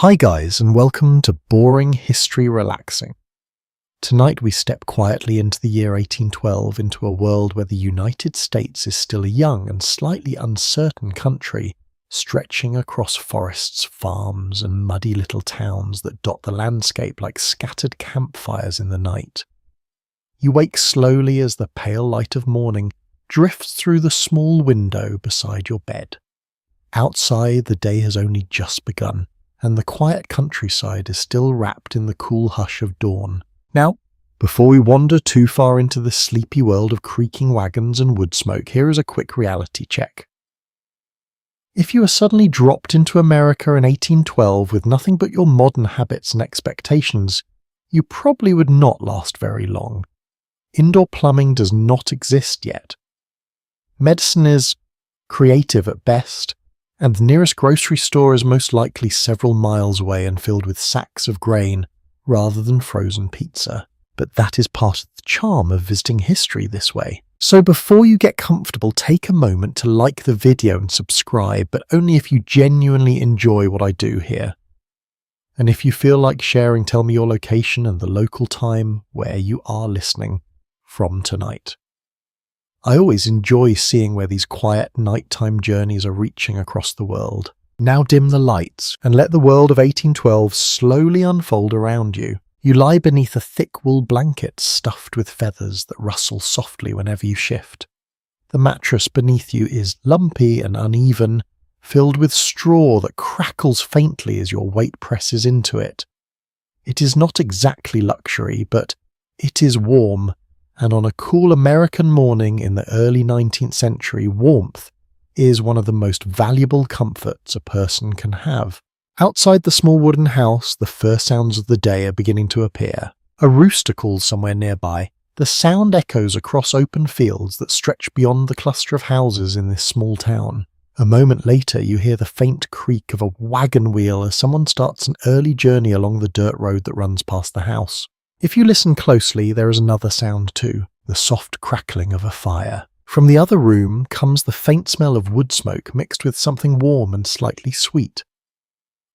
Hi guys, and welcome to Boring History Relaxing. Tonight we step quietly into the year 1812, into a world where the United States is still a young and slightly uncertain country, stretching across forests, farms, and muddy little towns that dot the landscape like scattered campfires in the night. You wake slowly as the pale light of morning drifts through the small window beside your bed. Outside, the day has only just begun, and the quiet countryside is still wrapped in the cool hush of dawn. Now, before we wander too far into the sleepy world of creaking wagons and wood smoke, here is a quick reality check. If you were suddenly dropped into America in 1812 with nothing but your modern habits and expectations, you probably would not last very long. Indoor plumbing does not exist yet. Medicine is creative at best, and the nearest grocery store is most likely several miles away and filled with sacks of grain rather than frozen pizza. But that is part of the charm of visiting history this way. So before you get comfortable, take a moment to like the video and subscribe, but only if you genuinely enjoy what I do here. And if you feel like sharing, tell me your location and the local time where you are listening from tonight. I always enjoy seeing where these quiet nighttime journeys are reaching across the world. Now dim the lights and let the world of 1812 slowly unfold around you. You lie beneath a thick wool blanket stuffed with feathers that rustle softly whenever you shift. The mattress beneath you is lumpy and uneven, filled with straw that crackles faintly as your weight presses into it. It is not exactly luxury, but it is warm. And on a cool American morning in the early 19th century, warmth is one of the most valuable comforts a person can have. Outside the small wooden house, the first sounds of the day are beginning to appear. A rooster calls somewhere nearby. The sound echoes across open fields that stretch beyond the cluster of houses in this small town. A moment later, you hear the faint creak of a wagon wheel as someone starts an early journey along the dirt road that runs past the house. If you listen closely, there is another sound too, the soft crackling of a fire. From the other room comes the faint smell of wood smoke mixed with something warm and slightly sweet.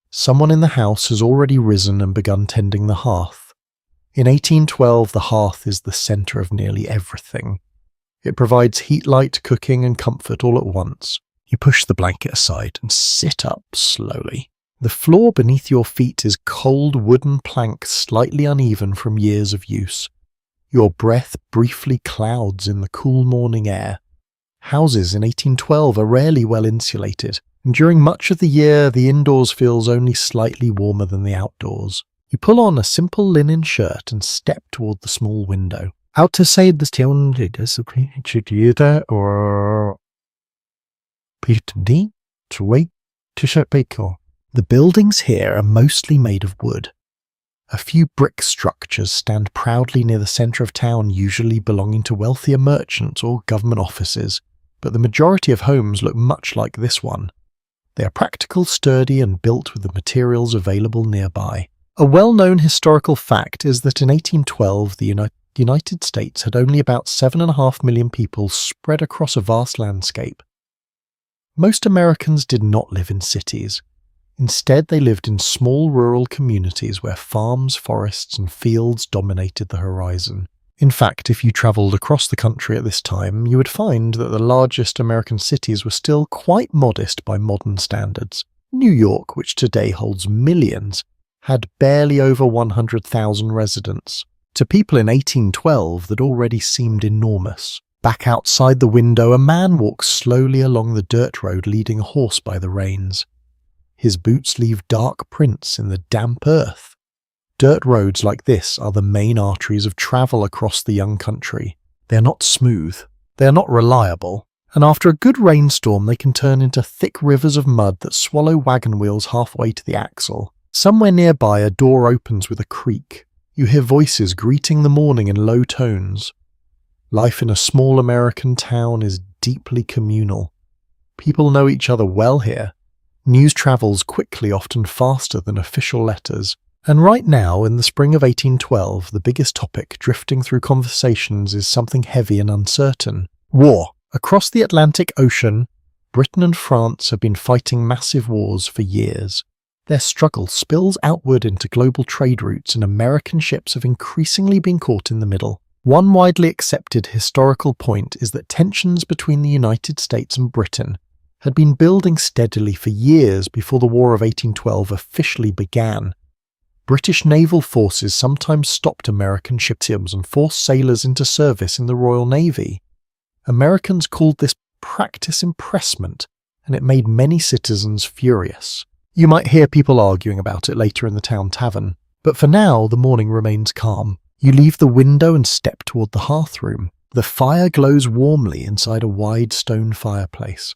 Someone in the house has already risen and begun tending the hearth. In 1812, the hearth is the centre of nearly everything. It provides heat, light, cooking, and comfort all at once. You push the blanket aside and sit up slowly. The floor beneath your feet is cold wooden plank slightly uneven from years of use. Your breath briefly clouds in the cool morning air. Houses in 1812 are rarely well insulated, and during much of the year the indoors feels only slightly warmer than the outdoors. You pull on a simple linen shirt and step toward the small window. Outside the town The buildings here are mostly made of wood. A few brick structures stand proudly near the centre of town, usually belonging to wealthier merchants or government offices, but the majority of homes look much like this one. They are practical, sturdy, and built with the materials available nearby. A well-known historical fact is that in 1812 the United States had only about 7.5 million people spread across a vast landscape. Most Americans did not live in cities. Instead, they lived in small rural communities where farms, forests, and fields dominated the horizon. In fact, if you travelled across the country at this time, you would find that the largest American cities were still quite modest by modern standards. New York, which today holds millions, had barely over 100,000 residents. To people in 1812, that already seemed enormous. Back outside the window, a man walks slowly along the dirt road leading a horse by the reins. His boots leave dark prints in the damp earth. Dirt roads like this are the main arteries of travel across the young country. They are not smooth, they are not reliable, and after a good rainstorm they can turn into thick rivers of mud that swallow wagon wheels halfway to the axle. Somewhere nearby a door opens with a creak. You hear voices greeting the morning in low tones. Life in a small American town is deeply communal. People know each other well here. News travels quickly, often faster than official letters. And right now, in the spring of 1812, the biggest topic drifting through conversations is something heavy and uncertain. War. Across the Atlantic Ocean, Britain and France have been fighting massive wars for years. Their struggle spills outward into global trade routes, and American ships have increasingly been caught in the middle. One widely accepted historical point is that tensions between the United States and Britain had been building steadily for years before the War of 1812 officially began. British naval forces sometimes stopped American ships and forced sailors into service in the Royal Navy. Americans called this practice impressment, and it made many citizens furious. You might hear people arguing about it later in the town tavern, but for now the morning remains calm. You leave the window and step toward the hearthroom. The fire glows warmly inside a wide stone fireplace.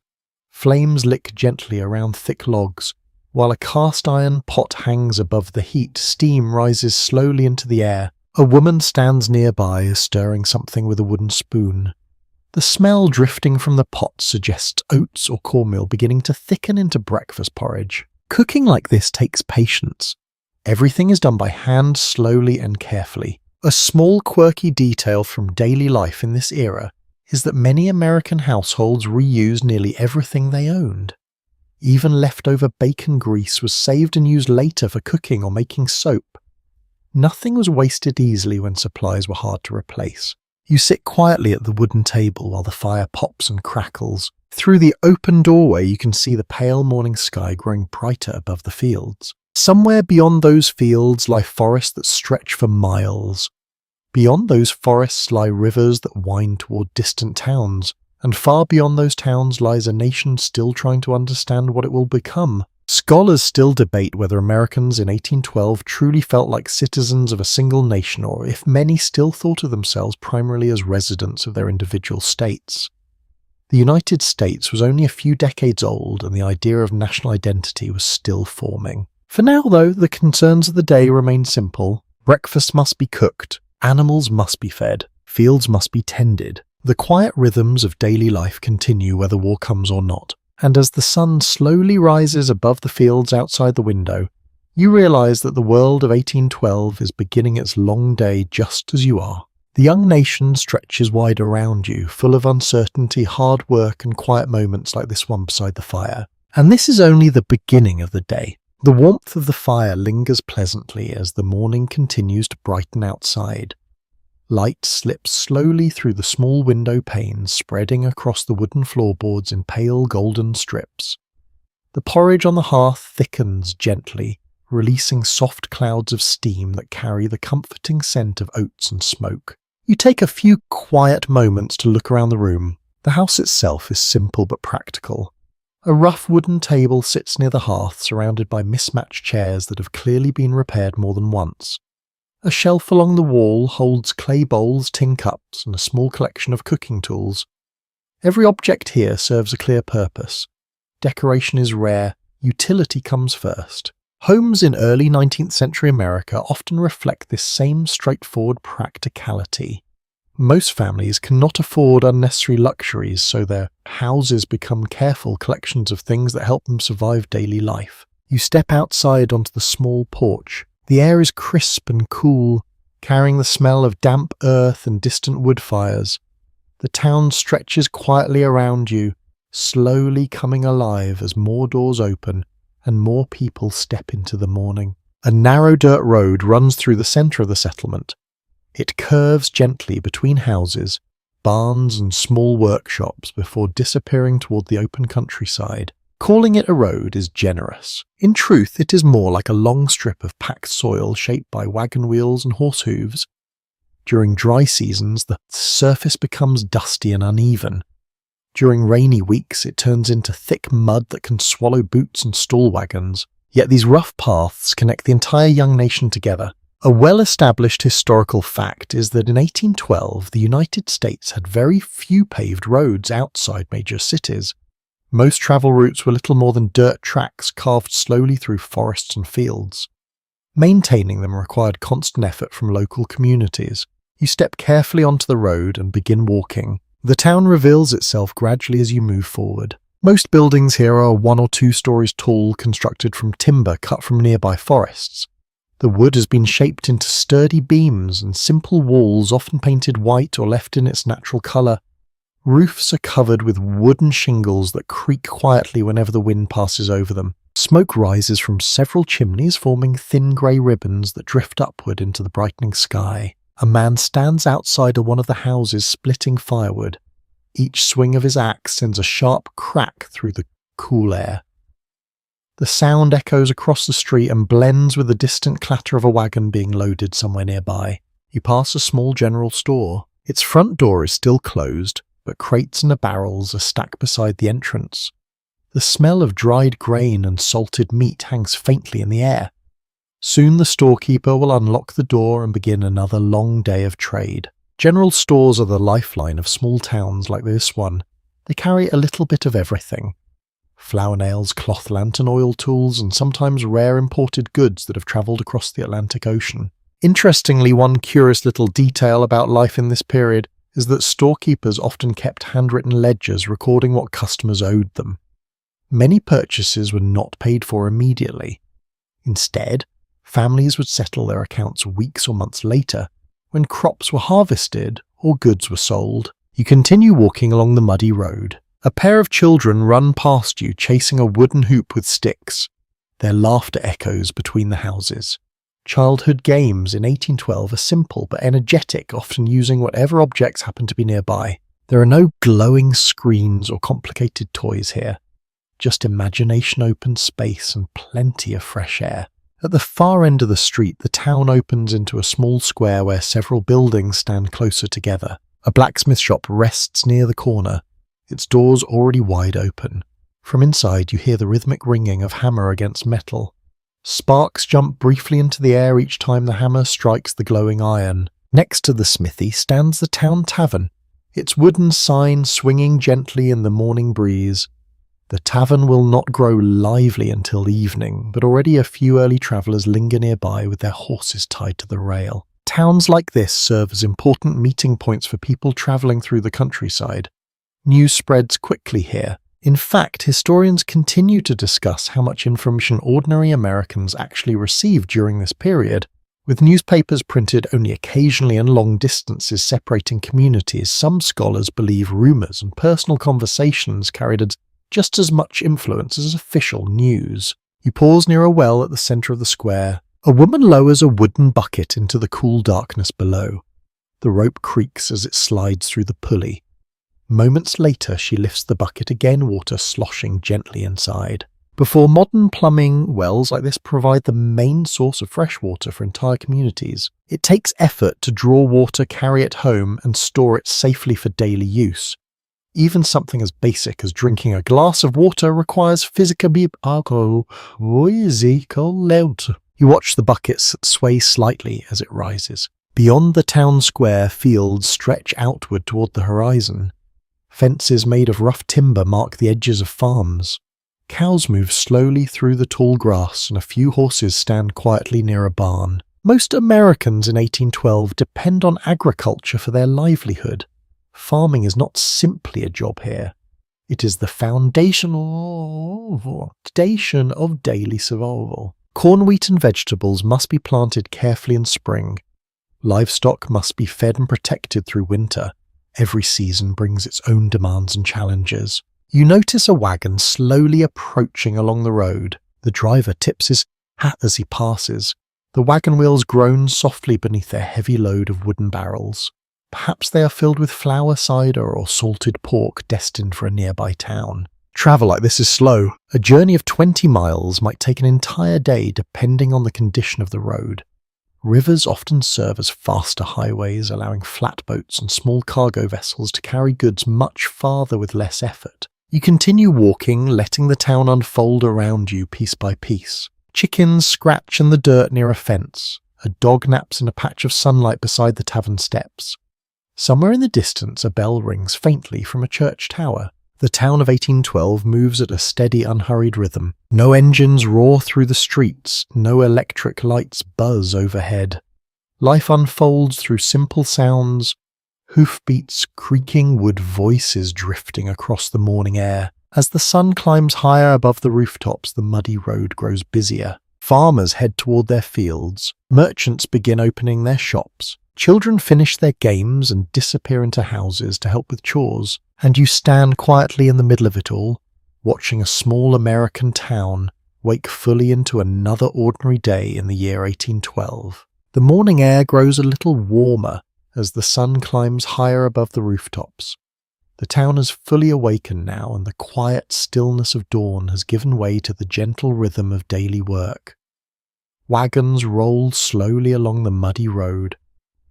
Flames lick gently around thick logs. While a cast-iron pot hangs above the heat, steam rises slowly into the air. A woman stands nearby, stirring something with a wooden spoon. The smell drifting from the pot suggests oats or cornmeal beginning to thicken into breakfast porridge. Cooking like this takes patience. Everything is done by hand, slowly and carefully. A small quirky detail from daily life in this era is that many American households reuse nearly everything they owned. Even leftover bacon grease was saved and used later for cooking or making soap. Nothing was wasted easily when supplies were hard to replace. You sit quietly at the wooden table while the fire pops and crackles. Through the open doorway you can see the pale morning sky growing brighter above the fields. Somewhere beyond those fields lie forests that stretch for miles. Beyond those forests lie rivers that wind toward distant towns, and far beyond those towns lies a nation still trying to understand what it will become. Scholars still debate whether Americans in 1812 truly felt like citizens of a single nation, or if many still thought of themselves primarily as residents of their individual states. The United States was only a few decades old, and the idea of national identity was still forming. For now, though, the concerns of the day remain simple. Breakfast must be cooked, animals must be fed, fields must be tended. The quiet rhythms of daily life continue whether war comes or not. And as the sun slowly rises above the fields outside the window, you realize that the world of 1812 is beginning its long day just as you are. The young nation stretches wide around you, full of uncertainty, hard work, and quiet moments like this one beside the fire. And this is only the beginning of the day. The warmth of the fire lingers pleasantly as the morning continues to brighten outside. Light slips slowly through the small window panes, spreading across the wooden floorboards in pale golden strips. The porridge on the hearth thickens gently, releasing soft clouds of steam that carry the comforting scent of oats and smoke. You take a few quiet moments to look around the room. The house itself is simple but practical. A rough wooden table sits near the hearth, surrounded by mismatched chairs that have clearly been repaired more than once. A shelf along the wall holds clay bowls, tin cups, and a small collection of cooking tools. Every object here serves a clear purpose. Decoration is rare, utility comes first. Homes in early 19th century America often reflect this same straightforward practicality. Most families cannot afford unnecessary luxuries, so their houses become careful collections of things that help them survive daily life. You step outside onto the small porch. The air is crisp and cool, carrying the smell of damp earth and distant wood fires. The town stretches quietly around you, slowly coming alive as more doors open and more people step into the morning. A narrow dirt road runs through the centre of the settlement. It curves gently between houses, barns and small workshops before disappearing toward the open countryside. Calling it a road is generous. In truth, it is more like a long strip of packed soil shaped by wagon wheels and horse hooves. During dry seasons, the surface becomes dusty and uneven. During rainy weeks, it turns into thick mud that can swallow boots and stall wagons. Yet these rough paths connect the entire young nation together. A well-established historical fact is that in 1812, the United States had very few paved roads outside major cities. Most travel routes were little more than dirt tracks carved slowly through forests and fields. Maintaining them required constant effort from local communities. You step carefully onto the road and begin walking. The town reveals itself gradually as you move forward. Most buildings here are 1 or 2 stories tall, constructed from timber cut from nearby forests. The wood has been shaped into sturdy beams and simple walls, often painted white or left in its natural colour. Roofs are covered with wooden shingles that creak quietly whenever the wind passes over them. Smoke rises from several chimneys, forming thin grey ribbons that drift upward into the brightening sky. A man stands outside of one of the houses splitting firewood. Each swing of his axe sends a sharp crack through the cool air. The sound echoes across the street and blends with the distant clatter of a wagon being loaded somewhere nearby. You pass a small general store. Its front door is still closed, but crates and barrels are stacked beside the entrance. The smell of dried grain and salted meat hangs faintly in the air. Soon the storekeeper will unlock the door and begin another long day of trade. General stores are the lifeline of small towns like this one. They carry a little bit of everything. Flour nails, cloth lantern, oil tools, and sometimes rare imported goods that have travelled across the Atlantic Ocean. Interestingly, one curious little detail about life in this period is that storekeepers often kept handwritten ledgers recording what customers owed them. Many purchases were not paid for immediately. Instead, families would settle their accounts weeks or months later, when crops were harvested or goods were sold. You continue walking along the muddy road. A pair of children run past you, chasing a wooden hoop with sticks. Their laughter echoes between the houses. Childhood games in 1812 are simple but energetic, often using whatever objects happen to be nearby. There are no glowing screens or complicated toys here. Just imagination, open space, and plenty of fresh air. At the far end of the street, the town opens into a small square where several buildings stand closer together. A blacksmith shop rests near the corner, its doors already wide open. From inside, you hear the rhythmic ringing of hammer against metal. Sparks jump briefly into the air each time the hammer strikes the glowing iron. Next to the smithy stands the town tavern, its wooden sign swinging gently in the morning breeze. The tavern will not grow lively until evening, but already a few early travellers linger nearby with their horses tied to the rail. Towns like this serve as important meeting points for people travelling through the countryside. News spreads quickly here. In fact, historians continue to discuss how much information ordinary Americans actually received during this period. With newspapers printed only occasionally and long distances separating communities, some scholars believe rumours and personal conversations carried just as much influence as official news. You pause near a well at the centre of the square. A woman lowers a wooden bucket into the cool darkness below. The rope creaks as it slides through the pulley. Moments later, she lifts the bucket again, water sloshing gently inside. Before modern plumbing, wells like this provide the main source of fresh water for entire communities. It takes effort to draw water, carry it home, and store it safely for daily use. Even something as basic as drinking a glass of water requires physical. You watch the buckets sway slightly as it rises. Beyond the town square, fields stretch outward toward the horizon. Fences made of rough timber mark the edges of farms. Cows move slowly through the tall grass, and a few horses stand quietly near a barn. Most Americans in 1812 depend on agriculture for their livelihood. Farming is not simply a job here. It is the foundation of daily survival. Corn, wheat and vegetables must be planted carefully in spring. Livestock must be fed and protected through winter. Every season brings its own demands and challenges. You notice a wagon slowly approaching along the road. The driver tips his hat as he passes. The wagon wheels groan softly beneath their heavy load of wooden barrels. Perhaps they are filled with flour, cider, or salted pork destined for a nearby town. Travel like this is slow. A journey of 20 miles might take an entire day depending on the condition of the road. Rivers often serve as faster highways, allowing flatboats and small cargo vessels to carry goods much farther with less effort. You continue walking, letting the town unfold around you piece by piece. Chickens scratch in the dirt near a fence. A dog naps in a patch of sunlight beside the tavern steps. Somewhere in the distance, a bell rings faintly from a church tower. The town of 1812 moves at a steady, unhurried rhythm. No engines roar through the streets, no electric lights buzz overhead. Life unfolds through simple sounds, hoofbeats, creaking wood, voices drifting across the morning air. As the sun climbs higher above the rooftops, the muddy road grows busier. Farmers head toward their fields. Merchants begin opening their shops. Children finish their games and disappear into houses to help with chores, and you stand quietly in the middle of it all, watching a small American town wake fully into another ordinary day in the year 1812. The morning air grows a little warmer as the sun climbs higher above the rooftops. The town is fully awakened now, and the quiet stillness of dawn has given way to the gentle rhythm of daily work. Wagons roll slowly along the muddy road,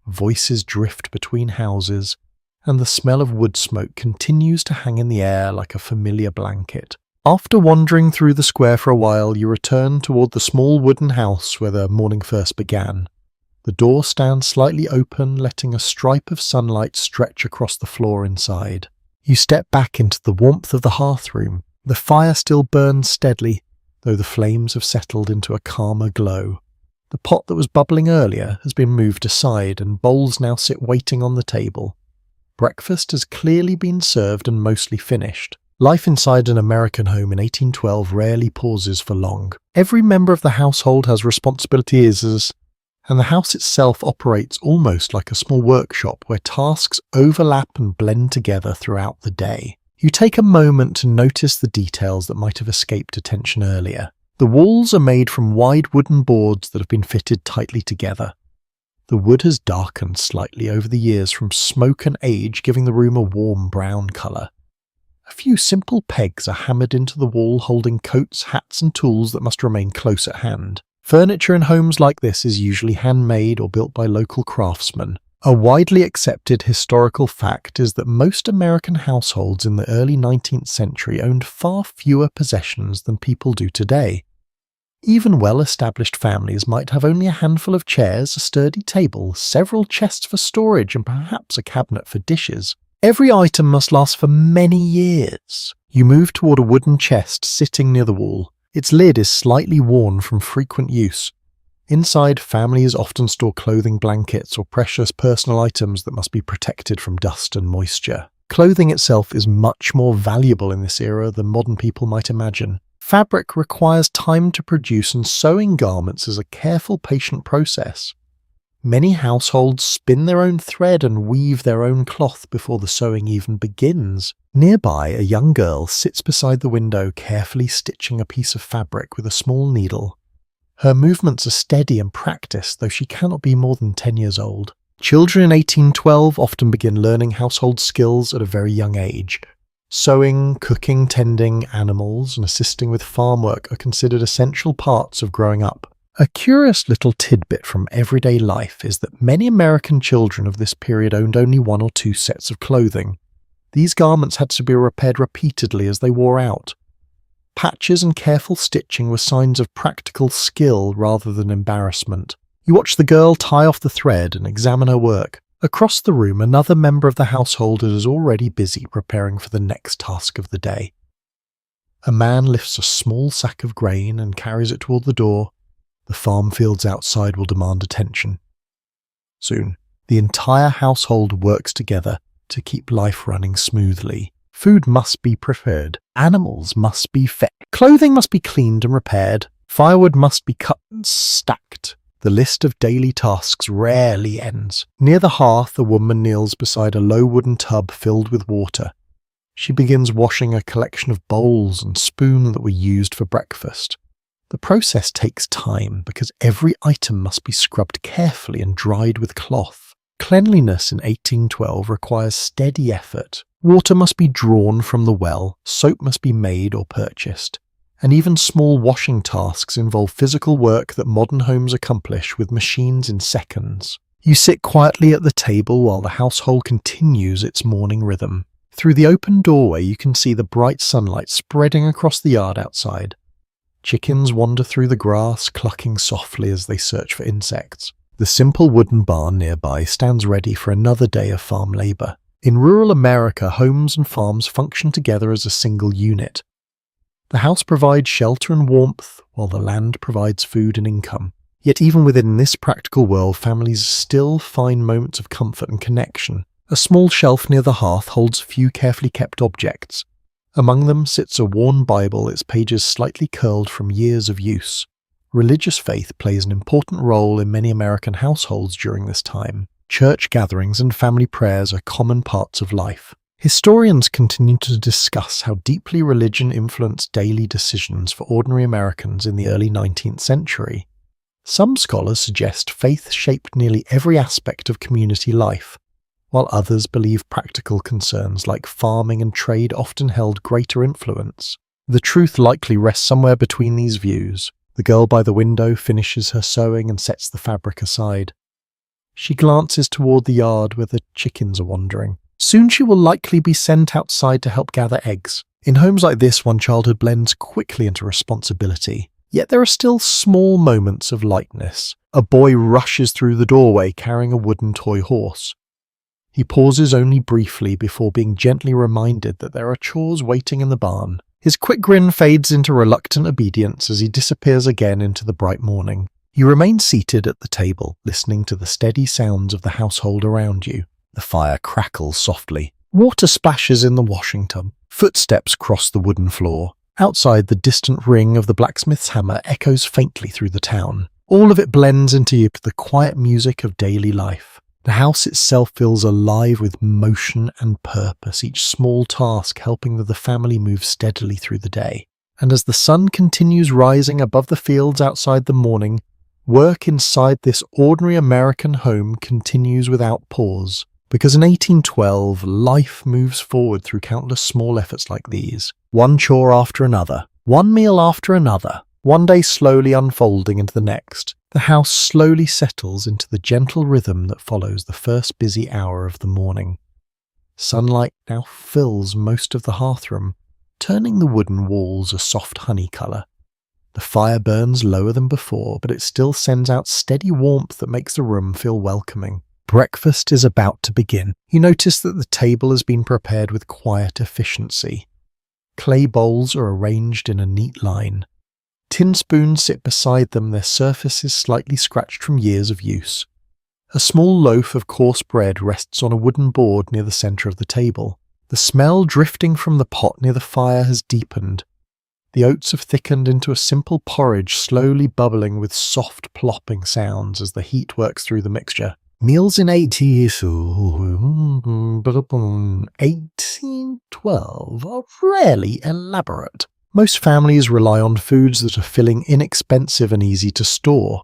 voices drift between houses, and the smell of wood smoke continues to hang in the air like a familiar blanket. After wandering through the square for a while, you return toward the small wooden house where the morning first began. The door stands slightly open, letting a stripe of sunlight stretch across the floor inside. You step back into the warmth of the hearthroom. The fire still burns steadily, though the flames have settled into a calmer glow. The pot that was bubbling earlier has been moved aside, and bowls now sit waiting on the table. Breakfast has clearly been served and mostly finished. Life inside an American home in 1812 rarely pauses for long. Every member of the household has responsibilities, and the house itself operates almost like a small workshop where tasks overlap and blend together throughout the day. You take a moment to notice the details that might have escaped attention earlier. The walls are made from wide wooden boards that have been fitted tightly together. The wood has darkened slightly over the years from smoke and age, giving the room a warm brown colour. A few simple pegs are hammered into the wall, holding coats, hats and tools that must remain close at hand. Furniture in homes like this is usually handmade or built by local craftsmen. A widely accepted historical fact is that most American households in the early 19th century owned far fewer possessions than people do today. Even well-established families might have only a handful of chairs, a sturdy table, several chests for storage, and perhaps a cabinet for dishes. Every item must last for many years. You move toward a wooden chest sitting near the wall. Its lid is slightly worn from frequent use. Inside, families often store clothing, blankets, or precious personal items that must be protected from dust and moisture. Clothing itself is much more valuable in this era than modern people might imagine. Fabric requires time to produce, and sewing garments is a careful, patient process. Many households spin their own thread and weave their own cloth before the sewing even begins. Nearby, a young girl sits beside the window, carefully stitching a piece of fabric with a small needle. Her movements are steady and practiced, though she cannot be more than 10 years old. Children in 1812 often begin learning household skills at a very young age. Sewing, cooking, tending animals, and assisting with farm work are considered essential parts of growing up. A curious little tidbit from everyday life is that many American children of this period owned only one or two sets of clothing. These garments had to be repaired repeatedly as they wore out. Patches and careful stitching were signs of practical skill rather than embarrassment. You watch the girl tie off the thread and examine her work. Across the room, another member of the household is already busy preparing for the next task of the day. A man lifts a small sack of grain and carries it toward the door. The farm fields outside will demand attention. Soon, the entire household works together to keep life running smoothly. Food must be prepared, animals must be fed, clothing must be cleaned and repaired, firewood must be cut and stacked. The list of daily tasks rarely ends. Near the hearth, a woman kneels beside a low wooden tub filled with water. She begins washing a collection of bowls and spoons that were used for breakfast. The process takes time because every item must be scrubbed carefully and dried with cloth. Cleanliness in 1812 requires steady effort. Water must be drawn from the well, soap must be made or purchased, and even small washing tasks involve physical work that modern homes accomplish with machines in seconds. You sit quietly at the table while the household continues its morning rhythm. Through the open doorway you can see the bright sunlight spreading across the yard outside. Chickens wander through the grass, clucking softly as they search for insects. The simple wooden barn nearby stands ready for another day of farm labour. In rural America, homes and farms function together as a single unit. The house provides shelter and warmth, while the land provides food and income. Yet even within this practical world, families still find moments of comfort and connection. A small shelf near the hearth holds a few carefully kept objects. Among them sits a worn Bible, its pages slightly curled from years of use. Religious faith plays an important role in many American households during this time. Church gatherings and family prayers are common parts of life. Historians continue to discuss how deeply religion influenced daily decisions for ordinary Americans in the early 19th century. Some scholars suggest faith shaped nearly every aspect of community life, while others believe practical concerns like farming and trade often held greater influence. The truth likely rests somewhere between these views. The girl by the window finishes her sewing and sets the fabric aside. She glances toward the yard where the chickens are wandering. Soon she will likely be sent outside to help gather eggs. In homes like this, one childhood blends quickly into responsibility. Yet there are still small moments of lightness. A boy rushes through the doorway carrying a wooden toy horse. He pauses only briefly before being gently reminded that there are chores waiting in the barn. His quick grin fades into reluctant obedience as he disappears again into the bright morning. You remain seated at the table, listening to the steady sounds of the household around you. The fire crackles softly. Water splashes in the washing tub. Footsteps cross the wooden floor. Outside, the distant ring of the blacksmith's hammer echoes faintly through the town. All of it blends into the quiet music of daily life. The house itself feels alive with motion and purpose, each small task helping the family move steadily through the day. And as the sun continues rising above the fields outside the morning, work inside this ordinary American home continues without pause. Because in 1812, life moves forward through countless small efforts like these. One chore after another, one meal after another, one day slowly unfolding into the next. The house slowly settles into the gentle rhythm that follows the first busy hour of the morning. Sunlight now fills most of the hearthroom, turning the wooden walls a soft honey colour. The fire burns lower than before, but it still sends out steady warmth that makes the room feel welcoming. Breakfast is about to begin. You notice that the table has been prepared with quiet efficiency. Clay bowls are arranged in a neat line. Tin spoons sit beside them, their surfaces slightly scratched from years of use. A small loaf of coarse bread rests on a wooden board near the centre of the table. The smell drifting from the pot near the fire has deepened. The oats have thickened into a simple porridge, slowly bubbling with soft plopping sounds as the heat works through the mixture. Meals in 1812 are rarely elaborate. Most families rely on foods that are filling, inexpensive and easy to store.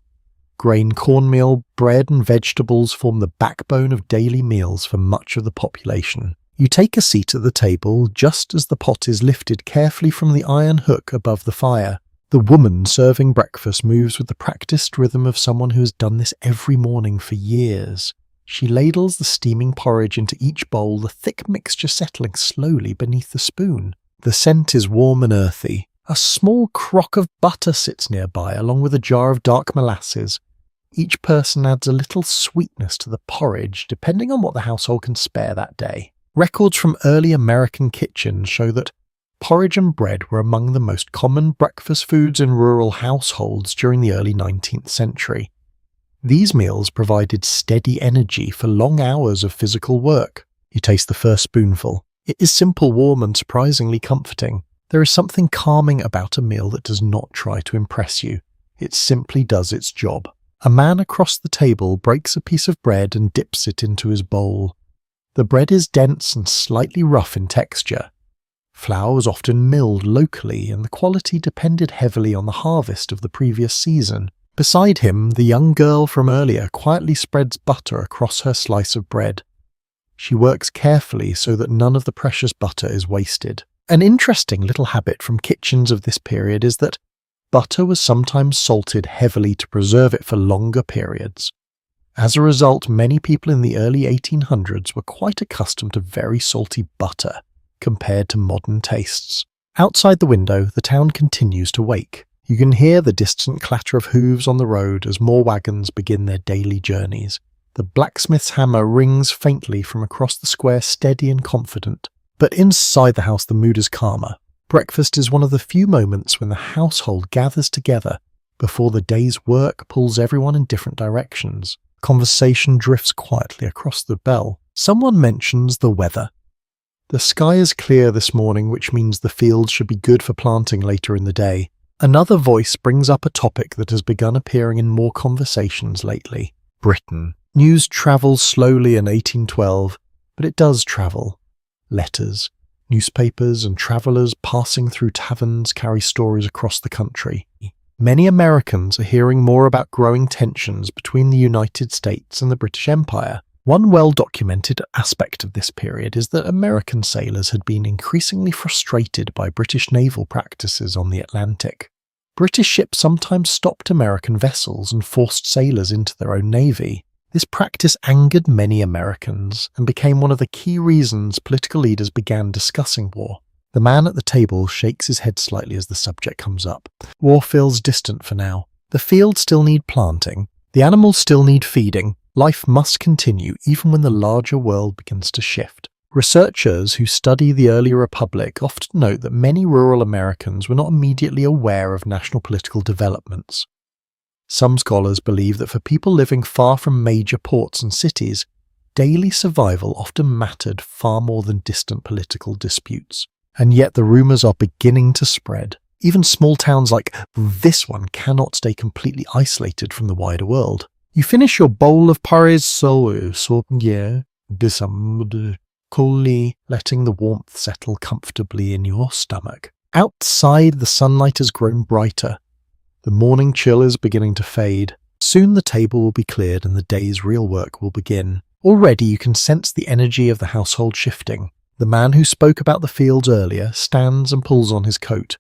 Grain, cornmeal, bread and vegetables form the backbone of daily meals for much of the population. You take a seat at the table just as the pot is lifted carefully from the iron hook above the fire. The woman serving breakfast moves with the practiced rhythm of someone who has done this every morning for years. She ladles the steaming porridge into each bowl, the thick mixture settling slowly beneath the spoon. The scent is warm and earthy. A small crock of butter sits nearby, along with a jar of dark molasses. Each person adds a little sweetness to the porridge, depending on what the household can spare that day. Records from early American kitchens show that porridge and bread were among the most common breakfast foods in rural households during the early 19th century. These meals provided steady energy for long hours of physical work. You taste the first spoonful. It is simple, warm, and surprisingly comforting. There is something calming about a meal that does not try to impress you. It simply does its job. A man across the table breaks a piece of bread and dips it into his bowl. The bread is dense and slightly rough in texture. Flour was often milled locally, and the quality depended heavily on the harvest of the previous season. Beside him, the young girl from earlier quietly spreads butter across her slice of bread. She works carefully so that none of the precious butter is wasted. An interesting little habit from kitchens of this period is that butter was sometimes salted heavily to preserve it for longer periods. As a result, many people in the early 1800s were quite accustomed to very salty butter compared to modern tastes. Outside the window, the town continues to wake. You can hear the distant clatter of hooves on the road as more wagons begin their daily journeys. The blacksmith's hammer rings faintly from across the square, steady and confident. But inside the house, the mood is calmer. Breakfast is one of the few moments when the household gathers together before the day's work pulls everyone in different directions. Conversation drifts quietly across the bell. Someone mentions the weather. The sky is clear this morning, which means the fields should be good for planting later in the day. Another voice brings up a topic that has begun appearing in more conversations lately. Britain. News travels slowly in 1812, but it does travel. letters. Newspapers and travelers passing through taverns carry stories across the country. Many Americans are hearing more about growing tensions between the United States and the British Empire. One well-documented aspect of this period is that American sailors had been increasingly frustrated by British naval practices on the Atlantic. British ships sometimes stopped American vessels and forced sailors into their own navy. This practice angered many Americans and became one of the key reasons political leaders began discussing war. The man at the table shakes his head slightly as the subject comes up. War feels distant for now. The fields still need planting. The animals still need feeding. Life must continue even when the larger world begins to shift. Researchers who study the early republic often note that many rural Americans were not immediately aware of national political developments. Some scholars believe that for people living far from major ports and cities, daily survival often mattered far more than distant political disputes. And yet the rumours are beginning to spread. Even small towns like this one cannot stay completely isolated from the wider world. You finish your bowl of porridge coolly, letting the warmth settle comfortably in your stomach. Outside, the sunlight has grown brighter. The morning chill is beginning to fade. Soon the table will be cleared and the day's real work will begin. Already you can sense the energy of the household shifting. The man who spoke about the fields earlier stands and pulls on his coat.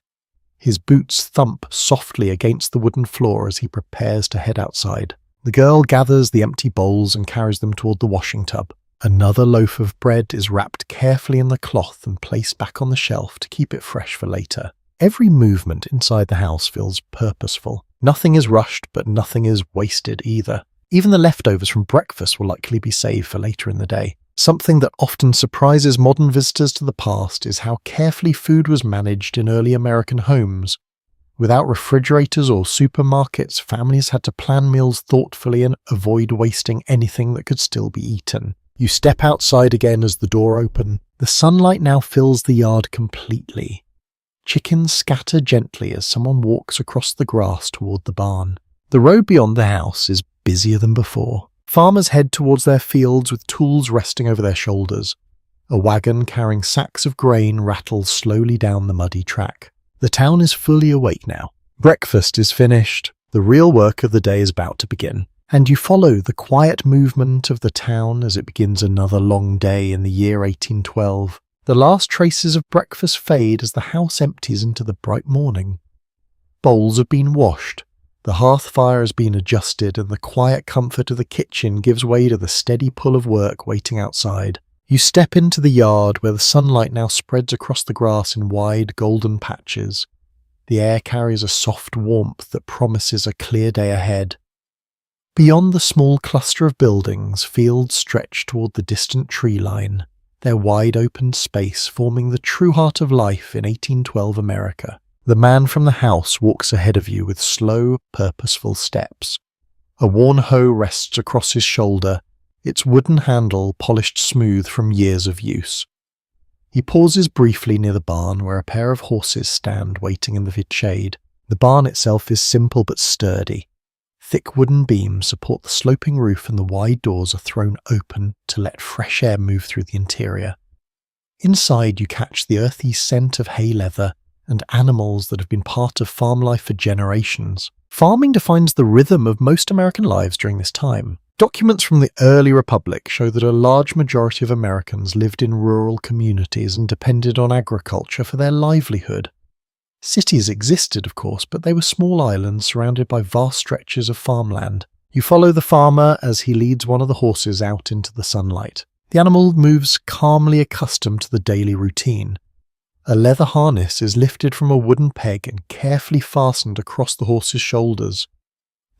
His boots thump softly against the wooden floor as he prepares to head outside. The girl gathers the empty bowls and carries them toward the washing tub. Another loaf of bread is wrapped carefully in the cloth and placed back on the shelf to keep it fresh for later. Every movement inside the house feels purposeful. Nothing is rushed, but nothing is wasted either. Even the leftovers from breakfast will likely be saved for later in the day. Something that often surprises modern visitors to the past is how carefully food was managed in early American homes. Without refrigerators or supermarkets, families had to plan meals thoughtfully and avoid wasting anything that could still be eaten. You step outside again as the door opens. The sunlight now fills the yard completely. Chickens scatter gently as someone walks across the grass toward the barn. The road beyond the house is busier than before. Farmers head towards their fields with tools resting over their shoulders. A wagon carrying sacks of grain rattles slowly down the muddy track. The town is fully awake now. Breakfast is finished. The real work of the day is about to begin. And you follow the quiet movement of the town as it begins another long day in the year 1812. The last traces of breakfast fade as the house empties into the bright morning. Bowls have been washed. The hearth fire has been adjusted and the quiet comfort of the kitchen gives way to the steady pull of work waiting outside. You step into the yard where the sunlight now spreads across the grass in wide golden patches. The air carries a soft warmth that promises a clear day ahead. Beyond the small cluster of buildings, fields stretch toward the distant tree line, their wide open space forming the true heart of life in 1812 America. The man from the house walks ahead of you with slow, purposeful steps. A worn hoe rests across his shoulder, its wooden handle polished smooth from years of use. He pauses briefly near the barn where a pair of horses stand waiting in the shade. The barn itself is simple but sturdy. Thick wooden beams support the sloping roof and the wide doors are thrown open to let fresh air move through the interior. Inside you catch the earthy scent of hay leather and animals that have been part of farm life for generations. Farming defines the rhythm of most American lives during this time. Documents from the early republic show that a large majority of Americans lived in rural communities and depended on agriculture for their livelihood. Cities existed, of course, but they were small islands surrounded by vast stretches of farmland. You follow the farmer as he leads one of the horses out into the sunlight. The animal moves calmly, accustomed to the daily routine. A leather harness is lifted from a wooden peg and carefully fastened across the horse's shoulders.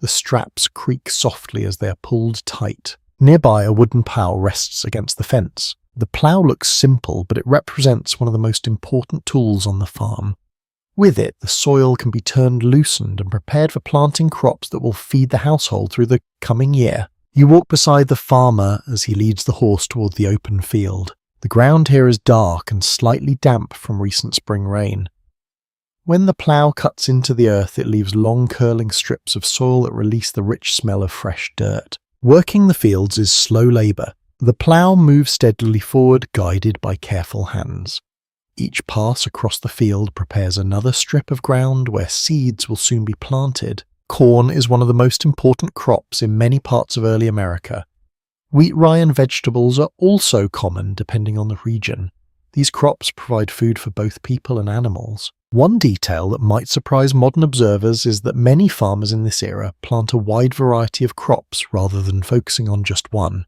The straps creak softly as they are pulled tight. Nearby, a wooden plough rests against the fence. The plough looks simple, but it represents one of the most important tools on the farm. With it, the soil can be turned loosened and prepared for planting crops that will feed the household through the coming year. You walk beside the farmer as he leads the horse toward the open field. The ground here is dark and slightly damp from recent spring rain. When the plough cuts into the earth, it leaves long curling strips of soil that release the rich smell of fresh dirt. Working the fields is slow labour. The plough moves steadily forward, guided by careful hands. Each pass across the field prepares another strip of ground where seeds will soon be planted. Corn is one of the most important crops in many parts of early America. Wheat, rye and vegetables are also common depending on the region. These crops provide food for both people and animals. One detail that might surprise modern observers is that many farmers in this era plant a wide variety of crops rather than focusing on just one.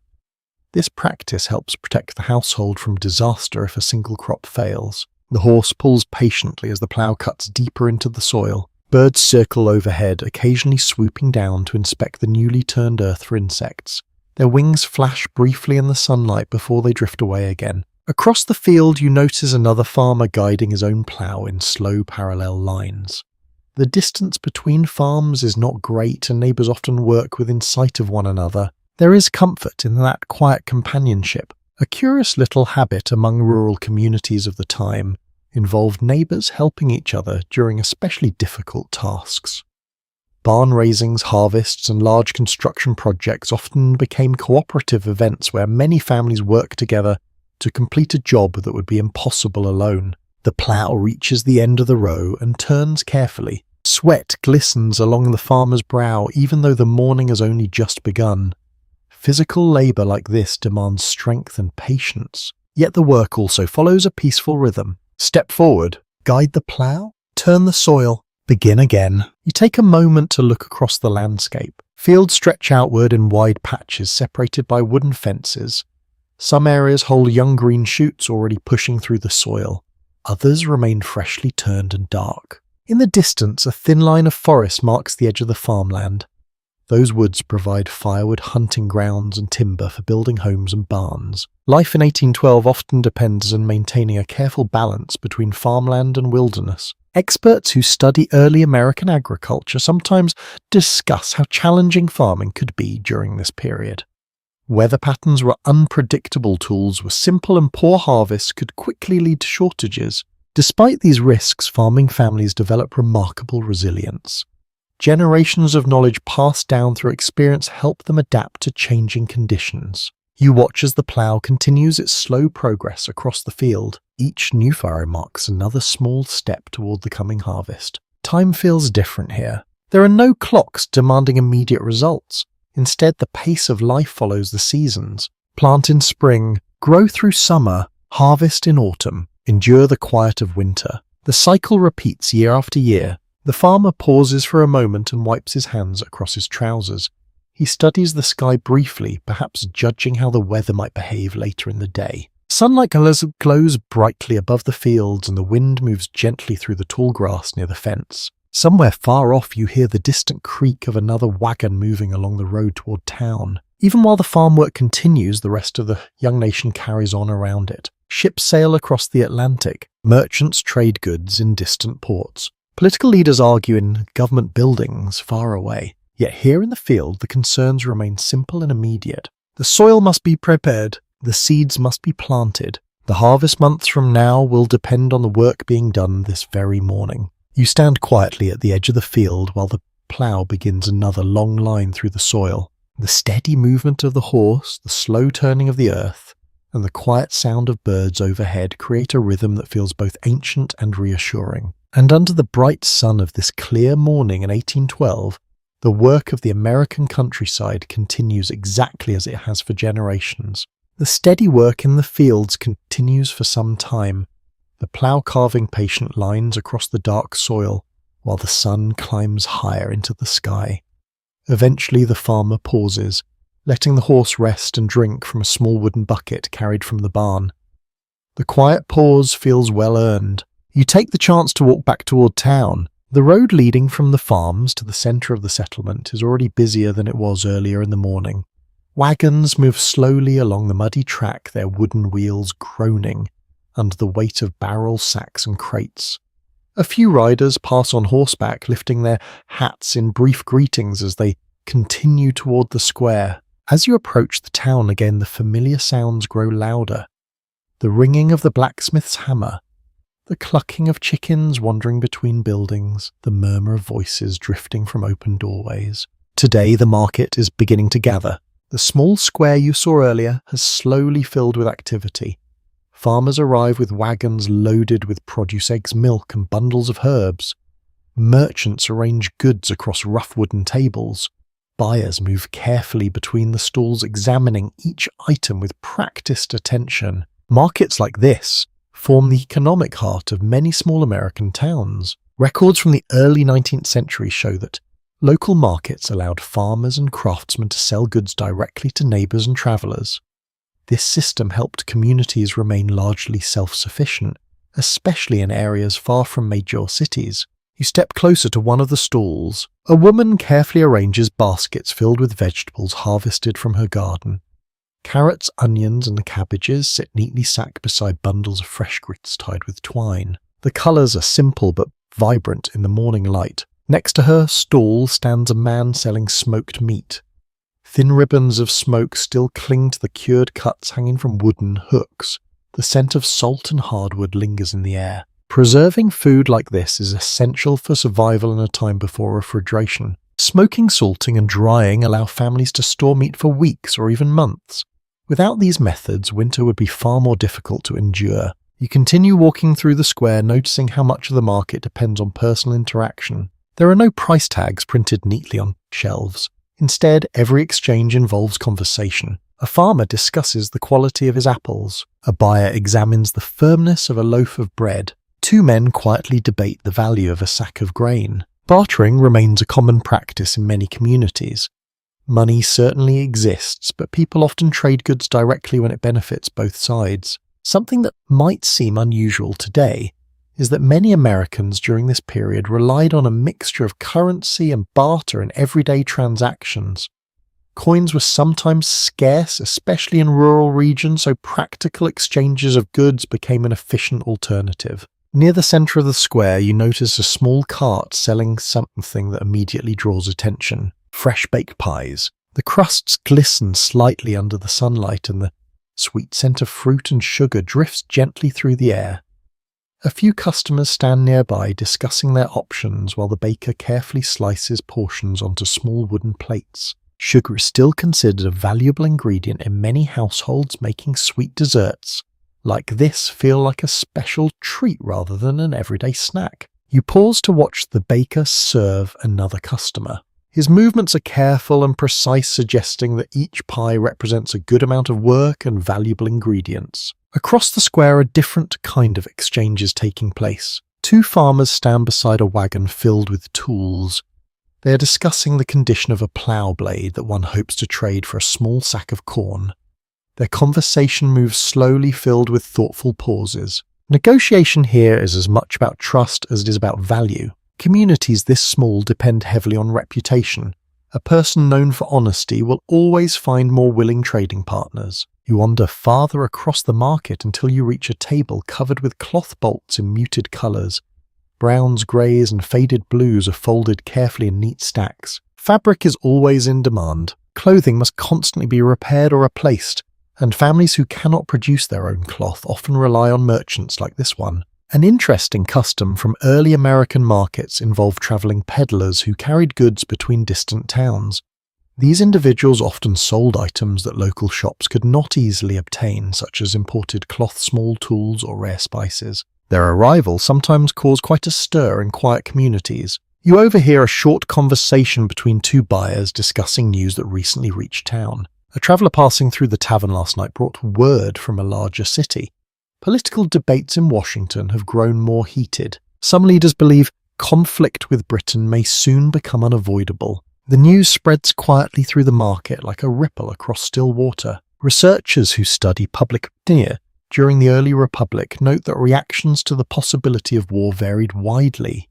This practice helps protect the household from disaster if a single crop fails. The horse pulls patiently as the plough cuts deeper into the soil. Birds circle overhead, occasionally swooping down to inspect the newly turned earth for insects. Their wings flash briefly in the sunlight before they drift away again. Across the field you notice another farmer guiding his own plough in slow parallel lines. The distance between farms is not great and neighbours often work within sight of one another. There is comfort in that quiet companionship. A curious little habit among rural communities of the time involved neighbours helping each other during especially difficult tasks. Barn raisings, harvests and large construction projects often became cooperative events where many families worked together to complete a job that would be impossible alone. The plough reaches the end of the row and turns carefully. Sweat glistens along the farmer's brow even though the morning has only just begun. Physical labour like this demands strength and patience, yet the work also follows a peaceful rhythm. Step forward, guide the plough, turn the soil, begin again. You take a moment to look across the landscape. Fields stretch outward in wide patches separated by wooden fences. Some areas hold young green shoots already pushing through the soil. Others remain freshly turned and dark. In the distance, a thin line of forest marks the edge of the farmland. Those woods provide firewood, hunting grounds and timber for building homes and barns. Life in 1812 often depends on maintaining a careful balance between farmland and wilderness. Experts who study early American agriculture sometimes discuss how challenging farming could be during this period. Weather patterns were unpredictable, tools were simple, and poor harvests could quickly lead to shortages. Despite these risks, farming families developed remarkable resilience. Generations of knowledge passed down through experience help them adapt to changing conditions. You watch as the plough continues its slow progress across the field. Each new furrow marks another small step toward the coming harvest. Time feels different here. There are no clocks demanding immediate results. Instead, the pace of life follows the seasons. Plant in spring, grow through summer, harvest in autumn, endure the quiet of winter. The cycle repeats year after year. The farmer pauses for a moment and wipes his hands across his trousers. He studies the sky briefly, perhaps judging how the weather might behave later in the day. Sunlight glows brightly above the fields and the wind moves gently through the tall grass near the fence. Somewhere far off you hear the distant creak of another wagon moving along the road toward town. Even while the farm work continues, the rest of the young nation carries on around it. Ships sail across the Atlantic. Merchants trade goods in distant ports. Political leaders argue in government buildings far away. Yet here in the field, the concerns remain simple and immediate. The soil must be prepared. The seeds must be planted. The harvest months from now will depend on the work being done this very morning. You stand quietly at the edge of the field while the plough begins another long line through the soil. The steady movement of the horse, the slow turning of the earth, and the quiet sound of birds overhead create a rhythm that feels both ancient and reassuring. And under the bright sun of this clear morning in 1812, the work of the American countryside continues exactly as it has for generations. The steady work in the fields continues for some time, the plough carving patient lines across the dark soil, while the sun climbs higher into the sky. Eventually the farmer pauses, letting the horse rest and drink from a small wooden bucket carried from the barn. The quiet pause feels well earned. You take the chance to walk back toward town. The road leading from the farms to the centre of the settlement is already busier than it was earlier in the morning. Wagons move slowly along the muddy track, their wooden wheels groaning under the weight of barrels, sacks and crates. A few riders pass on horseback, lifting their hats in brief greetings as they continue toward the square. As you approach the town again, the familiar sounds grow louder. The ringing of the blacksmith's hammer, the clucking of chickens wandering between buildings, the murmur of voices drifting from open doorways. Today the market is beginning to gather. The small square you saw earlier has slowly filled with activity. Farmers arrive with wagons loaded with produce, eggs, milk, and bundles of herbs. Merchants arrange goods across rough wooden tables. Buyers move carefully between the stalls, examining each item with practiced attention. Markets like this form the economic heart of many small American towns. Records from the early 19th century show that local markets allowed farmers and craftsmen to sell goods directly to neighbors and travelers. This system helped communities remain largely self-sufficient, especially in areas far from major cities. You step closer to one of the stalls. A woman carefully arranges baskets filled with vegetables harvested from her garden. Carrots, onions, and cabbages sit neatly stacked beside bundles of fresh grits tied with twine. The colours are simple but vibrant in the morning light. Next to her stall stands a man selling smoked meat. Thin ribbons of smoke still cling to the cured cuts hanging from wooden hooks. The scent of salt and hardwood lingers in the air. Preserving food like this is essential for survival in a time before refrigeration. Smoking, salting, and drying allow families to store meat for weeks or even months. Without these methods, winter would be far more difficult to endure. You continue walking through the square, noticing how much of the market depends on personal interaction. There are no price tags printed neatly on shelves. Instead, every exchange involves conversation. A farmer discusses the quality of his apples. A buyer examines the firmness of a loaf of bread. Two men quietly debate the value of a sack of grain. Bartering remains a common practice in many communities. Money certainly exists, but people often trade goods directly when it benefits both sides. Something that might seem unusual today is that many Americans during this period relied on a mixture of currency and barter in everyday transactions. Coins were sometimes scarce, especially in rural regions, so practical exchanges of goods became an efficient alternative. Near the centre of the square, you notice a small cart selling something that immediately draws attention. Fresh baked pies. The crusts glisten slightly under the sunlight and the sweet scent of fruit and sugar drifts gently through the air. A few customers stand nearby discussing their options while the baker carefully slices portions onto small wooden plates. Sugar is still considered a valuable ingredient in many households, making sweet desserts like this feel like a special treat rather than an everyday snack. You pause to watch the baker serve another customer. His movements are careful and precise, suggesting that each pie represents a good amount of work and valuable ingredients. Across the square, a different kind of exchange is taking place. Two farmers stand beside a wagon filled with tools. They are discussing the condition of a plough blade that one hopes to trade for a small sack of corn. Their conversation moves slowly, filled with thoughtful pauses. Negotiation here is as much about trust as it is about value. Communities this small depend heavily on reputation. A person known for honesty will always find more willing trading partners. You wander farther across the market until you reach a table covered with cloth bolts in muted colours. Browns, greys, and faded blues are folded carefully in neat stacks. Fabric is always in demand. Clothing must constantly be repaired or replaced, and families who cannot produce their own cloth often rely on merchants like this one. An interesting custom from early American markets involved travelling peddlers who carried goods between distant towns. These individuals often sold items that local shops could not easily obtain, such as imported cloth, small tools, or rare spices. Their arrival sometimes caused quite a stir in quiet communities. You overhear a short conversation between two buyers discussing news that recently reached town. A traveller passing through the tavern last night brought word from a larger city. Political debates in Washington have grown more heated. Some leaders believe conflict with Britain may soon become unavoidable. The news spreads quietly through the market like a ripple across still water. Researchers who study public opinion during the early Republic note that reactions to the possibility of war varied widely.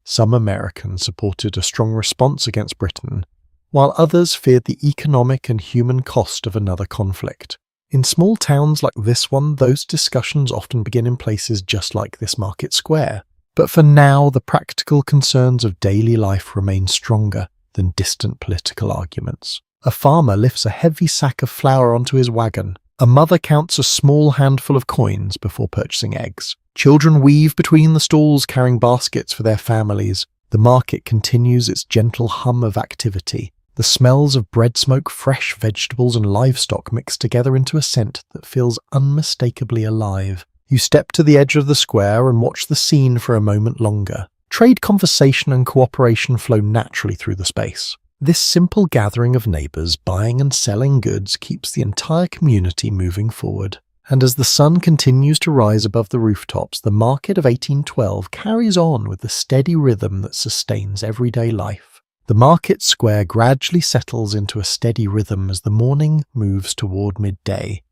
Some Americans supported a strong response against Britain, while others feared the economic and human cost of another conflict. In small towns like this one, those discussions often begin in places just like this market square. But for now, the practical concerns of daily life remain stronger than distant political arguments. A farmer lifts a heavy sack of flour onto his wagon. A mother counts a small handful of coins before purchasing eggs. Children weave between the stalls carrying baskets for their families. The market continues its gentle hum of activity. The smells of bread smoke, fresh vegetables and livestock mix together into a scent that feels unmistakably alive. You step to the edge of the square and watch the scene for a moment longer. Trade, conversation and cooperation flow naturally through the space. This simple gathering of neighbours buying and selling goods keeps the entire community moving forward. And as the sun continues to rise above the rooftops, the market of 1812 carries on with the steady rhythm that sustains everyday life. The market square gradually settles into a steady rhythm as the morning moves toward midday.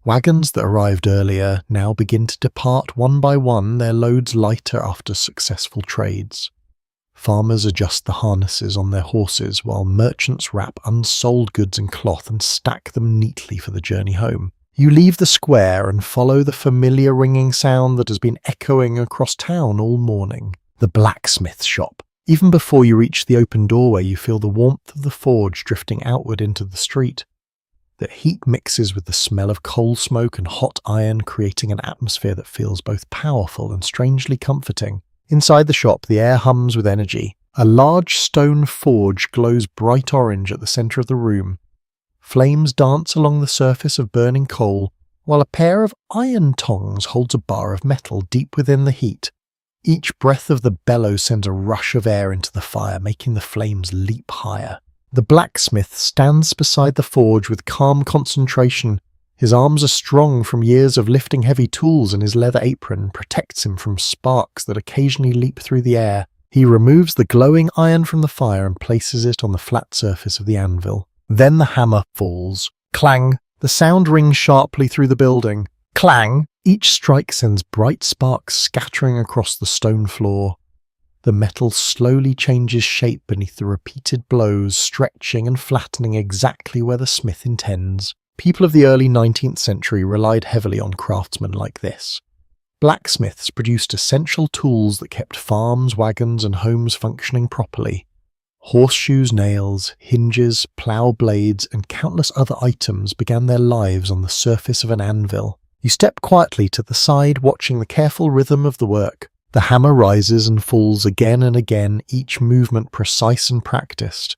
Wagons that arrived earlier now begin to depart one by one, their loads lighter after successful trades. Farmers adjust the harnesses on their horses while merchants wrap unsold goods in cloth and stack them neatly for the journey home. You leave the square and follow the familiar ringing sound that has been echoing across town all morning. The blacksmith shop. Even before you reach the open doorway, you feel the warmth of the forge drifting outward into the street. The heat mixes with the smell of coal smoke and hot iron, creating an atmosphere that feels both powerful and strangely comforting. Inside the shop, the air hums with energy. A large stone forge glows bright orange at the centre of the room. Flames dance along the surface of burning coal, while a pair of iron tongs holds a bar of metal deep within the heat. Each breath of the bellows sends a rush of air into the fire, making the flames leap higher. The blacksmith stands beside the forge with calm concentration. His arms are strong from years of lifting heavy tools, and his leather apron protects him from sparks that occasionally leap through the air. He removes the glowing iron from the fire and places it on the flat surface of the anvil. Then the hammer falls. Clang! The sound rings sharply through the building. Clang! Each strike sends bright sparks scattering across the stone floor. The metal slowly changes shape beneath the repeated blows, stretching and flattening exactly where the smith intends. People of the early 19th century relied heavily on craftsmen like this. Blacksmiths produced essential tools that kept farms, wagons, and homes functioning properly. Horseshoes, nails, hinges, plough blades, and countless other items began their lives on the surface of an anvil. You step quietly to the side, watching the careful rhythm of the work. The hammer rises and falls again and again, each movement precise and practiced.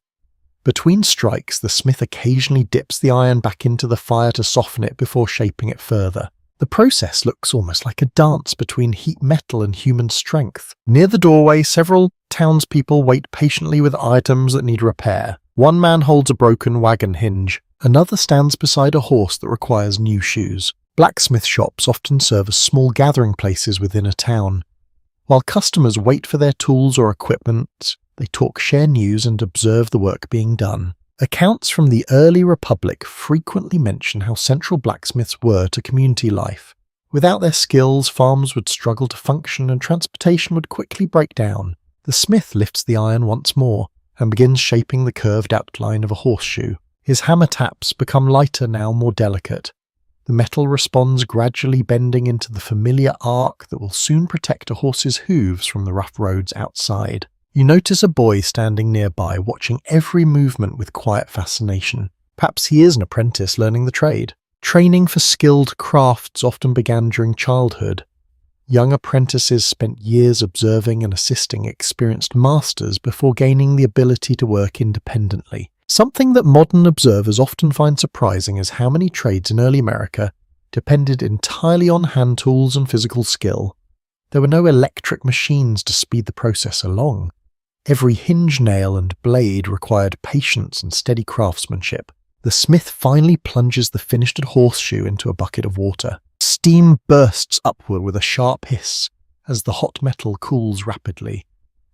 Between strikes, the smith occasionally dips the iron back into the fire to soften it before shaping it further. The process looks almost like a dance between heat metal and human strength. Near the doorway, several townspeople wait patiently with items that need repair. One man holds a broken wagon hinge. Another stands beside a horse that requires new shoes. Blacksmith shops often serve as small gathering places within a town. While customers wait for their tools or equipment, they talk, share news, and observe the work being done. Accounts from the early Republic frequently mention how central blacksmiths were to community life. Without their skills, farms would struggle to function and transportation would quickly break down. The smith lifts the iron once more and begins shaping the curved outline of a horseshoe. His hammer taps become lighter now, more delicate. The metal responds, gradually bending into the familiar arc that will soon protect a horse's hooves from the rough roads outside. You notice a boy standing nearby, watching every movement with quiet fascination. Perhaps he is an apprentice learning the trade. Training for skilled crafts often began during childhood. Young apprentices spent years observing and assisting experienced masters before gaining the ability to work independently. Something that modern observers often find surprising is how many trades in early America depended entirely on hand tools and physical skill. There were no electric machines to speed the process along. Every hinge nail and blade required patience and steady craftsmanship. The smith finally plunges the finished horseshoe into a bucket of water. Steam bursts upward with a sharp hiss as the hot metal cools rapidly.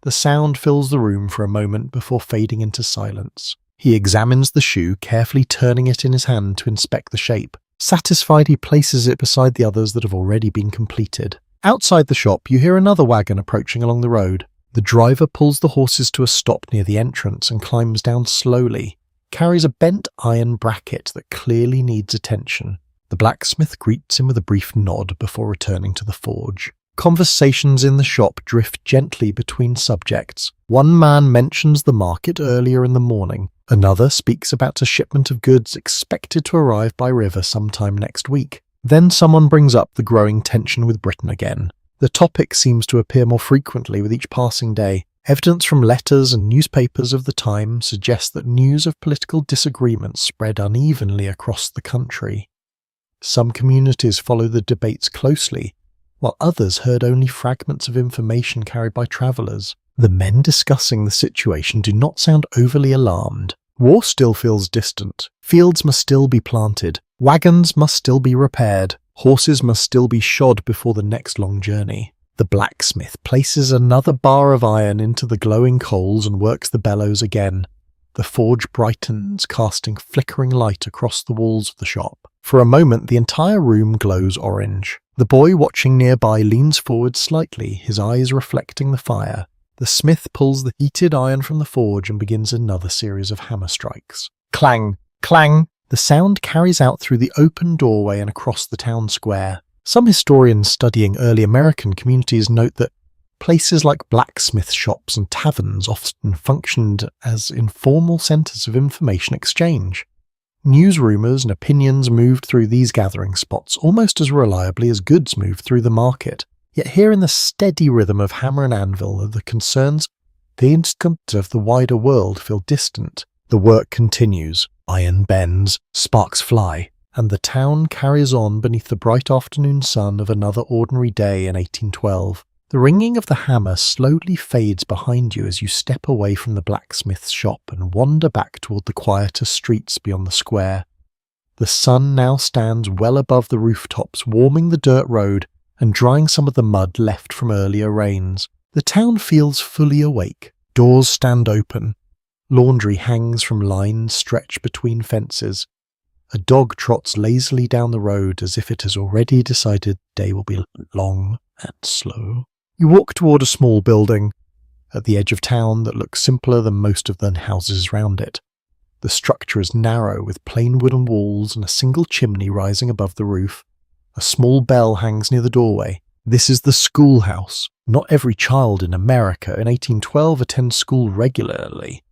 The sound fills the room for a moment before fading into silence. He examines the shoe, carefully turning it in his hand to inspect the shape. Satisfied, he places it beside the others that have already been completed. Outside the shop, you hear another wagon approaching along the road. The driver pulls the horses to a stop near the entrance and climbs down slowly, carries a bent iron bracket that clearly needs attention. The blacksmith greets him with a brief nod before returning to the forge. Conversations in the shop drift gently between subjects. One man mentions the market earlier in the morning. Another speaks about a shipment of goods expected to arrive by river sometime next week. Then someone brings up the growing tension with Britain again. The topic seems to appear more frequently with each passing day. Evidence from letters and newspapers of the time suggests that news of political disagreements spread unevenly across the country. Some communities followed the debates closely, while others heard only fragments of information carried by travellers. The men discussing the situation do not sound overly alarmed. War still feels distant. Fields must still be planted. Wagons must still be repaired. Horses must still be shod before the next long journey. The blacksmith places another bar of iron into the glowing coals and works the bellows again. The forge brightens, casting flickering light across the walls of the shop. For a moment, the entire room glows orange. The boy watching nearby leans forward slightly, his eyes reflecting the fire. The smith pulls the heated iron from the forge and begins another series of hammer strikes. Clang! Clang! The sound carries out through the open doorway and across the town square. Some historians studying early American communities note that places like blacksmith shops and taverns often functioned as informal centres of information exchange. News rumours and opinions moved through these gathering spots almost as reliably as goods moved through the market. Yet here in the steady rhythm of hammer and anvil are the concerns, the instincts of the wider world feel distant. The work continues, iron bends, sparks fly, and the town carries on beneath the bright afternoon sun of another ordinary day in 1812. The ringing of the hammer slowly fades behind you as you step away from the blacksmith's shop and wander back toward the quieter streets beyond the square. The sun now stands well above the rooftops, warming the dirt road and drying some of the mud left from earlier rains. The town feels fully awake. Doors stand open. Laundry hangs from lines stretched between fences. A dog trots lazily down the road as if it has already decided the day will be long and slow. You walk toward a small building at the edge of town that looks simpler than most of the houses around it. The structure is narrow, with plain wooden walls and a single chimney rising above the roof. A small bell hangs near the doorway. This is the schoolhouse. Not every child in America in 1812 attends school regularly.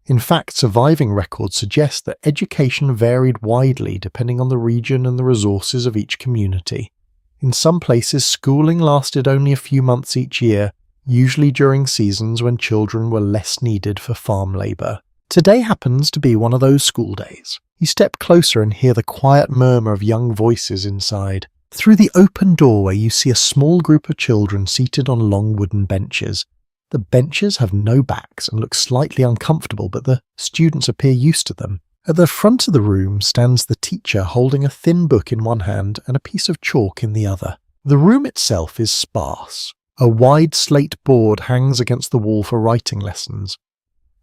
In fact, surviving records suggest that education varied widely depending on the region and the resources of each community. In some places, schooling lasted only a few months each year, usually during seasons when children were less needed for farm labour. Today happens to be one of those school days. You step closer and hear the quiet murmur of young voices inside. Through the open doorway you see a small group of children seated on long wooden benches. The benches have no backs and look slightly uncomfortable, but the students appear used to them. At the front of the room stands the teacher holding a thin book in one hand and a piece of chalk in the other. The room itself is sparse. A wide slate board hangs against the wall for writing lessons.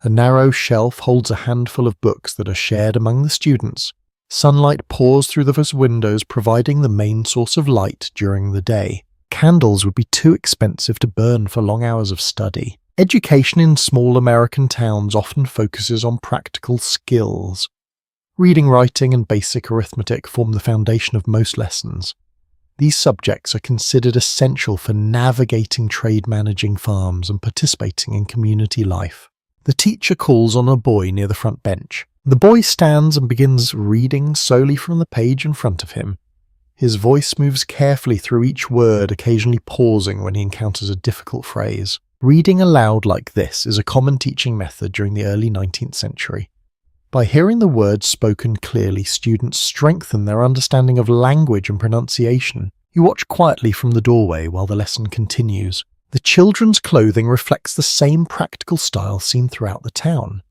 A narrow shelf holds a handful of books that are shared among the students. Sunlight pours through the windows, providing the main source of light during the day. Candles would be too expensive to burn for long hours of study. Education in small American towns often focuses on practical skills. Reading, writing, and basic arithmetic form the foundation of most lessons. These subjects are considered essential for navigating trade, managing farms, and participating in community life. The teacher calls on a boy near the front bench. The boy stands and begins reading solely from the page in front of him. His voice moves carefully through each word, occasionally pausing when he encounters a difficult phrase. Reading aloud like this is a common teaching method during the early 19th century. By hearing the words spoken clearly, students strengthen their understanding of language and pronunciation. You watch quietly from the doorway while the lesson continues. The children's clothing reflects the same practical style seen throughout the town.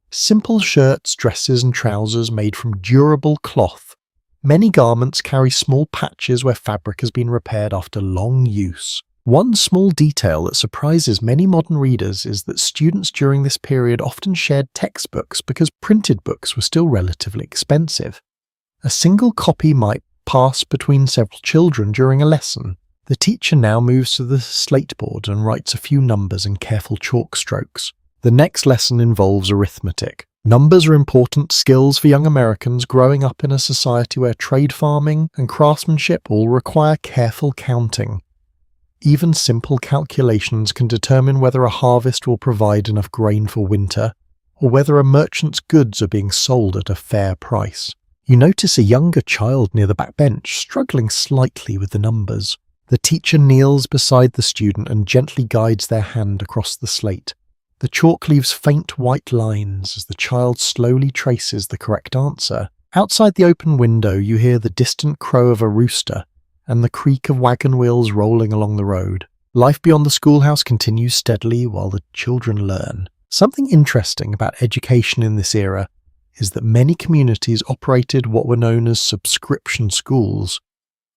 Simple shirts, dresses, and trousers made from durable cloth. Many garments carry small patches where fabric has been repaired after long use. One small detail that surprises many modern readers is that students during this period often shared textbooks because printed books were still relatively expensive. A single copy might pass between several children during a lesson. The teacher now moves to the slateboard and writes a few numbers in careful chalk strokes. The next lesson involves arithmetic. Numbers are important skills for young Americans growing up in a society where trade farming and craftsmanship all require careful counting. Even simple calculations can determine whether a harvest will provide enough grain for winter, or whether a merchant's goods are being sold at a fair price. You notice a younger child near the back bench, struggling slightly with the numbers. The teacher kneels beside the student and gently guides their hand across the slate. The chalk leaves faint white lines as the child slowly traces the correct answer. Outside the open window, you hear the distant crow of a rooster and the creak of wagon wheels rolling along the road. Life beyond the schoolhouse continues steadily while the children learn. Something interesting about education in this era is that many communities operated what were known as subscription schools.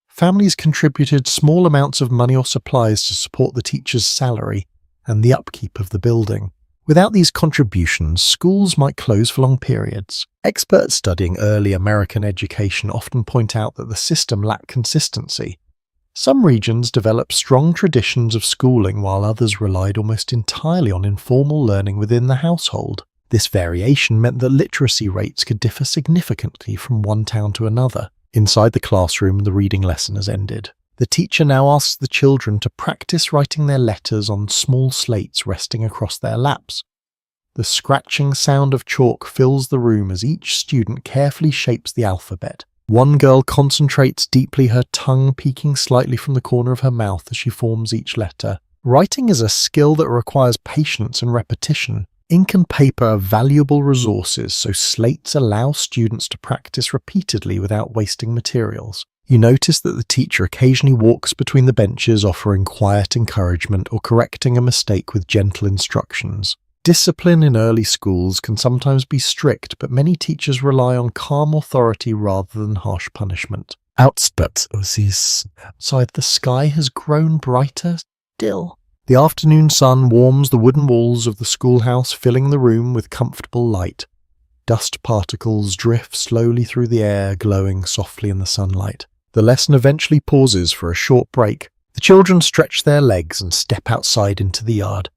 Families contributed small amounts of money or supplies to support the teacher's salary and the upkeep of the building. Without these contributions, schools might close for long periods. Experts studying early American education often point out that the system lacked consistency. Some regions developed strong traditions of schooling while others relied almost entirely on informal learning within the household. This variation meant that literacy rates could differ significantly from one town to another. Inside the classroom, the reading lesson has ended. The teacher now asks the children to practice writing their letters on small slates resting across their laps. The scratching sound of chalk fills the room as each student carefully shapes the alphabet. One girl concentrates deeply, her tongue peeking slightly from the corner of her mouth as she forms each letter. Writing is a skill that requires patience and repetition. Ink and paper are valuable resources, so slates allow students to practice repeatedly without wasting materials. You notice that the teacher occasionally walks between the benches, offering quiet encouragement or correcting a mistake with gentle instructions. Discipline in early schools can sometimes be strict, but many teachers rely on calm authority rather than harsh punishment. Outside, the sky has grown brighter still. The afternoon sun warms the wooden walls of the schoolhouse, filling the room with comfortable light. Dust particles drift slowly through the air, glowing softly in the sunlight. The lesson eventually pauses for a short break. The children stretch their legs and step outside into the yard.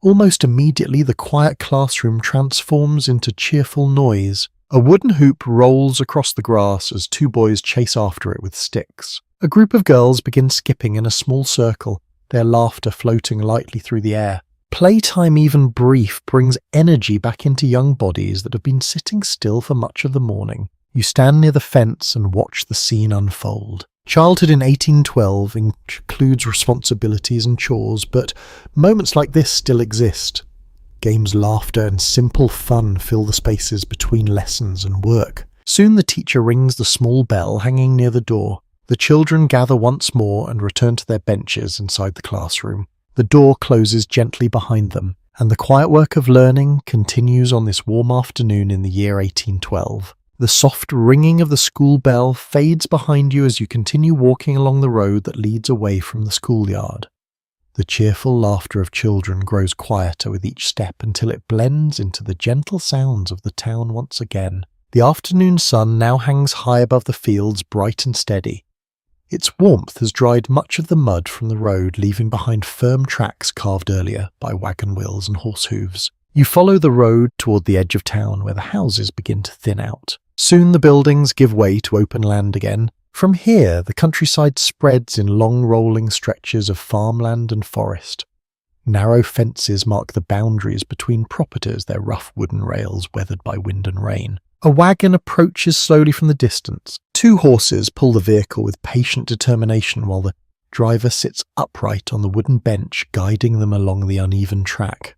Almost immediately, the quiet classroom transforms into cheerful noise. A wooden hoop rolls across the grass as two boys chase after it with sticks. A group of girls begin skipping in a small circle, their laughter floating lightly through the air. Playtime, even brief, brings energy back into young bodies that have been sitting still for much of the morning. You stand near the fence and watch the scene unfold. Childhood in 1812 includes responsibilities and chores, but moments like this still exist. Games, laughter, and simple fun fill the spaces between lessons and work. Soon the teacher rings the small bell hanging near the door. The children gather once more and return to their benches inside the classroom. The door closes gently behind them, and the quiet work of learning continues on this warm afternoon in the year 1812. The soft ringing of the school bell fades behind you as you continue walking along the road that leads away from the schoolyard. The cheerful laughter of children grows quieter with each step until it blends into the gentle sounds of the town once again. The afternoon sun now hangs high above the fields, bright and steady. Its warmth has dried much of the mud from the road, leaving behind firm tracks carved earlier by wagon wheels and horse hooves. You follow the road toward the edge of town where the houses begin to thin out. Soon the buildings give way to open land again. From here, the countryside spreads in long rolling stretches of farmland and forest. Narrow fences mark the boundaries between properties, their rough wooden rails weathered by wind and rain. A wagon approaches slowly from the distance. Two horses pull the vehicle with patient determination while the driver sits upright on the wooden bench, guiding them along the uneven track.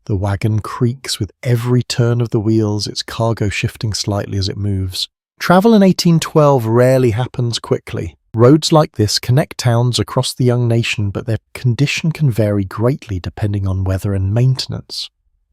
The wagon creaks with every turn of the wheels, its cargo shifting slightly as it moves. Travel in 1812 rarely happens quickly. Roads like this connect towns across the young nation, but their condition can vary greatly depending on weather and maintenance.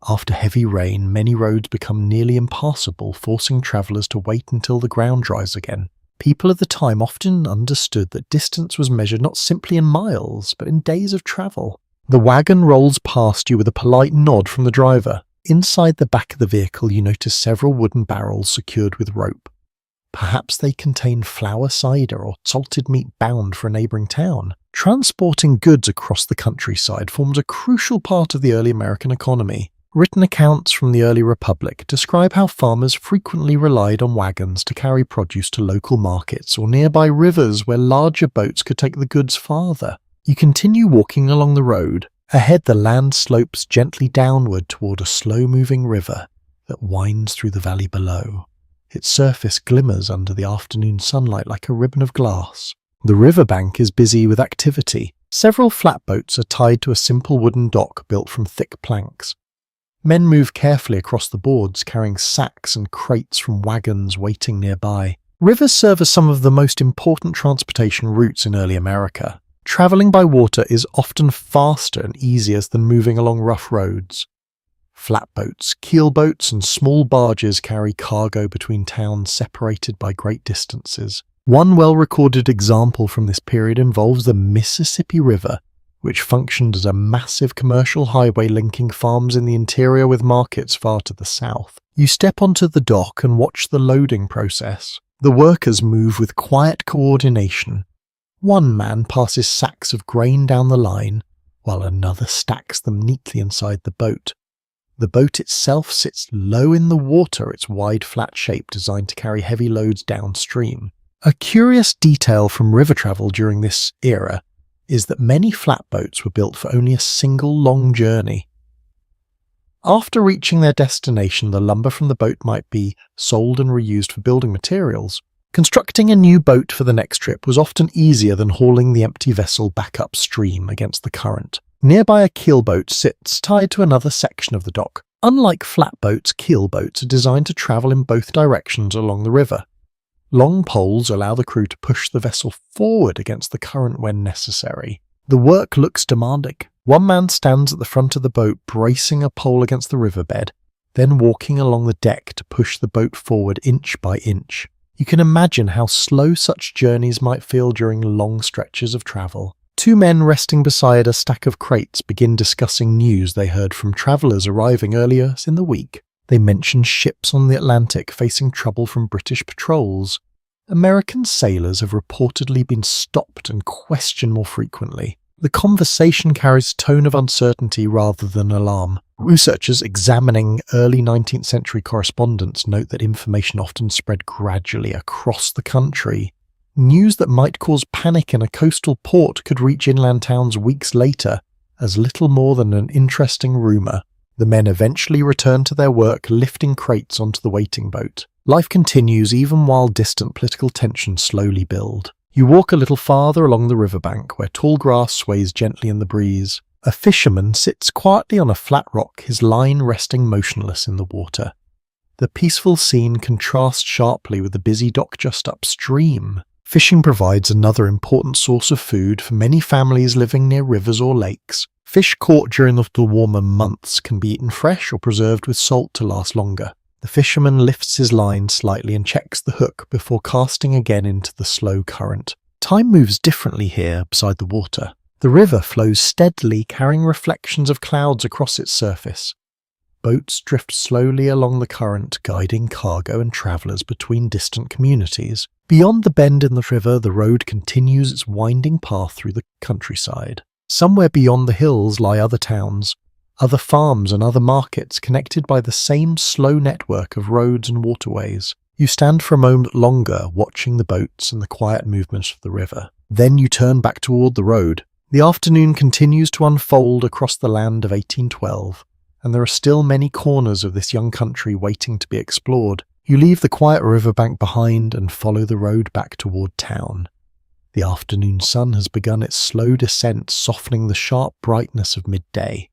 After heavy rain, many roads become nearly impassable, forcing travellers to wait until the ground dries again. People at the time often understood that distance was measured not simply in miles, but in days of travel. The wagon rolls past you with a polite nod from the driver. Inside the back of the vehicle, you notice several wooden barrels secured with rope. Perhaps they contain flour, cider, or salted meat bound for a neighbouring town. Transporting goods across the countryside forms a crucial part of the early American economy. Written accounts from the early Republic describe how farmers frequently relied on wagons to carry produce to local markets or nearby rivers where larger boats could take the goods farther. You continue walking along the road. Ahead, the land slopes gently downward toward a slow-moving river that winds through the valley below. Its surface glimmers under the afternoon sunlight like a ribbon of glass. The riverbank is busy with activity. Several flatboats are tied to a simple wooden dock built from thick planks. Men move carefully across the boards, carrying sacks and crates from wagons waiting nearby. Rivers serve as some of the most important transportation routes in early America. Traveling by water is often faster and easier than moving along rough roads. Flatboats, keelboats, and small barges carry cargo between towns separated by great distances. One well-recorded example from this period involves the Mississippi River, which functioned as a massive commercial highway linking farms in the interior with markets far to the south. You step onto the dock and watch the loading process. The workers move with quiet coordination. One man passes sacks of grain down the line, while another stacks them neatly inside the boat. The boat itself sits low in the water, its wide flat shape designed to carry heavy loads downstream. A curious detail from river travel during this era is that many flatboats were built for only a single long journey. After reaching their destination, the lumber from the boat might be sold and reused for building materials. Constructing a new boat for the next trip was often easier than hauling the empty vessel back upstream against the current. Nearby, a keelboat sits tied to another section of the dock. Unlike flatboats, keelboats are designed to travel in both directions along the river. Long poles allow the crew to push the vessel forward against the current when necessary. The work looks demanding. One man stands at the front of the boat bracing a pole against the riverbed, then walking along the deck to push the boat forward inch by inch. You can imagine how slow such journeys might feel during long stretches of travel. Two men resting beside a stack of crates begin discussing news they heard from travellers arriving earlier in the week. They mention ships on the Atlantic facing trouble from British patrols. American sailors have reportedly been stopped and questioned more frequently. The conversation carries a tone of uncertainty rather than alarm. Researchers examining early 19th century correspondence note that information often spread gradually across the country. News that might cause panic in a coastal port could reach inland towns weeks later as little more than an interesting rumour. The men eventually return to their work lifting crates onto the waiting boat. Life continues even while distant political tensions slowly build. You walk a little farther along the riverbank where tall grass sways gently in the breeze. A fisherman sits quietly on a flat rock, his line resting motionless in the water. The peaceful scene contrasts sharply with the busy dock just upstream. Fishing provides another important source of food for many families living near rivers or lakes. Fish caught during the warmer months can be eaten fresh or preserved with salt to last longer. The fisherman lifts his line slightly and checks the hook before casting again into the slow current. Time moves differently here beside the water. The river flows steadily, carrying reflections of clouds across its surface. Boats drift slowly along the current, guiding cargo and travellers between distant communities. Beyond the bend in the river, the road continues its winding path through the countryside. Somewhere beyond the hills lie other towns, other farms and other markets connected by the same slow network of roads and waterways. You stand for a moment longer, watching the boats and the quiet movements of the river. Then you turn back toward the road. The afternoon continues to unfold across the land of 1812, and there are still many corners of this young country waiting to be explored. You leave the quiet riverbank behind and follow the road back toward town. The afternoon sun has begun its slow descent, softening the sharp brightness of midday.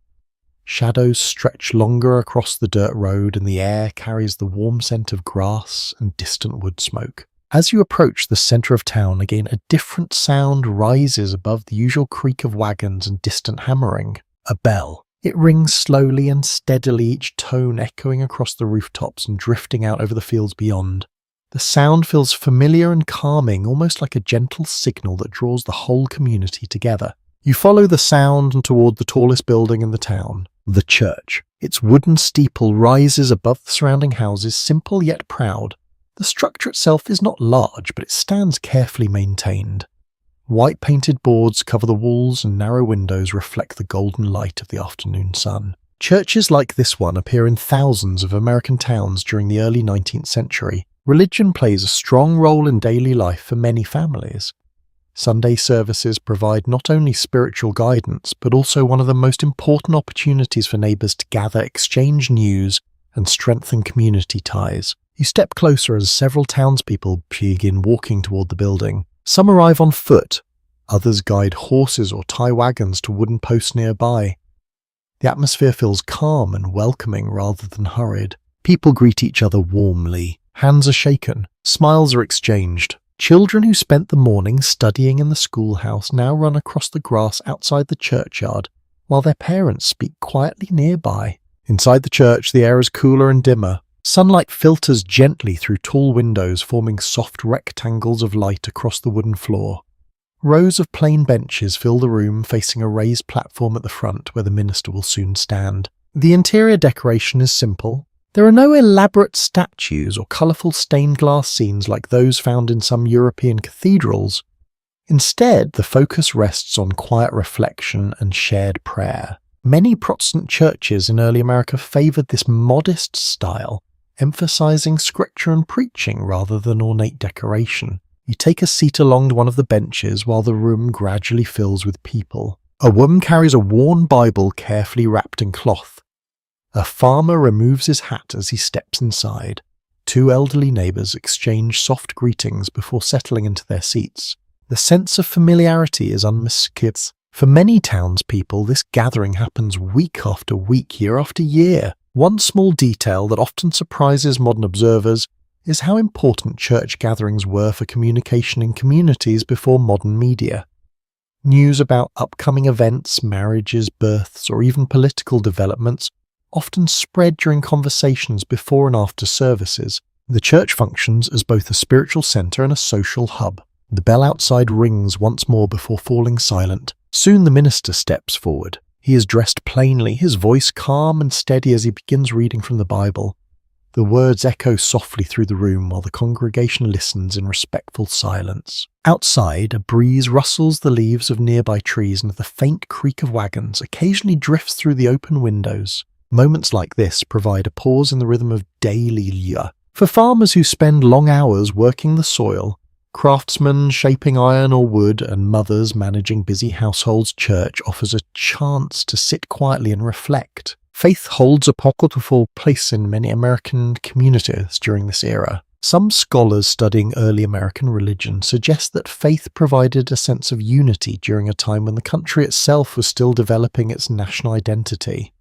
Shadows stretch longer across the dirt road, and the air carries the warm scent of grass and distant wood smoke. As you approach the centre of town, again a different sound rises above the usual creak of wagons and distant hammering. A bell. It rings slowly and steadily, each tone echoing across the rooftops and drifting out over the fields beyond. The sound feels familiar and calming, almost like a gentle signal that draws the whole community together. You follow the sound toward the tallest building in the town, the church. Its wooden steeple rises above the surrounding houses, simple yet proud. The structure itself is not large, but it stands carefully maintained. White painted boards cover the walls and narrow windows reflect the golden light of the afternoon sun. Churches like this one appear in thousands of American towns during the early 19th century. Religion plays a strong role in daily life for many families. Sunday services provide not only spiritual guidance, but also one of the most important opportunities for neighbours to gather, exchange news, and strengthen community ties. You step closer as several townspeople begin walking toward the building. Some arrive on foot, others guide horses or tie wagons to wooden posts nearby. The atmosphere feels calm and welcoming rather than hurried. People greet each other warmly. Hands are shaken. Smiles are exchanged. Children who spent the morning studying in the schoolhouse now run across the grass outside the churchyard, while their parents speak quietly nearby. Inside the church, the air is cooler and dimmer. Sunlight filters gently through tall windows, forming soft rectangles of light across the wooden floor. Rows of plain benches fill the room, facing a raised platform at the front where the minister will soon stand. The interior decoration is simple. There are no elaborate statues or colourful stained glass scenes like those found in some European cathedrals. Instead, the focus rests on quiet reflection and shared prayer. Many Protestant churches in early America favoured this modest style, emphasising scripture and preaching rather than ornate decoration. You take a seat along one of the benches while the room gradually fills with people. A woman carries a worn Bible carefully wrapped in cloth. A farmer removes his hat as he steps inside. Two elderly neighbours exchange soft greetings before settling into their seats. The sense of familiarity is unmistakable. For many townspeople, this gathering happens week after week, year after year. One small detail that often surprises modern observers is how important church gatherings were for communication in communities before modern media. News about upcoming events, marriages, births, or even political developments often spread during conversations before and after services. The church functions as both a spiritual centre and a social hub. The bell outside rings once more before falling silent. Soon the minister steps forward. He is dressed plainly, his voice calm and steady as he begins reading from the Bible. The words echo softly through the room while the congregation listens in respectful silence. Outside, a breeze rustles the leaves of nearby trees and the faint creak of wagons occasionally drifts through the open windows. Moments like this provide a pause in the rhythm of daily life. For farmers who spend long hours working the soil, craftsmen shaping iron or wood, and mothers managing busy households, church offers a chance to sit quietly and reflect. Faith holds a powerful place in many American communities during this era. Some scholars studying early American religion suggest that faith provided a sense of unity during a time when the country itself was still developing its national identity.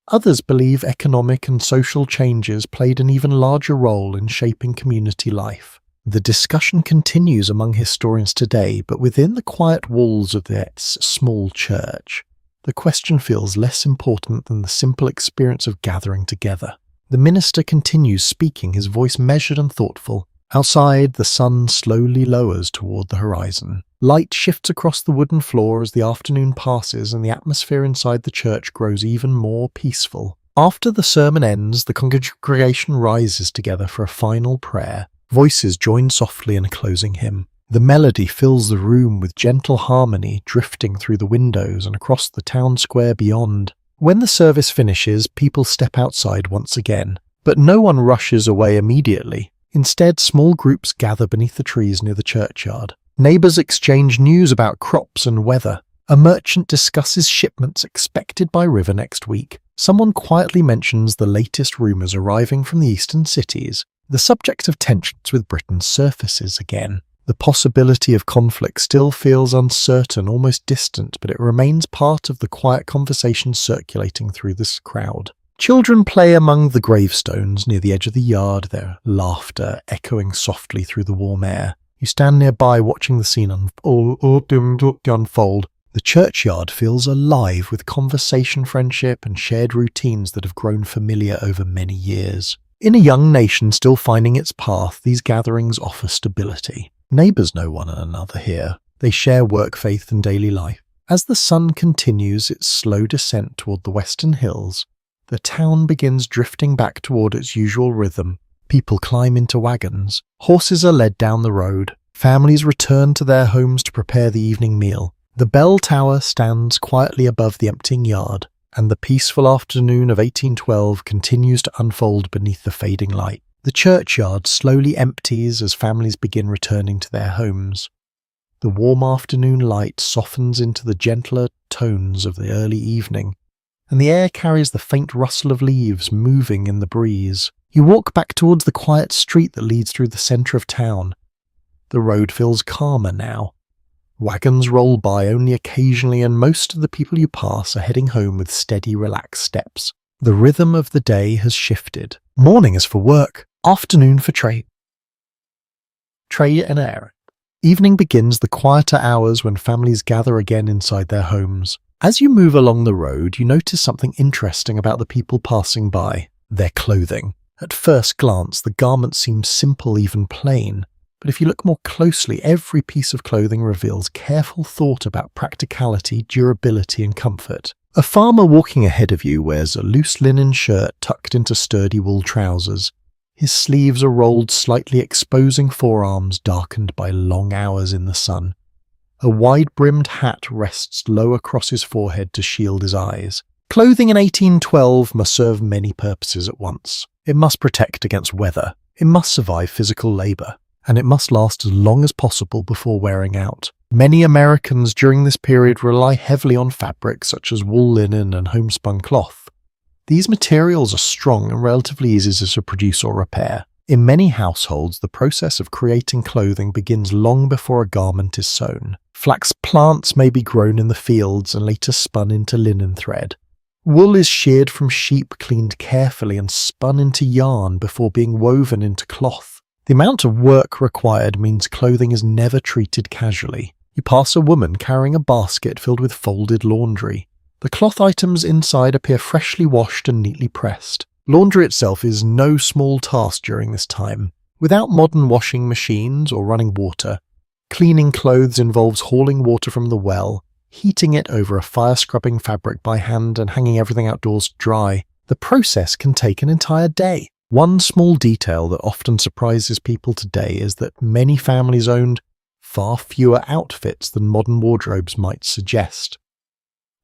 Others believe economic and social changes played an even larger role in shaping community life. The discussion continues among historians today, but within the quiet walls of this small church, the question feels less important than the simple experience of gathering together. The minister continues speaking, his voice measured and thoughtful. Outside, the sun slowly lowers toward the horizon. Light shifts across the wooden floor as the afternoon passes, and the atmosphere inside the church grows even more peaceful. After the sermon ends, the congregation rises together for a final prayer. Voices join softly in a closing hymn. The melody fills the room with gentle harmony drifting through the windows and across the town square beyond. When the service finishes, people step outside once again, but no one rushes away immediately. Instead, small groups gather beneath the trees near the churchyard. Neighbours exchange news about crops and weather. A merchant discusses shipments expected by river next week. Someone quietly mentions the latest rumours arriving from the eastern cities. The subject of tensions with Britain surfaces again. The possibility of conflict still feels uncertain, almost distant, but it remains part of the quiet conversation circulating through this crowd. Children play among the gravestones near the edge of the yard, their laughter echoing softly through the warm air. You stand nearby watching the scene unfold. The churchyard feels alive with conversation, friendship, and shared routines that have grown familiar over many years. In a young nation still finding its path, these gatherings offer stability. Neighbours know one another here. They share work, faith, and daily life. As the sun continues its slow descent toward the western hills, the town begins drifting back toward its usual rhythm. People climb into wagons. Horses are led down the road. Families return to their homes to prepare the evening meal. The bell tower stands quietly above the emptying yard, and the peaceful afternoon of 1812 continues to unfold beneath the fading light. The churchyard slowly empties as families begin returning to their homes. The warm afternoon light softens into the gentler tones of the early evening, and the air carries the faint rustle of leaves moving in the breeze. You walk back towards the quiet street that leads through the centre of town. The road feels calmer now. Wagons roll by only occasionally, and most of the people you pass are heading home with steady, relaxed steps. The rhythm of the day has shifted. Morning is for work, afternoon for trade and errand. Evening begins the quieter hours when families gather again inside their homes. As you move along the road, you notice something interesting about the people passing by: their clothing. At first glance, the garments seem simple, even plain. But if you look more closely, every piece of clothing reveals careful thought about practicality, durability, and comfort. A farmer walking ahead of you wears a loose linen shirt tucked into sturdy wool trousers. His sleeves are rolled slightly, exposing forearms darkened by long hours in the sun. A wide-brimmed hat rests low across his forehead to shield his eyes. Clothing in 1812 must serve many purposes at once. It must protect against weather, it must survive physical labor, and it must last as long as possible before wearing out. Many Americans during this period rely heavily on fabrics such as wool linen and homespun cloth. These materials are strong and relatively easy to produce or repair. In many households, the process of creating clothing begins long before a garment is sewn. Flax plants may be grown in the fields and later spun into linen thread. Wool is sheared from sheep, cleaned carefully and spun into yarn before being woven into cloth. The amount of work required means clothing is never treated casually. You pass a woman carrying a basket filled with folded laundry. The cloth items inside appear freshly washed and neatly pressed. Laundry itself is no small task during this time. Without modern washing machines or running water, cleaning clothes involves hauling water from the well, heating it over a fire-scrubbing fabric by hand and hanging everything outdoors to dry. The process can take an entire day. One small detail that often surprises people today is that many families owned far fewer outfits than modern wardrobes might suggest.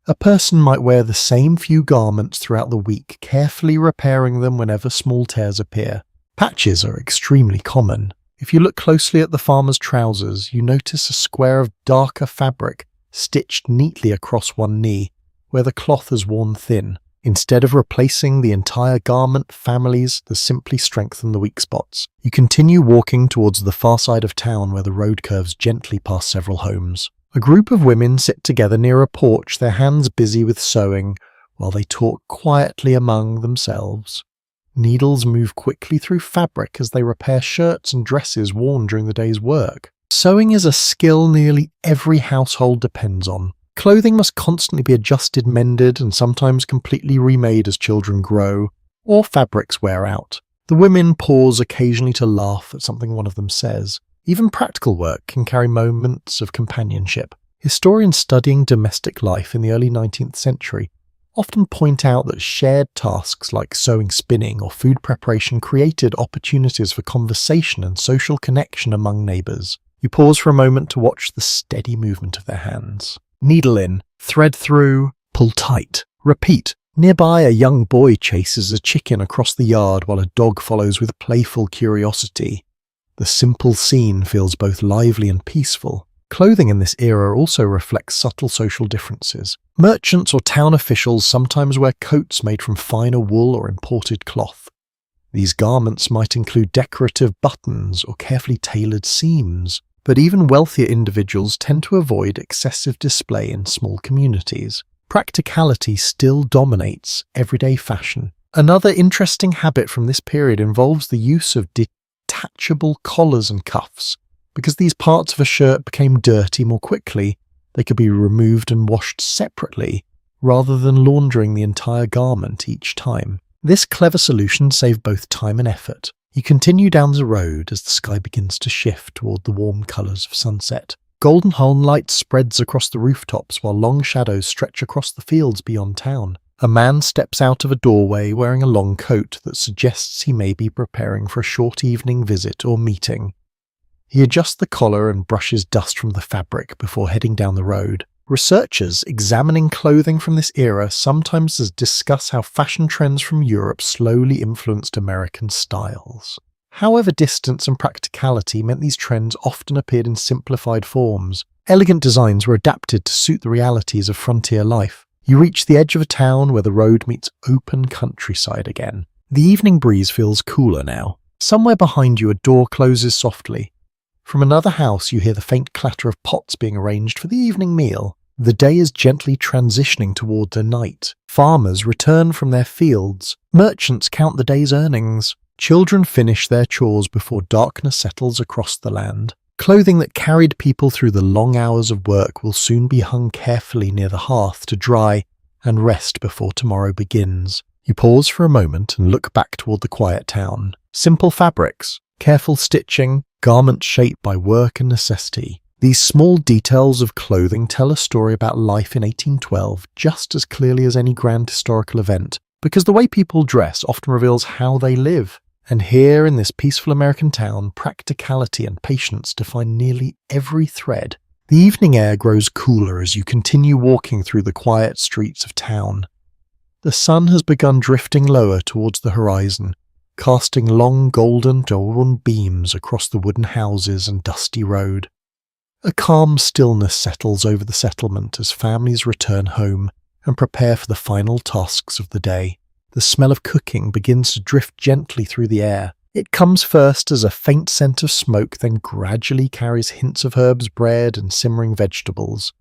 A person might wear the same few garments throughout the week, carefully repairing them whenever small tears appear. Patches are extremely common. If you look closely at the farmer's trousers, you notice a square of darker fabric stitched neatly across one knee, where the cloth has worn thin. Instead of replacing the entire garment, families simply strengthen the weak spots. You continue walking towards the far side of town where the road curves gently past several homes. A group of women sit together near a porch, their hands busy with sewing, while they talk quietly among themselves. Needles move quickly through fabric as they repair shirts and dresses worn during the day's work. Sewing is a skill nearly every household depends on. Clothing must constantly be adjusted, mended, and sometimes completely remade as children grow, or fabrics wear out. The women pause occasionally to laugh at something one of them says. Even practical work can carry moments of companionship. Historians studying domestic life in the early 19th century often point out that shared tasks like sewing, spinning, or food preparation created opportunities for conversation and social connection among neighbours. You pause for a moment to watch the steady movement of their hands. Needle in, thread through, pull tight, repeat. Nearby, a young boy chases a chicken across the yard while a dog follows with playful curiosity. The simple scene feels both lively and peaceful. Clothing in this era also reflects subtle social differences. Merchants or town officials sometimes wear coats made from finer wool or imported cloth. These garments might include decorative buttons or carefully tailored seams, but even wealthier individuals tend to avoid excessive display in small communities. Practicality still dominates everyday fashion. Another interesting habit from this period involves the use of detachable collars and cuffs. Because these parts of a shirt became dirty more quickly, they could be removed and washed separately, rather than laundering the entire garment each time. This clever solution saved both time and effort. You continue down the road as the sky begins to shift toward the warm colours of sunset. Golden light spreads across the rooftops while long shadows stretch across the fields beyond town. A man steps out of a doorway wearing a long coat that suggests he may be preparing for a short evening visit or meeting. He adjusts the collar and brushes dust from the fabric before heading down the road. Researchers examining clothing from this era sometimes discuss how fashion trends from Europe slowly influenced American styles. However, distance and practicality meant these trends often appeared in simplified forms. Elegant designs were adapted to suit the realities of frontier life. You reach the edge of a town where the road meets open countryside again. The evening breeze feels cooler now. Somewhere behind you a door closes softly. From another house you hear the faint clatter of pots being arranged for the evening meal. The day is gently transitioning towards a night. Farmers return from their fields. Merchants count the day's earnings. Children finish their chores before darkness settles across the land. Clothing that carried people through the long hours of work will soon be hung carefully near the hearth to dry and rest before tomorrow begins. You pause for a moment and look back toward the quiet town. Simple fabrics, careful stitching, garments shaped by work and necessity. These small details of clothing tell a story about life in 1812 just as clearly as any grand historical event, because the way people dress often reveals how they live. And here in this peaceful American town, practicality and patience define nearly every thread. The evening air grows cooler as you continue walking through the quiet streets of town. The sun has begun drifting lower towards the horizon, casting long golden beams across the wooden houses and dusty road. A calm stillness settles over the settlement as families return home and prepare for the final tasks of the day. The smell of cooking begins to drift gently through the air. It comes first as a faint scent of smoke, then gradually carries hints of herbs, bread, and simmering vegetables.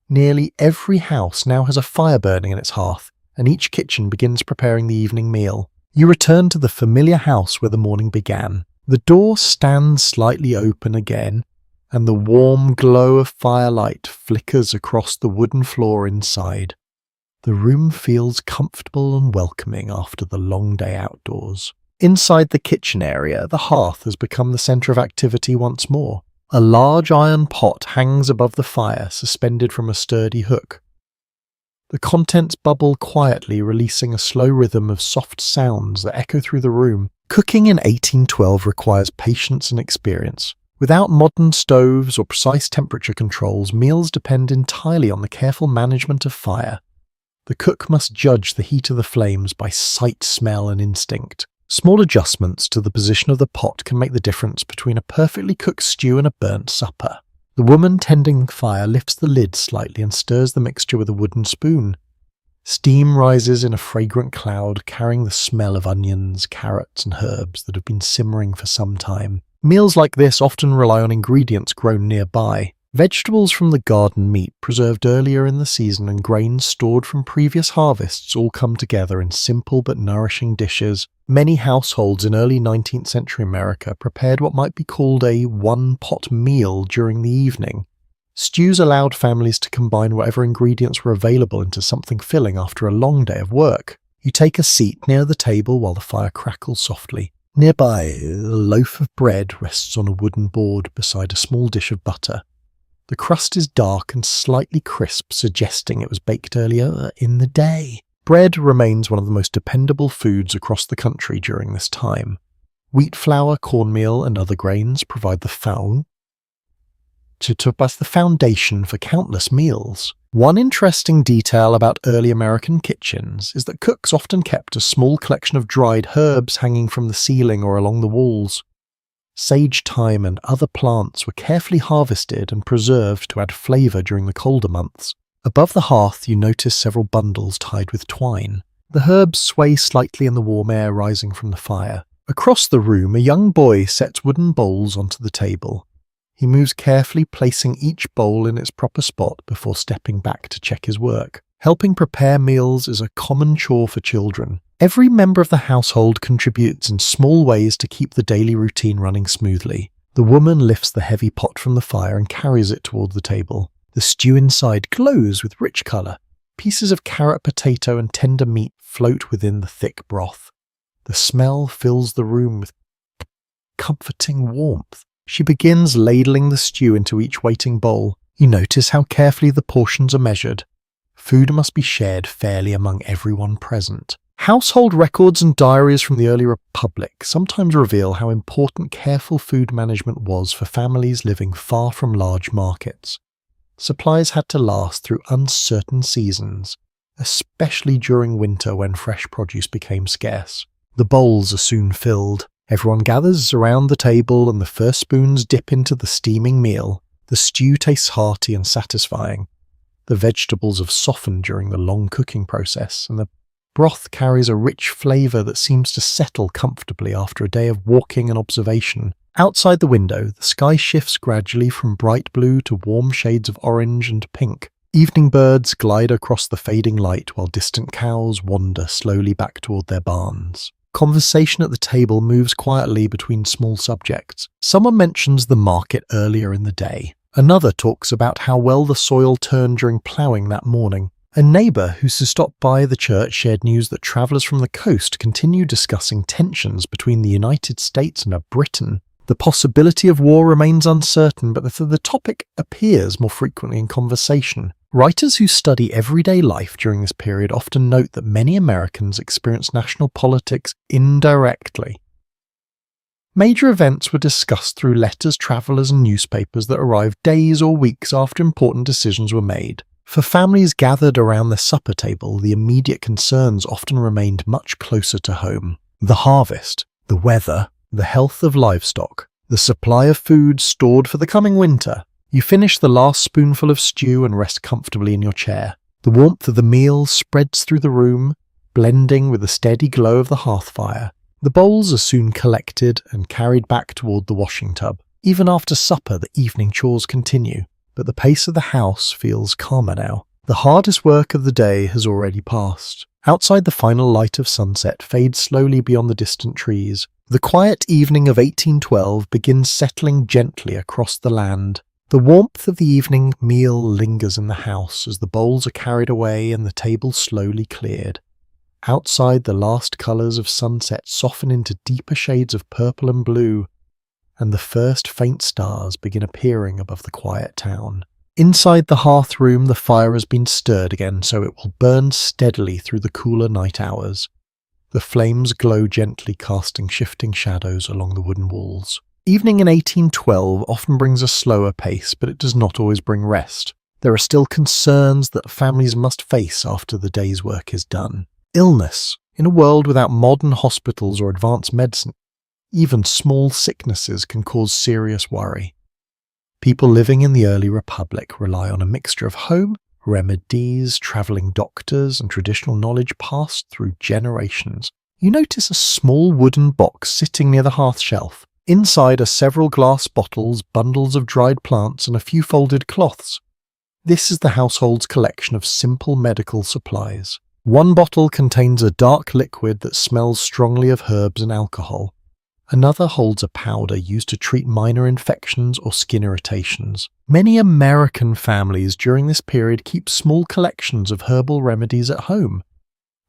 Nearly every house now has a fire burning in its hearth, and each kitchen begins preparing the evening meal. You return to the familiar house where the morning began. The door stands slightly open again, and the warm glow of firelight flickers across the wooden floor inside. The room feels comfortable and welcoming after the long day outdoors. Inside the kitchen area, the hearth has become the centre of activity once more. A large iron pot hangs above the fire, suspended from a sturdy hook. The contents bubble quietly, releasing a slow rhythm of soft sounds that echo through the room. Cooking in 1812 requires patience and experience. Without modern stoves or precise temperature controls, meals depend entirely on the careful management of fire. The cook must judge the heat of the flames by sight, smell, and instinct. Small adjustments to the position of the pot can make the difference between a perfectly cooked stew and a burnt supper. The woman tending the fire lifts the lid slightly and stirs the mixture with a wooden spoon. Steam rises in a fragrant cloud, carrying the smell of onions, carrots, and herbs that have been simmering for some time. Meals like this often rely on ingredients grown nearby. Vegetables from the garden, meat preserved earlier in the season, and grains stored from previous harvests all come together in simple but nourishing dishes. Many households in early 19th century America prepared what might be called a one-pot meal during the evening. Stews allowed families to combine whatever ingredients were available into something filling after a long day of work. You take a seat near the table while the fire crackles softly. Nearby, a loaf of bread rests on a wooden board beside a small dish of butter. The crust is dark and slightly crisp, suggesting it was baked earlier in the day. Bread remains one of the most dependable foods across the country during this time. Wheat flour, cornmeal, and other grains provide the foundation for countless meals. One interesting detail about early American kitchens is that cooks often kept a small collection of dried herbs hanging from the ceiling or along the walls. Sage, thyme, and other plants were carefully harvested and preserved to add flavour during the colder months. Above the hearth you notice several bundles tied with twine. The herbs sway slightly in the warm air rising from the fire. Across the room, a young boy sets wooden bowls onto the table. He moves carefully, placing each bowl in its proper spot before stepping back to check his work. Helping prepare meals is a common chore for children. Every member of the household contributes in small ways to keep the daily routine running smoothly. The woman lifts the heavy pot from the fire and carries it toward the table. The stew inside glows with rich colour. Pieces of carrot, potato, and tender meat float within the thick broth. The smell fills the room with comforting warmth. She begins ladling the stew into each waiting bowl. You notice how carefully the portions are measured. Food must be shared fairly among everyone present. Household records and diaries from the early Republic sometimes reveal how important careful food management was for families living far from large markets. Supplies had to last through uncertain seasons, especially during winter when fresh produce became scarce. The bowls are soon filled. Everyone gathers around the table and the first spoons dip into the steaming meal. The stew tastes hearty and satisfying. The vegetables have softened during the long cooking process, and the broth carries a rich flavour that seems to settle comfortably after a day of walking and observation. Outside the window, the sky shifts gradually from bright blue to warm shades of orange and pink. Evening birds glide across the fading light while distant cows wander slowly back toward their barns. Conversation at the table moves quietly between small subjects. Someone mentions the market earlier in the day. Another talks about how well the soil turned during ploughing that morning. A neighbour who stopped by the church shared news that travellers from the coast continue discussing tensions between the United States and Britain. The possibility of war remains uncertain, but the topic appears more frequently in conversation. Writers who study everyday life during this period often note that many Americans experience national politics indirectly. Major events were discussed through letters, travellers, and newspapers that arrived days or weeks after important decisions were made. For families gathered around the supper table, the immediate concerns often remained much closer to home. The harvest, the weather, the health of livestock, the supply of food stored for the coming winter. You finish the last spoonful of stew and rest comfortably in your chair. The warmth of the meal spreads through the room, blending with the steady glow of the hearth fire. The bowls are soon collected and carried back toward the washing tub. Even after supper, the evening chores continue, but the pace of the house feels calmer now. The hardest work of the day has already passed. Outside, the final light of sunset fades slowly beyond the distant trees. The quiet evening of 1812 begins settling gently across the land. The warmth of the evening meal lingers in the house as the bowls are carried away and the table slowly cleared. Outside, the last colours of sunset soften into deeper shades of purple and blue, and the first faint stars begin appearing above the quiet town. Inside the hearth room, the fire has been stirred again so it will burn steadily through the cooler night hours. The flames glow gently, casting shifting shadows along the wooden walls. Evening in 1812 often brings a slower pace, but it does not always bring rest. There are still concerns that families must face after the day's work is done. Illness. In a world without modern hospitals or advanced medicine, even small sicknesses can cause serious worry. People living in the early Republic rely on a mixture of home remedies, travelling doctors, and traditional knowledge passed through generations. You notice a small wooden box sitting near the hearth shelf. Inside are several glass bottles, bundles of dried plants, and a few folded cloths. This is the household's collection of simple medical supplies. One bottle contains a dark liquid that smells strongly of herbs and alcohol. Another holds a powder used to treat minor infections or skin irritations. Many American families during this period keep small collections of herbal remedies at home.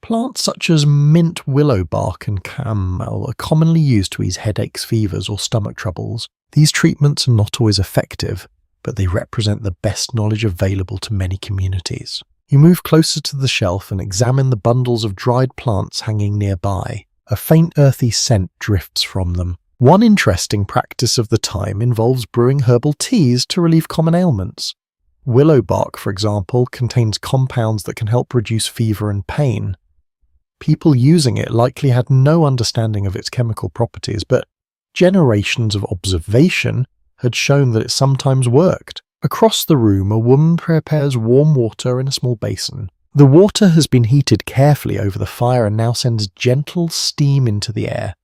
Plants such as mint, willow bark, and chamomile are commonly used to ease headaches, fevers, or stomach troubles. These treatments are not always effective, but they represent the best knowledge available to many communities. You move closer to the shelf and examine the bundles of dried plants hanging nearby. A faint earthy scent drifts from them. One interesting practice of the time involves brewing herbal teas to relieve common ailments. Willow bark, for example, contains compounds that can help reduce fever and pain. People using it likely had no understanding of its chemical properties, but generations of observation had shown that it sometimes worked. Across the room, a woman prepares warm water in a small basin. The water has been heated carefully over the fire and now sends gentle steam into the air.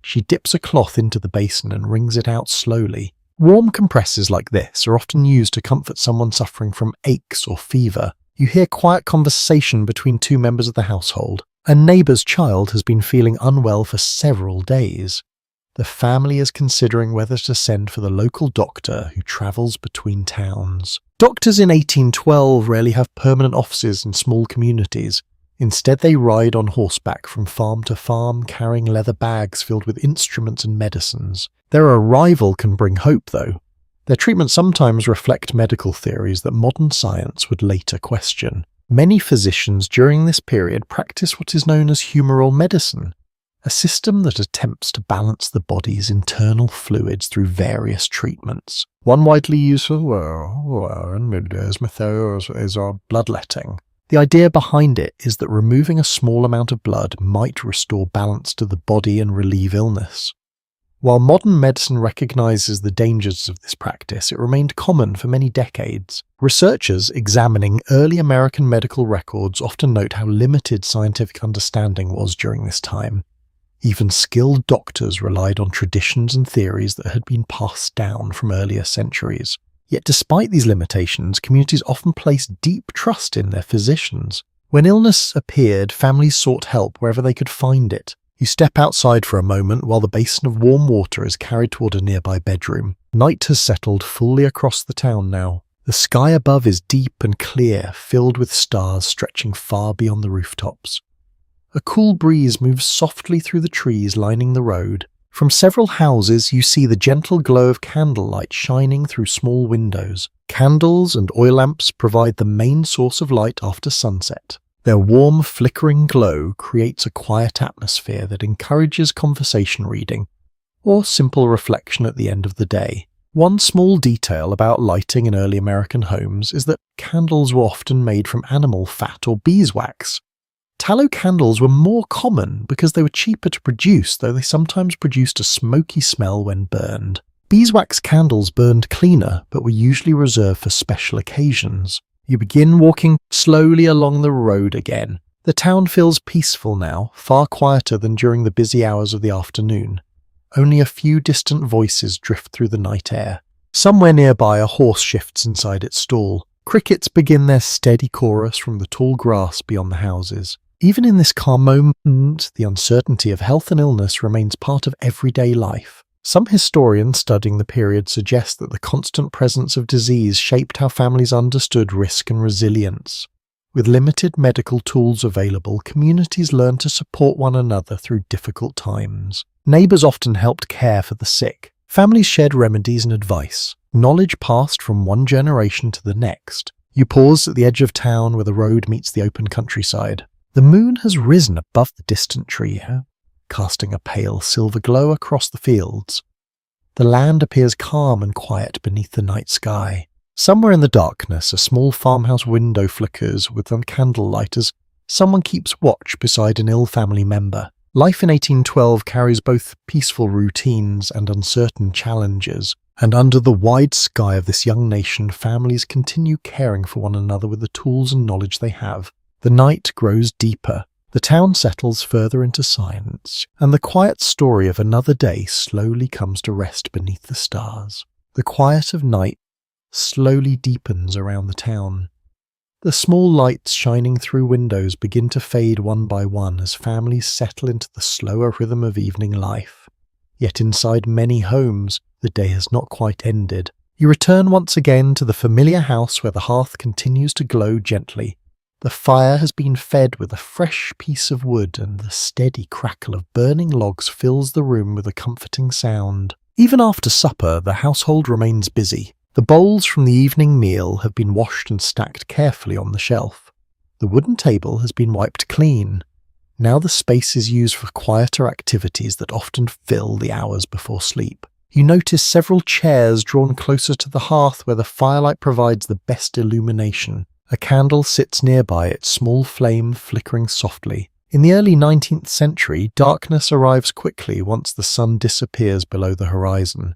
She dips a cloth into the basin and wrings it out slowly. Warm compresses like this are often used to comfort someone suffering from aches or fever. You hear quiet conversation between two members of the household. A neighbour's child has been feeling unwell for several days. The family is considering whether to send for the local doctor who travels between towns. Doctors in 1812 rarely have permanent offices in small communities. Instead, they ride on horseback from farm to farm, carrying leather bags filled with instruments and medicines. Their arrival can bring hope, though. Their treatments sometimes reflect medical theories that modern science would later question. Many physicians during this period practice what is known as humoral medicine, a system that attempts to balance the body's internal fluids through various treatments. One widely used is bloodletting. The idea behind it is that removing a small amount of blood might restore balance to the body and relieve illness. While modern medicine recognizes the dangers of this practice, it remained common for many decades. Researchers examining early American medical records often note how limited scientific understanding was during this time. Even skilled doctors relied on traditions and theories that had been passed down from earlier centuries. Yet despite these limitations, communities often placed deep trust in their physicians. When illness appeared, families sought help wherever they could find it. You step outside for a moment while the basin of warm water is carried toward a nearby bedroom. Night has settled fully across the town now. The sky above is deep and clear, filled with stars stretching far beyond the rooftops. A cool breeze moves softly through the trees lining the road. From several houses you see the gentle glow of candlelight shining through small windows. Candles and oil lamps provide the main source of light after sunset. Their warm, flickering glow creates a quiet atmosphere that encourages conversation reading, or simple reflection at the end of the day. One small detail about lighting in early American homes is that candles were often made from animal fat or beeswax. Tallow candles were more common because they were cheaper to produce, though they sometimes produced a smoky smell when burned. Beeswax candles burned cleaner, but were usually reserved for special occasions. You begin walking slowly along the road again. The town feels peaceful now, far quieter than during the busy hours of the afternoon. Only a few distant voices drift through the night air. Somewhere nearby a horse shifts inside its stall. Crickets begin their steady chorus from the tall grass beyond the houses. Even in this calm moment, the uncertainty of health and illness remains part of everyday life. Some historians studying the period suggest that the constant presence of disease shaped how families understood risk and resilience. With limited medical tools available, communities learned to support one another through difficult times. Neighbours often helped care for the sick. Families shared remedies and advice. Knowledge passed from one generation to the next. You pause at the edge of town where the road meets the open countryside. The moon has risen above the distant tree, casting a pale silver glow across the fields. The land appears calm and quiet beneath the night sky. Somewhere in the darkness, a small farmhouse window flickers with a candlelight as someone keeps watch beside an ill family member. Life in 1812 carries both peaceful routines and uncertain challenges, and under the wide sky of this young nation, families continue caring for one another with the tools and knowledge they have. The night grows deeper. The town settles further into silence, and the quiet story of another day slowly comes to rest beneath the stars. The quiet of night slowly deepens around the town. The small lights shining through windows begin to fade one by one as families settle into the slower rhythm of evening life. Yet inside many homes, the day has not quite ended. You return once again to the familiar house where the hearth continues to glow gently. The fire has been fed with a fresh piece of wood, and the steady crackle of burning logs fills the room with a comforting sound. Even after supper, the household remains busy. The bowls from the evening meal have been washed and stacked carefully on the shelf. The wooden table has been wiped clean. Now the space is used for quieter activities that often fill the hours before sleep. You notice several chairs drawn closer to the hearth where the firelight provides the best illumination. A candle sits nearby, its small flame flickering softly. In the early 19th century, darkness arrives quickly once the sun disappears below the horizon.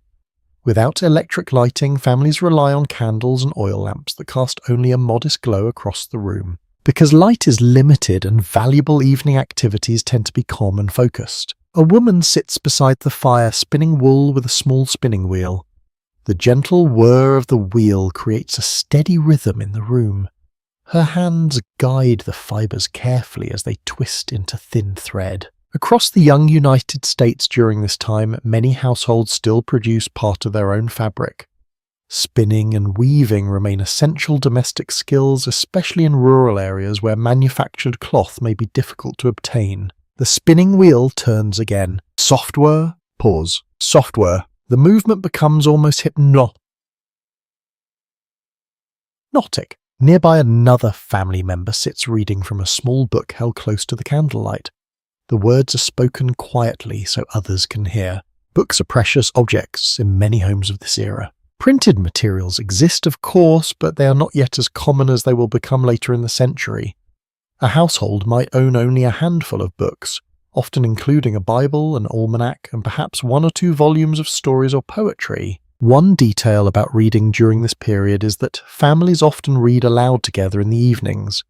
Without electric lighting, families rely on candles and oil lamps that cast only a modest glow across the room. Because light is limited and valuable evening activities tend to be calm and focused. A woman sits beside the fire spinning wool with a small spinning wheel. The gentle whir of the wheel creates a steady rhythm in the room. Her hands guide the fibres carefully as they twist into thin thread. Across the young United States during this time, many households still produce part of their own fabric. Spinning and weaving remain essential domestic skills, especially in rural areas where manufactured cloth may be difficult to obtain. The spinning wheel turns again. Software, pause. Software. The movement becomes almost hypnotic. Nearby, another family member sits reading from a small book held close to the candlelight. The words are spoken quietly so others can hear. Books are precious objects in many homes of this era. Printed materials exist, of course, but they are not yet as common as they will become later in the century. A household might own only a handful of books, often including a Bible, an almanac, and perhaps 1 or 2 volumes of stories or poetry. One detail about reading during this period is that families often read aloud together in the evenings.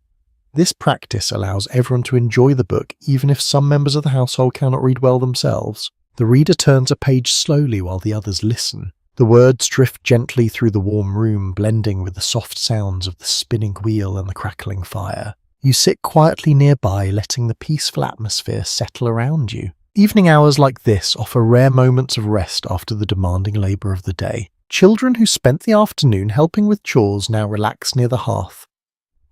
This practice allows everyone to enjoy the book even if some members of the household cannot read well themselves. The reader turns a page slowly while the others listen. The words drift gently through the warm room, blending with the soft sounds of the spinning wheel and the crackling fire. You sit quietly nearby, letting the peaceful atmosphere settle around you. Evening hours like this offer rare moments of rest after the demanding labour of the day. Children who spent the afternoon helping with chores now relax near the hearth.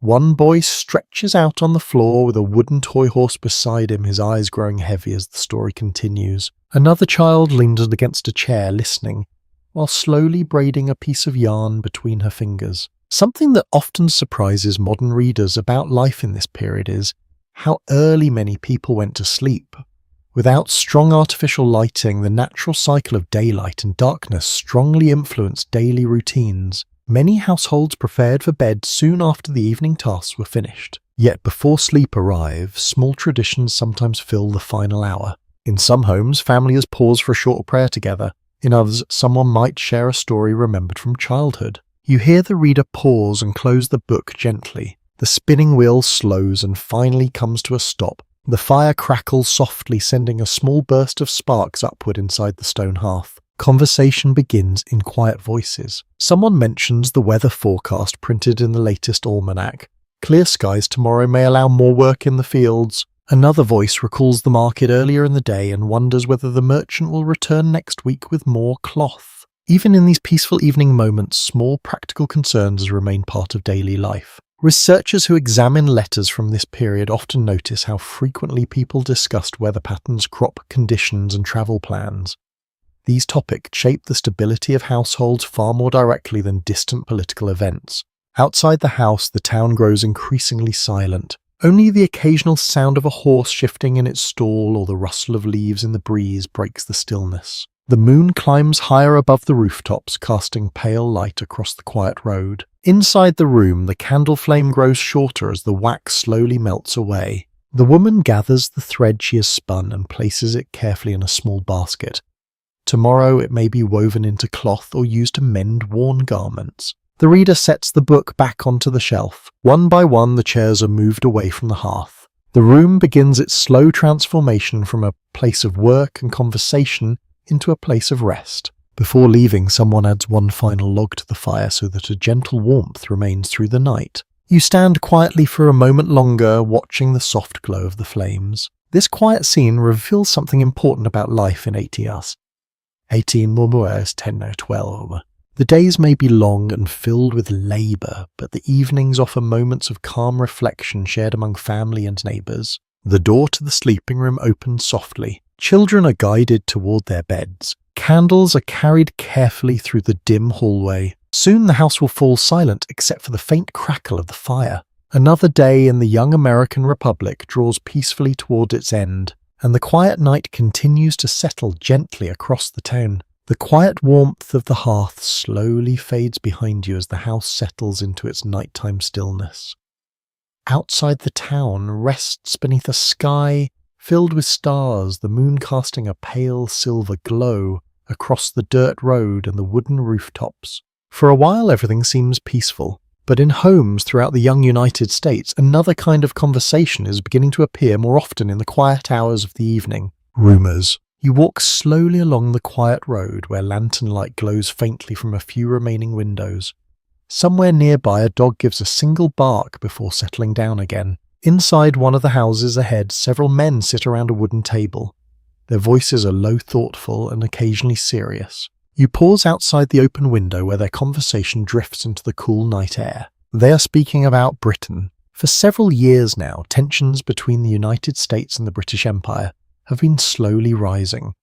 One boy stretches out on the floor with a wooden toy horse beside him, his eyes growing heavy as the story continues. Another child leans against a chair listening, while slowly braiding a piece of yarn between her fingers. Something that often surprises modern readers about life in this period is how early many people went to sleep. Without strong artificial lighting, the natural cycle of daylight and darkness strongly influenced daily routines. Many households prepared for bed soon after the evening tasks were finished. Yet before sleep arrives, small traditions sometimes fill the final hour. In some homes, families pause for a short prayer together. In others, someone might share a story remembered from childhood. You hear the reader pause and close the book gently. The spinning wheel slows and finally comes to a stop. The fire crackles softly, sending a small burst of sparks upward inside the stone hearth. Conversation begins in quiet voices. Someone mentions the weather forecast printed in the latest almanac. Clear skies tomorrow may allow more work in the fields. Another voice recalls the market earlier in the day and wonders whether the merchant will return next week with more cloth. Even in these peaceful evening moments, small practical concerns remain part of daily life. Researchers who examine letters from this period often notice how frequently people discussed weather patterns, crop conditions, and travel plans. These topics shape the stability of households far more directly than distant political events. Outside the house, the town grows increasingly silent. Only the occasional sound of a horse shifting in its stall or the rustle of leaves in the breeze breaks the stillness. The moon climbs higher above the rooftops, casting pale light across the quiet road. Inside the room, the candle flame grows shorter as the wax slowly melts away. The woman gathers the thread she has spun and places it carefully in a small basket. Tomorrow it may be woven into cloth or used to mend worn garments. The reader sets the book back onto the shelf. One by one, the chairs are moved away from the hearth. The room begins its slow transformation from a place of work and conversation into a place of rest. Before leaving, someone adds one final log to the fire so that a gentle warmth remains through the night. You stand quietly for a moment longer, watching the soft glow of the flames. This quiet scene reveals something important about life in 1812. The days may be long and filled with labour, but the evenings offer moments of calm reflection shared among family and neighbours. The door to the sleeping room opens softly. Children are guided toward their beds. Candles are carried carefully through the dim hallway. Soon the house will fall silent except for the faint crackle of the fire. Another day in the young American Republic draws peacefully toward its end, and the quiet night continues to settle gently across the town. The quiet warmth of the hearth slowly fades behind you as the house settles into its nighttime stillness. Outside the town rests beneath a sky filled with stars, the moon casting a pale silver glow across the dirt road and the wooden rooftops. For a while everything seems peaceful, but in homes throughout the young United States, another kind of conversation is beginning to appear more often in the quiet hours of the evening. Rumours. You walk slowly along the quiet road where lantern light glows faintly from a few remaining windows. Somewhere nearby, a dog gives a single bark before settling down again. Inside one of the houses ahead, several men sit around a wooden table. Their voices are low, thoughtful, and occasionally serious. You pause outside the open window where their conversation drifts into the cool night air. They are speaking about Britain. For several years now, tensions between the United States and the British Empire have been slowly rising.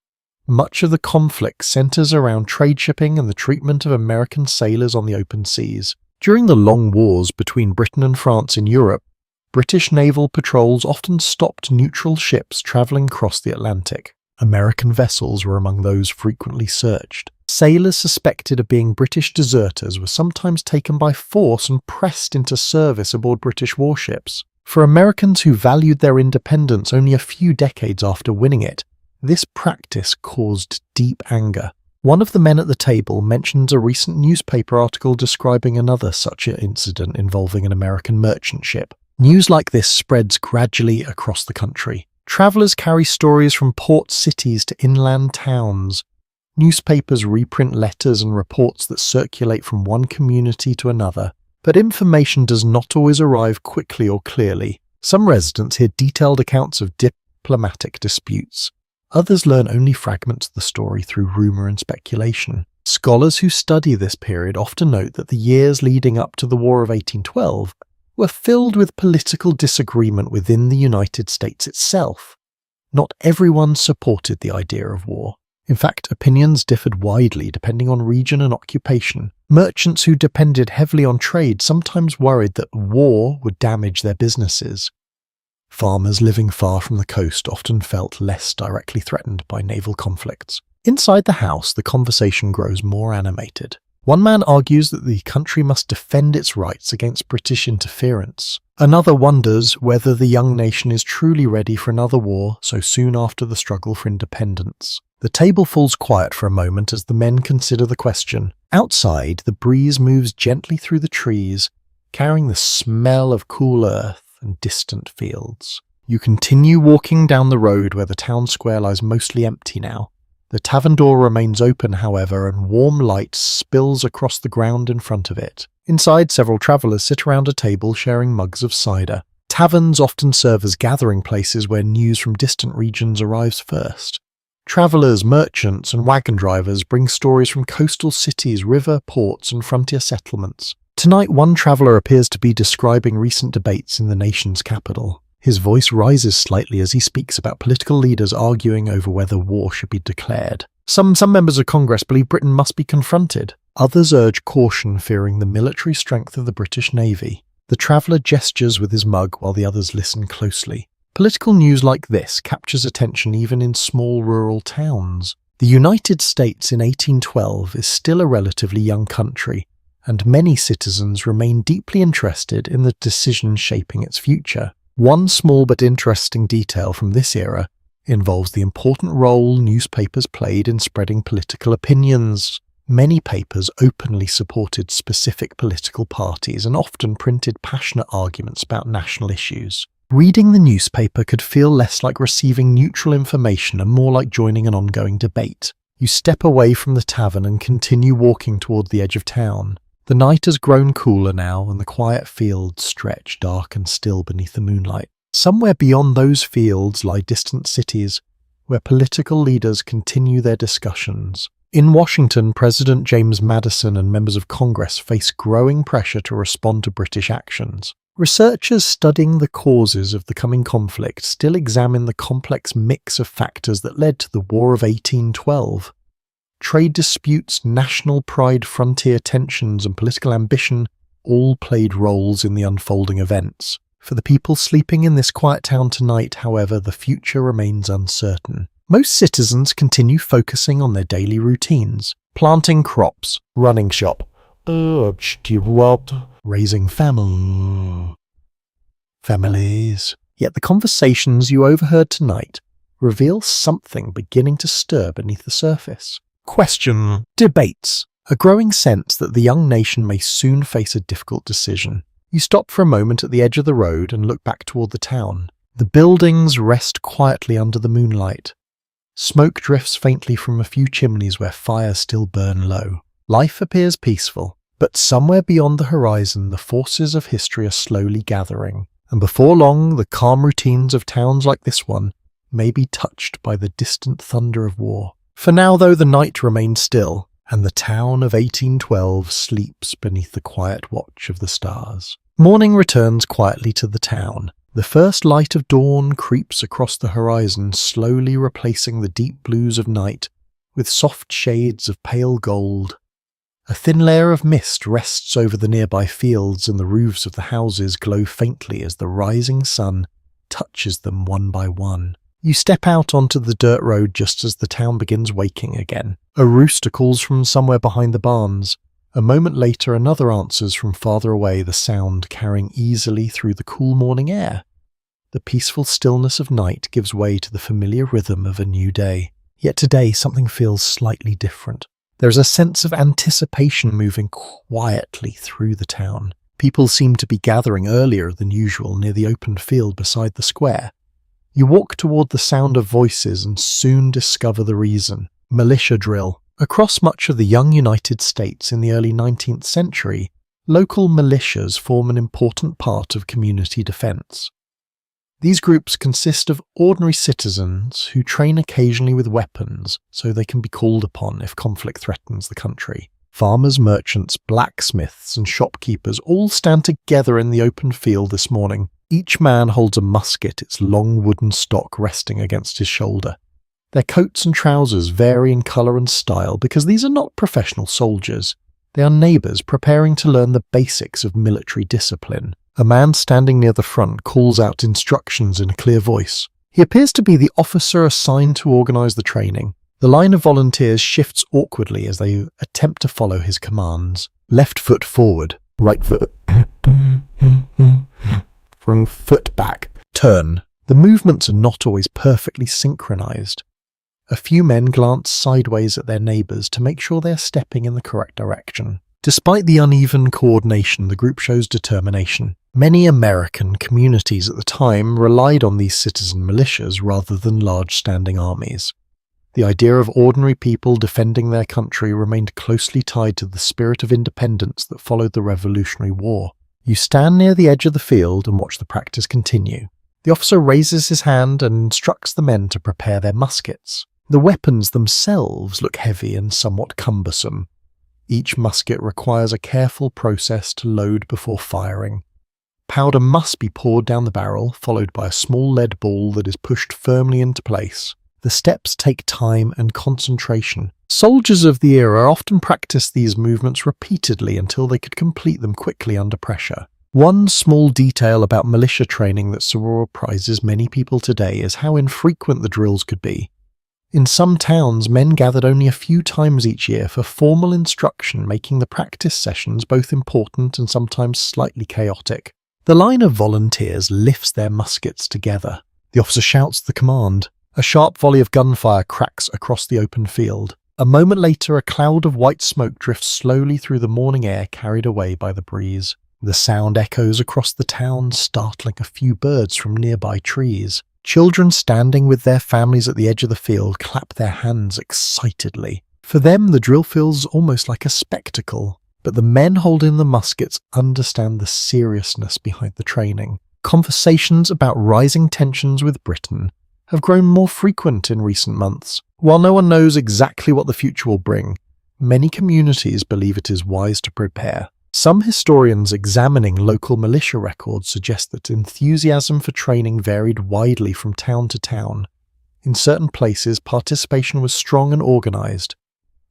Much of the conflict centres around trade shipping and the treatment of American sailors on the open seas. During the long wars between Britain and France in Europe, British naval patrols often stopped neutral ships travelling across the Atlantic. American vessels were among those frequently searched. Sailors suspected of being British deserters were sometimes taken by force and pressed into service aboard British warships. For Americans who valued their independence only a few decades after winning it, this practice caused deep anger. One of the men at the table mentions a recent newspaper article describing another such incident involving an American merchant ship. News like this spreads gradually across the country. Travellers carry stories from port cities to inland towns. Newspapers reprint letters and reports that circulate from one community to another. But information does not always arrive quickly or clearly. Some residents hear detailed accounts of diplomatic disputes. Others learn only fragments of the story through rumour and speculation. Scholars who study this period often note that the years leading up to the War of 1812 were filled with political disagreement within the United States itself. Not everyone supported the idea of war. In fact, opinions differed widely depending on region and occupation. Merchants who depended heavily on trade sometimes worried that war would damage their businesses. Farmers living far from the coast often felt less directly threatened by naval conflicts. Inside the house, the conversation grows more animated. One man argues that the country must defend its rights against British interference. Another wonders whether the young nation is truly ready for another war so soon after the struggle for independence. The table falls quiet for a moment as the men consider the question. Outside, the breeze moves gently through the trees, carrying the smell of cool earth and distant fields. You continue walking down the road where the town square lies mostly empty now. The tavern door remains open, however, and warm light spills across the ground in front of it. Inside, several travellers sit around a table sharing mugs of cider. Taverns often serve as gathering places where news from distant regions arrives first. Travellers, merchants, and wagon drivers bring stories from coastal cities, river, ports, and frontier settlements. Tonight, one traveller appears to be describing recent debates in the nation's capital. His voice rises slightly as he speaks about political leaders arguing over whether war should be declared. Some members of Congress believe Britain must be confronted. Others urge caution, fearing the military strength of the British Navy. The traveller gestures with his mug while the others listen closely. Political news like this captures attention even in small rural towns. The United States in 1812 is still a relatively young country, and many citizens remain deeply interested in the decisions shaping its future. One small but interesting detail from this era involves the important role newspapers played in spreading political opinions. Many papers openly supported specific political parties and often printed passionate arguments about national issues. Reading the newspaper could feel less like receiving neutral information and more like joining an ongoing debate. You step away from the tavern and continue walking toward the edge of town. The night has grown cooler now, and the quiet fields stretch dark and still beneath the moonlight. Somewhere beyond those fields lie distant cities, where political leaders continue their discussions. In Washington, President James Madison and members of Congress face growing pressure to respond to British actions. Researchers studying the causes of the coming conflict still examine the complex mix of factors that led to the War of 1812. Trade disputes, national pride, frontier tensions, and political ambition all played roles in the unfolding events. For the people sleeping in this quiet town tonight, however, the future remains uncertain. Most citizens continue focusing on their daily routines, planting crops, running shop, raising families. Yet the conversations you overheard tonight reveal something beginning to stir beneath the surface. Question. Debates. A growing sense that the young nation may soon face a difficult decision. You stop for a moment at the edge of the road and look back toward the town. The buildings rest quietly under the moonlight. Smoke drifts faintly from a few chimneys where fires still burn low. Life appears peaceful, but somewhere beyond the horizon the forces of history are slowly gathering, and before long the calm routines of towns like this one may be touched by the distant thunder of war. For now, though, the night remains still, and the town of 1812 sleeps beneath the quiet watch of the stars. Morning returns quietly to the town. The first light of dawn creeps across the horizon, slowly replacing the deep blues of night with soft shades of pale gold. A thin layer of mist rests over the nearby fields, and the roofs of the houses glow faintly as the rising sun touches them one by one. You step out onto the dirt road just as the town begins waking again. A rooster calls from somewhere behind the barns. A moment later, another answers from farther away, the sound carrying easily through the cool morning air. The peaceful stillness of night gives way to the familiar rhythm of a new day. Yet today, something feels slightly different. There is a sense of anticipation moving quietly through the town. People seem to be gathering earlier than usual near the open field beside the square. You walk toward the sound of voices and soon discover the reason. Militia drill. Across much of the young United States in the early 19th century, local militias form an important part of community defense. These groups consist of ordinary citizens who train occasionally with weapons so they can be called upon if conflict threatens the country. Farmers, merchants, blacksmiths, and shopkeepers all stand together in the open field this morning. Each man holds a musket, its long wooden stock resting against his shoulder. Their coats and trousers vary in colour and style because these are not professional soldiers. They are neighbours preparing to learn the basics of military discipline. A man standing near the front calls out instructions in a clear voice. He appears to be the officer assigned to organise the training. The line of volunteers shifts awkwardly as they attempt to follow his commands. Left foot forward, right foot, from foot back, turn. The movements are not always perfectly synchronised. A few men glance sideways at their neighbours to make sure they are stepping in the correct direction. Despite the uneven coordination, the group shows determination. Many American communities at the time relied on these citizen militias rather than large standing armies. The idea of ordinary people defending their country remained closely tied to the spirit of independence that followed the Revolutionary War. You stand near the edge of the field and watch the practice continue. The officer raises his hand and instructs the men to prepare their muskets. The weapons themselves look heavy and somewhat cumbersome. Each musket requires a careful process to load before firing. Powder must be poured down the barrel, followed by a small lead ball that is pushed firmly into place. The steps take time and concentration. Soldiers of the era often practiced these movements repeatedly until they could complete them quickly under pressure. One small detail about militia training that surprises many people today is how infrequent the drills could be. In some towns, men gathered only a few times each year for formal instruction, making the practice sessions both important and sometimes slightly chaotic. The line of volunteers lifts their muskets together. The officer shouts the command. A sharp volley of gunfire cracks across the open field. A moment later, a cloud of white smoke drifts slowly through the morning air, carried away by the breeze. The sound echoes across the town, startling a few birds from nearby trees. Children standing with their families at the edge of the field clap their hands excitedly. For them, the drill feels almost like a spectacle, but the men holding the muskets understand the seriousness behind the training. Conversations about rising tensions with Britain have grown more frequent in recent months. While no one knows exactly what the future will bring, many communities believe it is wise to prepare. Some historians examining local militia records suggest that enthusiasm for training varied widely from town to town. In certain places, participation was strong and organised.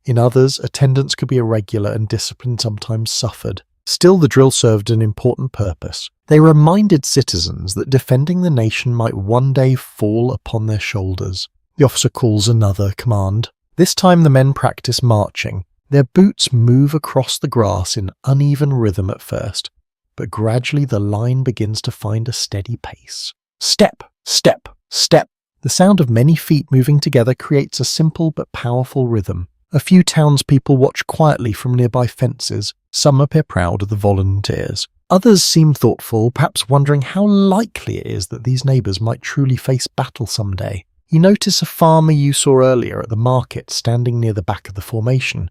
In others, attendance could be irregular and discipline sometimes suffered. Still, the drill served an important purpose. They reminded citizens that defending the nation might one day fall upon their shoulders. The officer calls another command. This time the men practice marching. Their boots move across the grass in uneven rhythm at first, but gradually the line begins to find a steady pace. Step, step, step. The sound of many feet moving together creates a simple but powerful rhythm. A few townspeople watch quietly from nearby fences. Some appear proud of the volunteers. Others seem thoughtful, perhaps wondering how likely it is that these neighbours might truly face battle someday. You notice a farmer you saw earlier at the market standing near the back of the formation.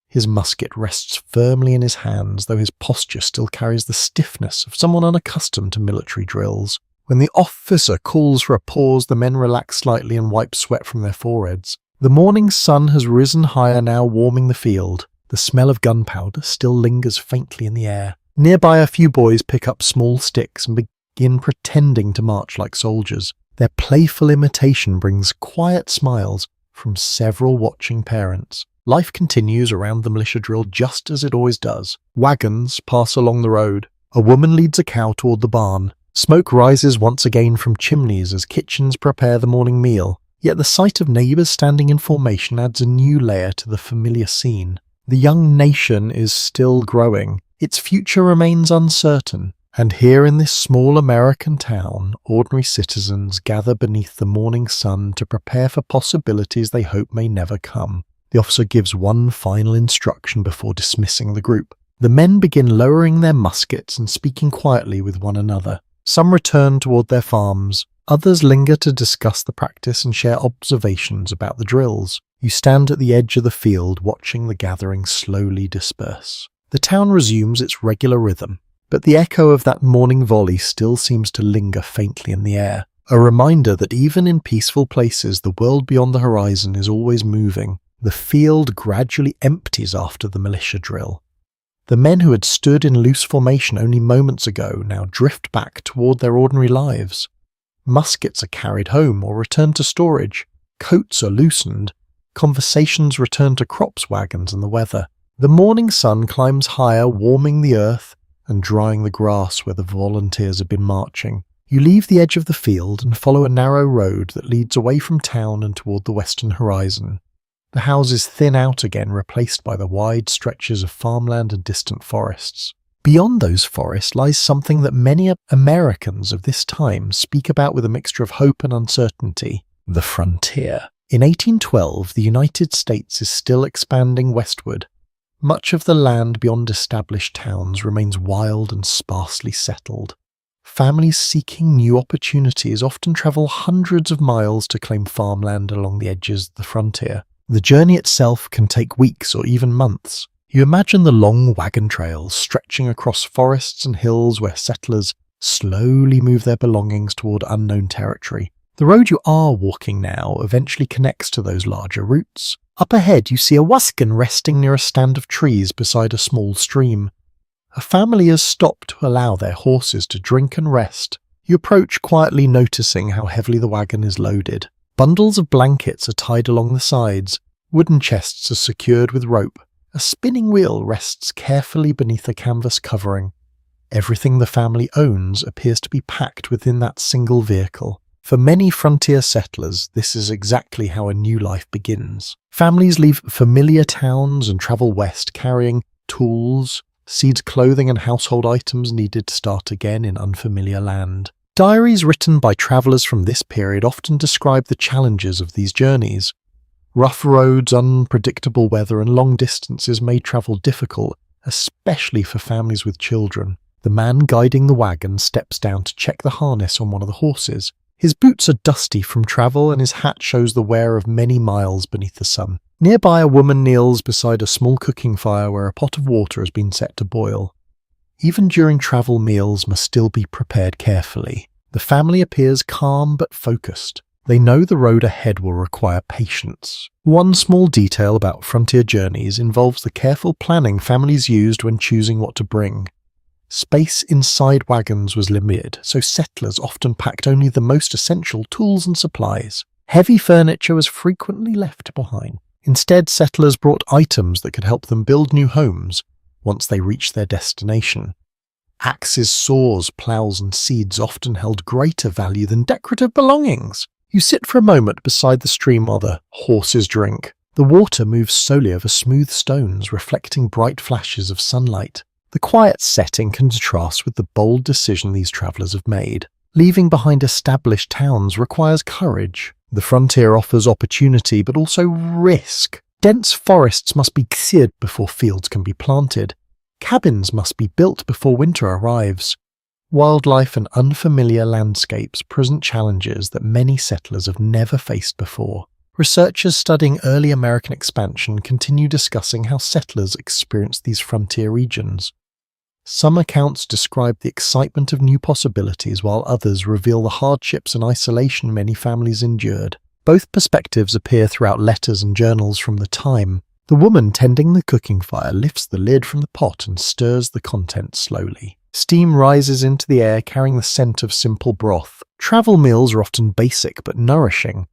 His musket rests firmly in his hands, though his posture still carries the stiffness of someone unaccustomed to military drills. When the officer calls for a pause, the men relax slightly and wipe sweat from their foreheads. The morning sun has risen higher now, warming the field. The smell of gunpowder still lingers faintly in the air. Nearby, a few boys pick up small sticks and begin pretending to march like soldiers. Their playful imitation brings quiet smiles from several watching parents. Life continues around the militia drill just as it always does. Wagons pass along the road. A woman leads a cow toward the barn. Smoke rises once again from chimneys as kitchens prepare the morning meal. Yet the sight of neighbours standing in formation adds a new layer to the familiar scene. The young nation is still growing. Its future remains uncertain. And here in this small American town, ordinary citizens gather beneath the morning sun to prepare for possibilities they hope may never come. The officer gives one final instruction before dismissing the group. The men begin lowering their muskets and speaking quietly with one another. Some return toward their farms. Others linger to discuss the practice and share observations about the drills. You stand at the edge of the field watching the gathering slowly disperse. The town resumes its regular rhythm, but the echo of that morning volley still seems to linger faintly in the air, a reminder that even in peaceful places the world beyond the horizon is always moving. The field gradually empties after the militia drill. The men who had stood in loose formation only moments ago now drift back toward their ordinary lives. Muskets are carried home or returned to storage. Coats are loosened. Conversations return to crops wagons and the weather. The morning sun climbs higher, warming the earth and drying the grass where the volunteers have been marching. You leave the edge of the field and follow a narrow road that leads away from town and toward the western horizon. The houses thin out again, replaced by the wide stretches of farmland and distant forests. Beyond those forests lies something that many Americans of this time speak about with a mixture of hope and uncertainty: the frontier. In 1812, the United States is still expanding westward. Much of the land beyond established towns remains wild and sparsely settled. Families seeking new opportunities often travel hundreds of miles to claim farmland along the edges of the frontier. The journey itself can take weeks or even months. You imagine the long wagon trails stretching across forests and hills where settlers slowly move their belongings toward unknown territory. The road you are walking now eventually connects to those larger routes. Up ahead you see a wagon resting near a stand of trees beside a small stream. A family has stopped to allow their horses to drink and rest. You approach quietly, noticing how heavily the wagon is loaded. Bundles of blankets are tied along the sides. Wooden chests are secured with rope. A spinning wheel rests carefully beneath a canvas covering. Everything the family owns appears to be packed within that single vehicle. For many frontier settlers, this is exactly how a new life begins. Families leave familiar towns and travel west, carrying tools, seeds, clothing and household items needed to start again in unfamiliar land. Diaries written by travellers from this period often describe the challenges of these journeys. Rough roads, unpredictable weather, and long distances made travel difficult, especially for families with children. The man guiding the wagon steps down to check the harness on one of the horses. His boots are dusty from travel, and his hat shows the wear of many miles beneath the sun. Nearby, a woman kneels beside a small cooking fire where a pot of water has been set to boil. Even during travel, meals must still be prepared carefully. The family appears calm but focused. They know the road ahead will require patience. One small detail about frontier journeys involves the careful planning families used when choosing what to bring. Space inside wagons was limited, so settlers often packed only the most essential tools and supplies. Heavy furniture was frequently left behind. Instead, settlers brought items that could help them build new homes once they reached their destination. Axes, saws, ploughs and seeds often held greater value than decorative belongings. You sit for a moment beside the stream while the horses drink. The water moves slowly over smooth stones, reflecting bright flashes of sunlight. The quiet setting contrasts with the bold decision these travellers have made. Leaving behind established towns requires courage. The frontier offers opportunity, but also risk. Dense forests must be cleared before fields can be planted. Cabins must be built before winter arrives. Wildlife and unfamiliar landscapes present challenges that many settlers have never faced before. Researchers studying early American expansion continue discussing how settlers experienced these frontier regions. Some accounts describe the excitement of new possibilities, while others reveal the hardships and isolation many families endured. Both perspectives appear throughout letters and journals from the time. The woman tending the cooking fire lifts the lid from the pot and stirs the contents slowly. Steam rises into the air, carrying the scent of simple broth. Travel meals are often basic but nourishing.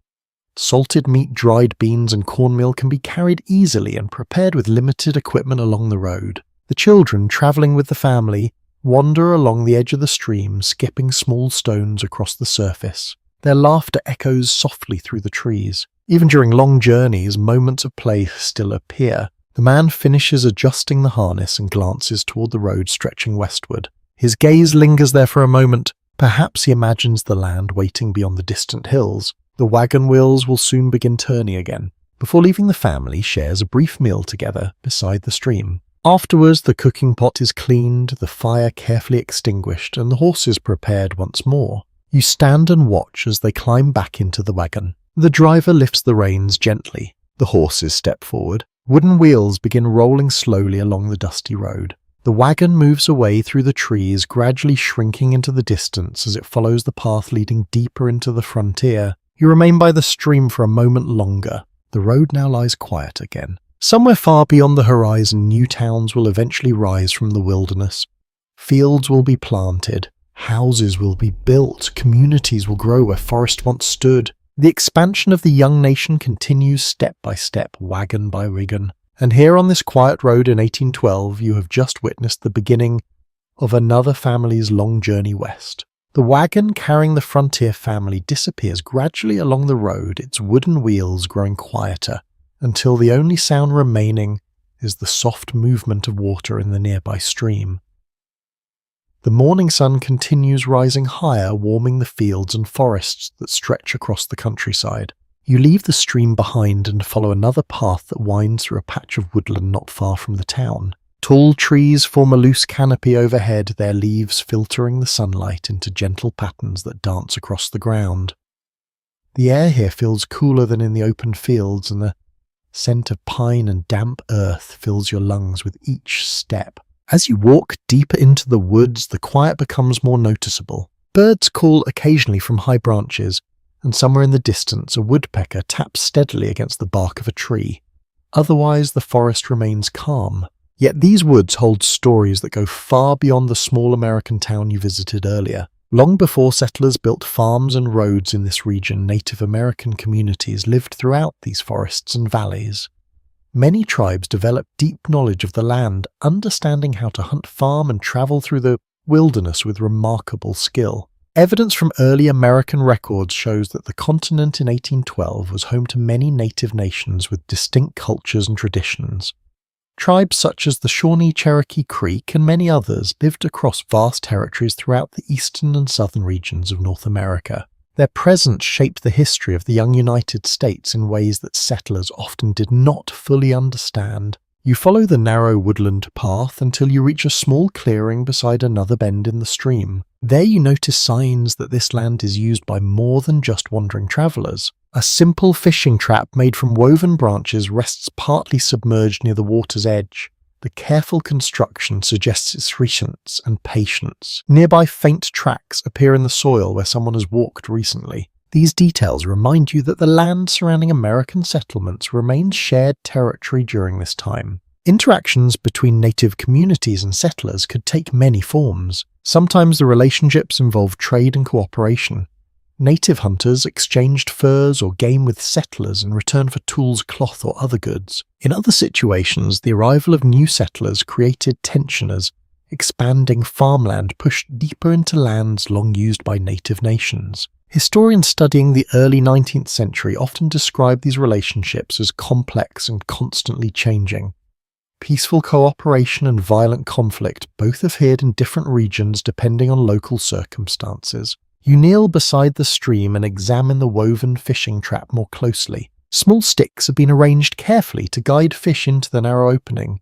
Salted meat, dried beans and cornmeal can be carried easily and prepared with limited equipment along the road. The children, travelling with the family, wander along the edge of the stream, skipping small stones across the surface. Their laughter echoes softly through the trees. Even during long journeys, moments of play still appear. The man finishes adjusting the harness and glances toward the road stretching westward. His gaze lingers there for a moment. Perhaps he imagines the land waiting beyond the distant hills. The wagon wheels will soon begin turning again. Before leaving, the family shares a brief meal together beside the stream. Afterwards, the cooking pot is cleaned, the fire carefully extinguished, and the horses prepared once more. You stand and watch as they climb back into the wagon. The driver lifts the reins gently. The horses step forward. Wooden wheels begin rolling slowly along the dusty road. The wagon moves away through the trees, gradually shrinking into the distance as it follows the path leading deeper into the frontier. You remain by the stream for a moment longer. The road now lies quiet again. Somewhere far beyond the horizon, new towns will eventually rise from the wilderness. Fields will be planted. Houses will be built. Communities will grow where forest once stood. The expansion of the young nation continues step by step, wagon by wagon. And here on this quiet road in 1812, you have just witnessed the beginning of another family's long journey west. The wagon carrying the frontier family disappears gradually along the road, its wooden wheels growing quieter, until the only sound remaining is the soft movement of water in the nearby stream. The morning sun continues rising higher, warming the fields and forests that stretch across the countryside. You leave the stream behind and follow another path that winds through a patch of woodland not far from the town. Tall trees form a loose canopy overhead, their leaves filtering the sunlight into gentle patterns that dance across the ground. The air here feels cooler than in the open fields, and the scent of pine and damp earth fills your lungs with each step. As you walk deeper into the woods, the quiet becomes more noticeable. Birds call occasionally from high branches, and somewhere in the distance a woodpecker taps steadily against the bark of a tree. Otherwise, the forest remains calm. Yet these woods hold stories that go far beyond the small American town you visited earlier. Long before settlers built farms and roads in this region, Native American communities lived throughout these forests and valleys. Many tribes developed deep knowledge of the land, understanding how to hunt, farm, and travel through the wilderness with remarkable skill. Evidence from early American records shows that the continent in 1812 was home to many native nations with distinct cultures and traditions. Tribes such as the Shawnee Cherokee Creek and many others lived across vast territories throughout the eastern and southern regions of North America. Their presence shaped the history of the young United States in ways that settlers often did not fully understand. You follow the narrow woodland path until you reach a small clearing beside another bend in the stream. There you notice signs that this land is used by more than just wandering travelers. A simple fishing trap made from woven branches rests partly submerged near the water's edge. The careful construction suggests its recence and patience. Nearby faint tracks appear in the soil where someone has walked recently. These details remind you that the land surrounding American settlements remained shared territory during this time. Interactions between native communities and settlers could take many forms. Sometimes the relationships involved trade and cooperation. Native hunters exchanged furs or game with settlers in return for tools, cloth, or other goods. In other situations, the arrival of new settlers created tension as expanding farmland pushed deeper into lands long used by native nations. Historians studying the early 19th century often describe these relationships as complex and constantly changing. Peaceful cooperation and violent conflict both appeared in different regions depending on local circumstances. You kneel beside the stream and examine the woven fishing trap more closely. Small sticks have been arranged carefully to guide fish into the narrow opening.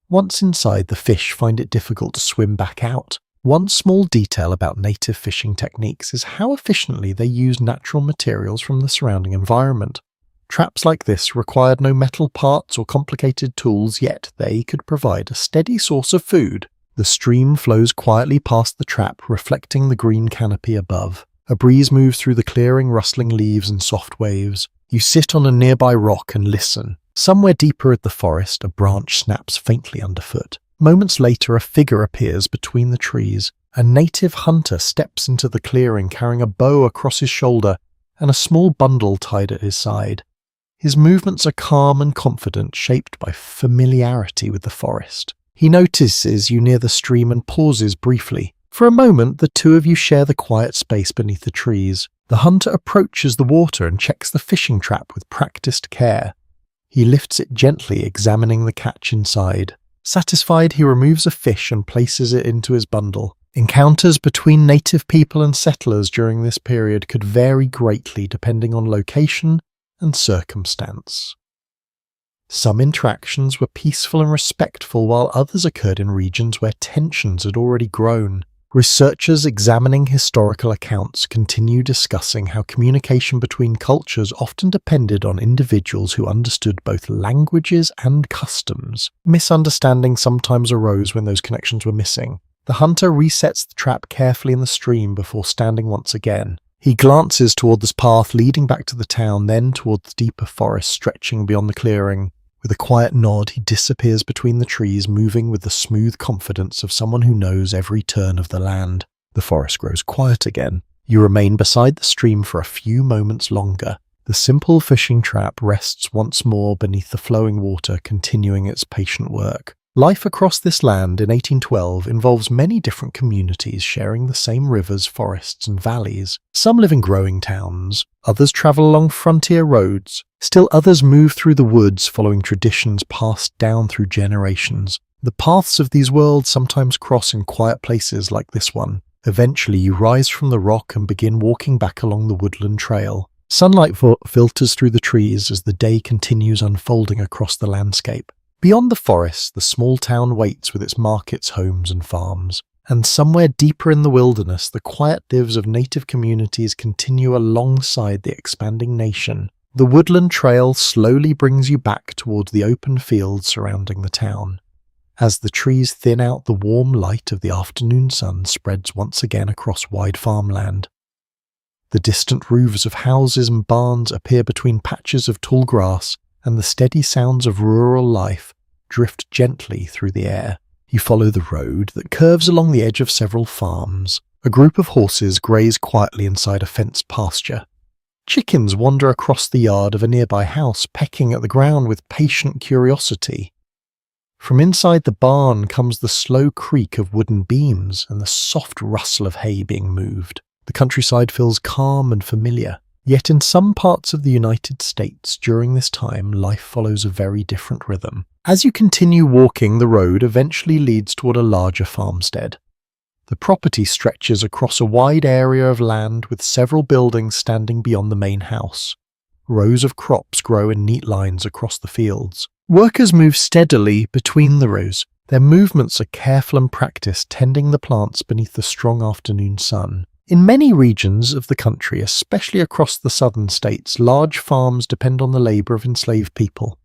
Once inside, the fish find it difficult to swim back out. One small detail about native fishing techniques is how efficiently they use natural materials from the surrounding environment. Traps like this required no metal parts or complicated tools, yet they could provide a steady source of food. The stream flows quietly past the trap, reflecting the green canopy above. A breeze moves through the clearing, rustling leaves and soft waves. You sit on a nearby rock and listen. Somewhere deeper in the forest, a branch snaps faintly underfoot. Moments later, a figure appears between the trees. A native hunter steps into the clearing carrying a bow across his shoulder and a small bundle tied at his side. His movements are calm and confident, shaped by familiarity with the forest. He notices you near the stream and pauses briefly. For a moment, the two of you share the quiet space beneath the trees. The hunter approaches the water and checks the fishing trap with practiced care. He lifts it gently, examining the catch inside. Satisfied, he removes a fish and places it into his bundle. Encounters between native people and settlers during this period could vary greatly depending on location and circumstance. Some interactions were peaceful and respectful, while others occurred in regions where tensions had already grown. Researchers examining historical accounts continue discussing how communication between cultures often depended on individuals who understood both languages and customs. Misunderstandings sometimes arose when those connections were missing. The hunter resets the trap carefully in the stream before standing once again. He glances toward this path leading back to the town, then toward the deeper forest stretching beyond the clearing. With a quiet nod, he disappears between the trees, moving with the smooth confidence of someone who knows every turn of the land. The forest grows quiet again. You remain beside the stream for a few moments longer. The simple fishing trap rests once more beneath the flowing water, continuing its patient work. Life across this land in 1812 involves many different communities sharing the same rivers, forests, and valleys. Some live in growing towns, others travel along frontier roads, still others move through the woods following traditions passed down through generations. The paths of these worlds sometimes cross in quiet places like this one. Eventually you rise from the rock and begin walking back along the woodland trail. Sunlight filters through the trees as the day continues unfolding across the landscape. Beyond the forest, the small town waits with its markets, homes, and farms. And somewhere deeper in the wilderness, the quiet lives of native communities continue alongside the expanding nation. The woodland trail slowly brings you back towards the open fields surrounding the town. As the trees thin out, the warm light of the afternoon sun spreads once again across wide farmland. The distant roofs of houses and barns appear between patches of tall grass, and the steady sounds of rural life drift gently through the air. You follow the road that curves along the edge of several farms. A group of horses graze quietly inside a fenced pasture. Chickens wander across the yard of a nearby house, pecking at the ground with patient curiosity. From inside the barn comes the slow creak of wooden beams and the soft rustle of hay being moved. The countryside feels calm and familiar. Yet in some parts of the United States during this time, life follows a very different rhythm. As you continue walking, the road eventually leads toward a larger farmstead. The property stretches across a wide area of land with several buildings standing beyond the main house. Rows of crops grow in neat lines across the fields. Workers move steadily between the rows. Their movements are careful and practiced, tending the plants beneath the strong afternoon sun. In many regions of the country, especially across the southern states, large farms depend on the labor of enslaved people.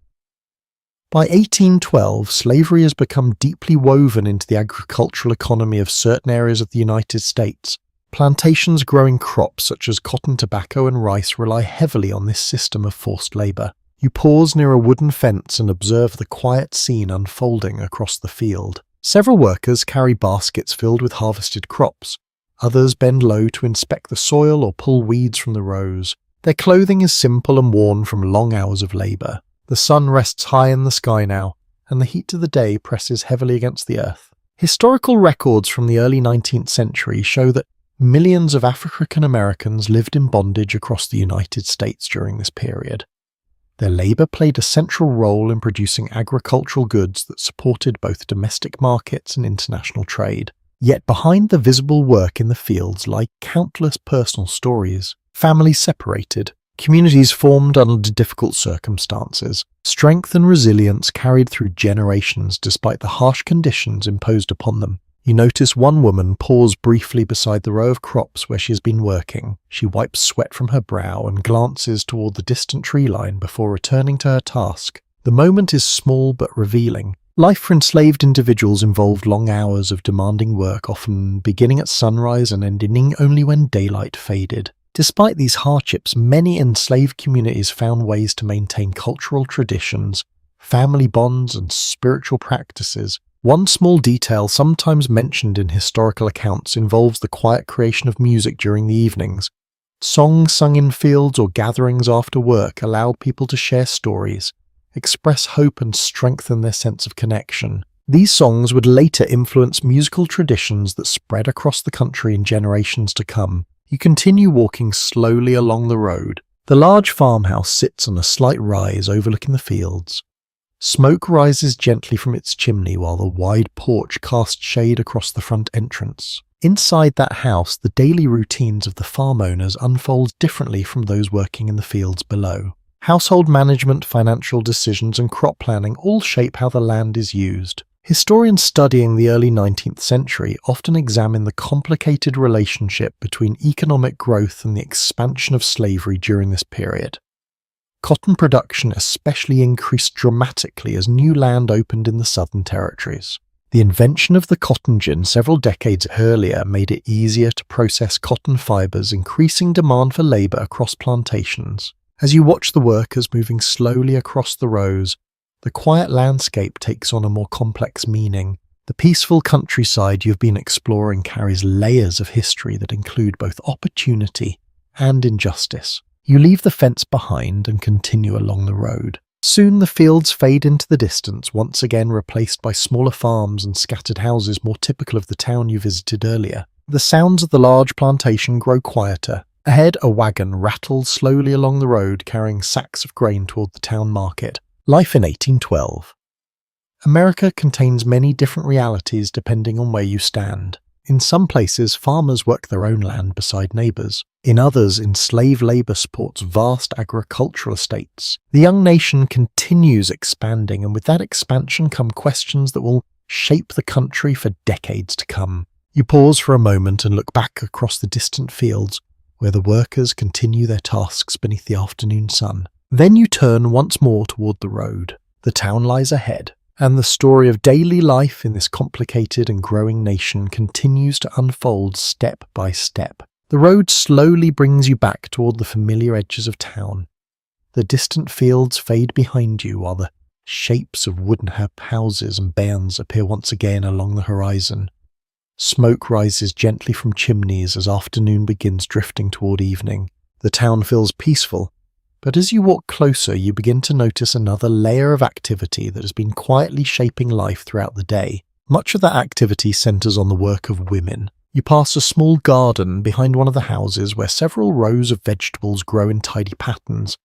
By 1812, slavery has become deeply woven into the agricultural economy of certain areas of the United States. Plantations growing crops such as cotton, tobacco, and rice rely heavily on this system of forced labor. You pause near a wooden fence and observe the quiet scene unfolding across the field. Several workers carry baskets filled with harvested crops. Others bend low to inspect the soil or pull weeds from the rows. Their clothing is simple and worn from long hours of labor. The sun rests high in the sky now, and the heat of the day presses heavily against the earth. Historical records from the early 19th century show that millions of African Americans lived in bondage across the United States during this period. Their labor played a central role in producing agricultural goods that supported both domestic markets and international trade. Yet behind the visible work in the fields lie countless personal stories. Families separated, communities formed under difficult circumstances, strength and resilience carried through generations despite the harsh conditions imposed upon them. You notice one woman pause briefly beside the row of crops where she has been working. She wipes sweat from her brow and glances toward the distant tree line before returning to her task. The moment is small but revealing. Life for enslaved individuals involved long hours of demanding work, often beginning at sunrise and ending only when daylight faded. Despite these hardships, many enslaved communities found ways to maintain cultural traditions, family bonds, and spiritual practices. One small detail sometimes mentioned in historical accounts involves the quiet creation of music during the evenings. Songs sung in fields or gatherings after work allowed people to share stories, express hope, and strengthen their sense of connection. These songs would later influence musical traditions that spread across the country in generations to come. You continue walking slowly along the road. The large farmhouse sits on a slight rise overlooking the fields. Smoke rises gently from its chimney while the wide porch casts shade across the front entrance. Inside that house, the daily routines of the farm owners unfold differently from those working in the fields below. Household management, financial decisions, and crop planning all shape how the land is used. Historians studying the early 19th century often examine the complicated relationship between economic growth and the expansion of slavery during this period. Cotton production especially increased dramatically as new land opened in the Southern Territories. The invention of the cotton gin several decades earlier made it easier to process cotton fibers, increasing demand for labor across plantations. As you watch the workers moving slowly across the rows, the quiet landscape takes on a more complex meaning. The peaceful countryside you've been exploring carries layers of history that include both opportunity and injustice. You leave the fence behind and continue along the road. Soon the fields fade into the distance, once again replaced by smaller farms and scattered houses more typical of the town you visited earlier. The sounds of the large plantation grow quieter. Ahead, a wagon rattles slowly along the road, carrying sacks of grain toward the town market. Life in 1812. America contains many different realities depending on where you stand. In some places, farmers work their own land beside neighbours. In others, enslaved labour supports vast agricultural estates. The young nation continues expanding, and with that expansion come questions that will shape the country for decades to come. You pause for a moment and look back across the distant fields, where the workers continue their tasks beneath the afternoon sun. Then you turn once more toward the road. The town lies ahead, and the story of daily life in this complicated and growing nation continues to unfold step by step. The road slowly brings you back toward the familiar edges of town. The distant fields fade behind you while the shapes of wooden houses and barns appear once again along the horizon. Smoke rises gently from chimneys as afternoon begins drifting toward evening. The town feels peaceful, but as you walk closer, you begin to notice another layer of activity that has been quietly shaping life throughout the day. Much of that activity centers on the work of women. You pass a small garden behind one of the houses where several rows of vegetables grow in tidy patterns.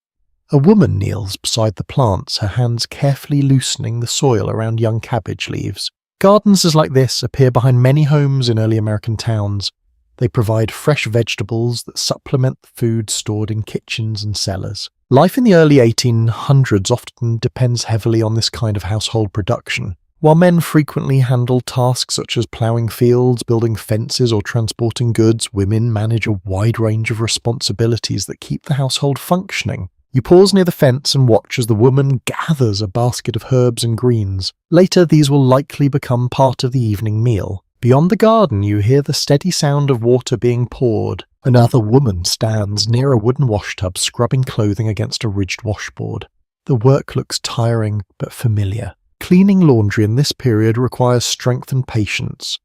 A woman kneels beside the plants, her hands carefully loosening the soil around young cabbage leaves. Gardens like this appear behind many homes in early American towns. They provide fresh vegetables that supplement the food stored in kitchens and cellars. Life in the early 1800s often depends heavily on this kind of household production. While men frequently handle tasks such as ploughing fields, building fences, or transporting goods, women manage a wide range of responsibilities that keep the household functioning. You pause near the fence and watch as the woman gathers a basket of herbs and greens. Later, these will likely become part of the evening meal. Beyond the garden, you hear the steady sound of water being poured. Another woman stands near a wooden washtub, scrubbing clothing against a ridged washboard. The work looks tiring but familiar. Cleaning laundry in this period requires strength and patience.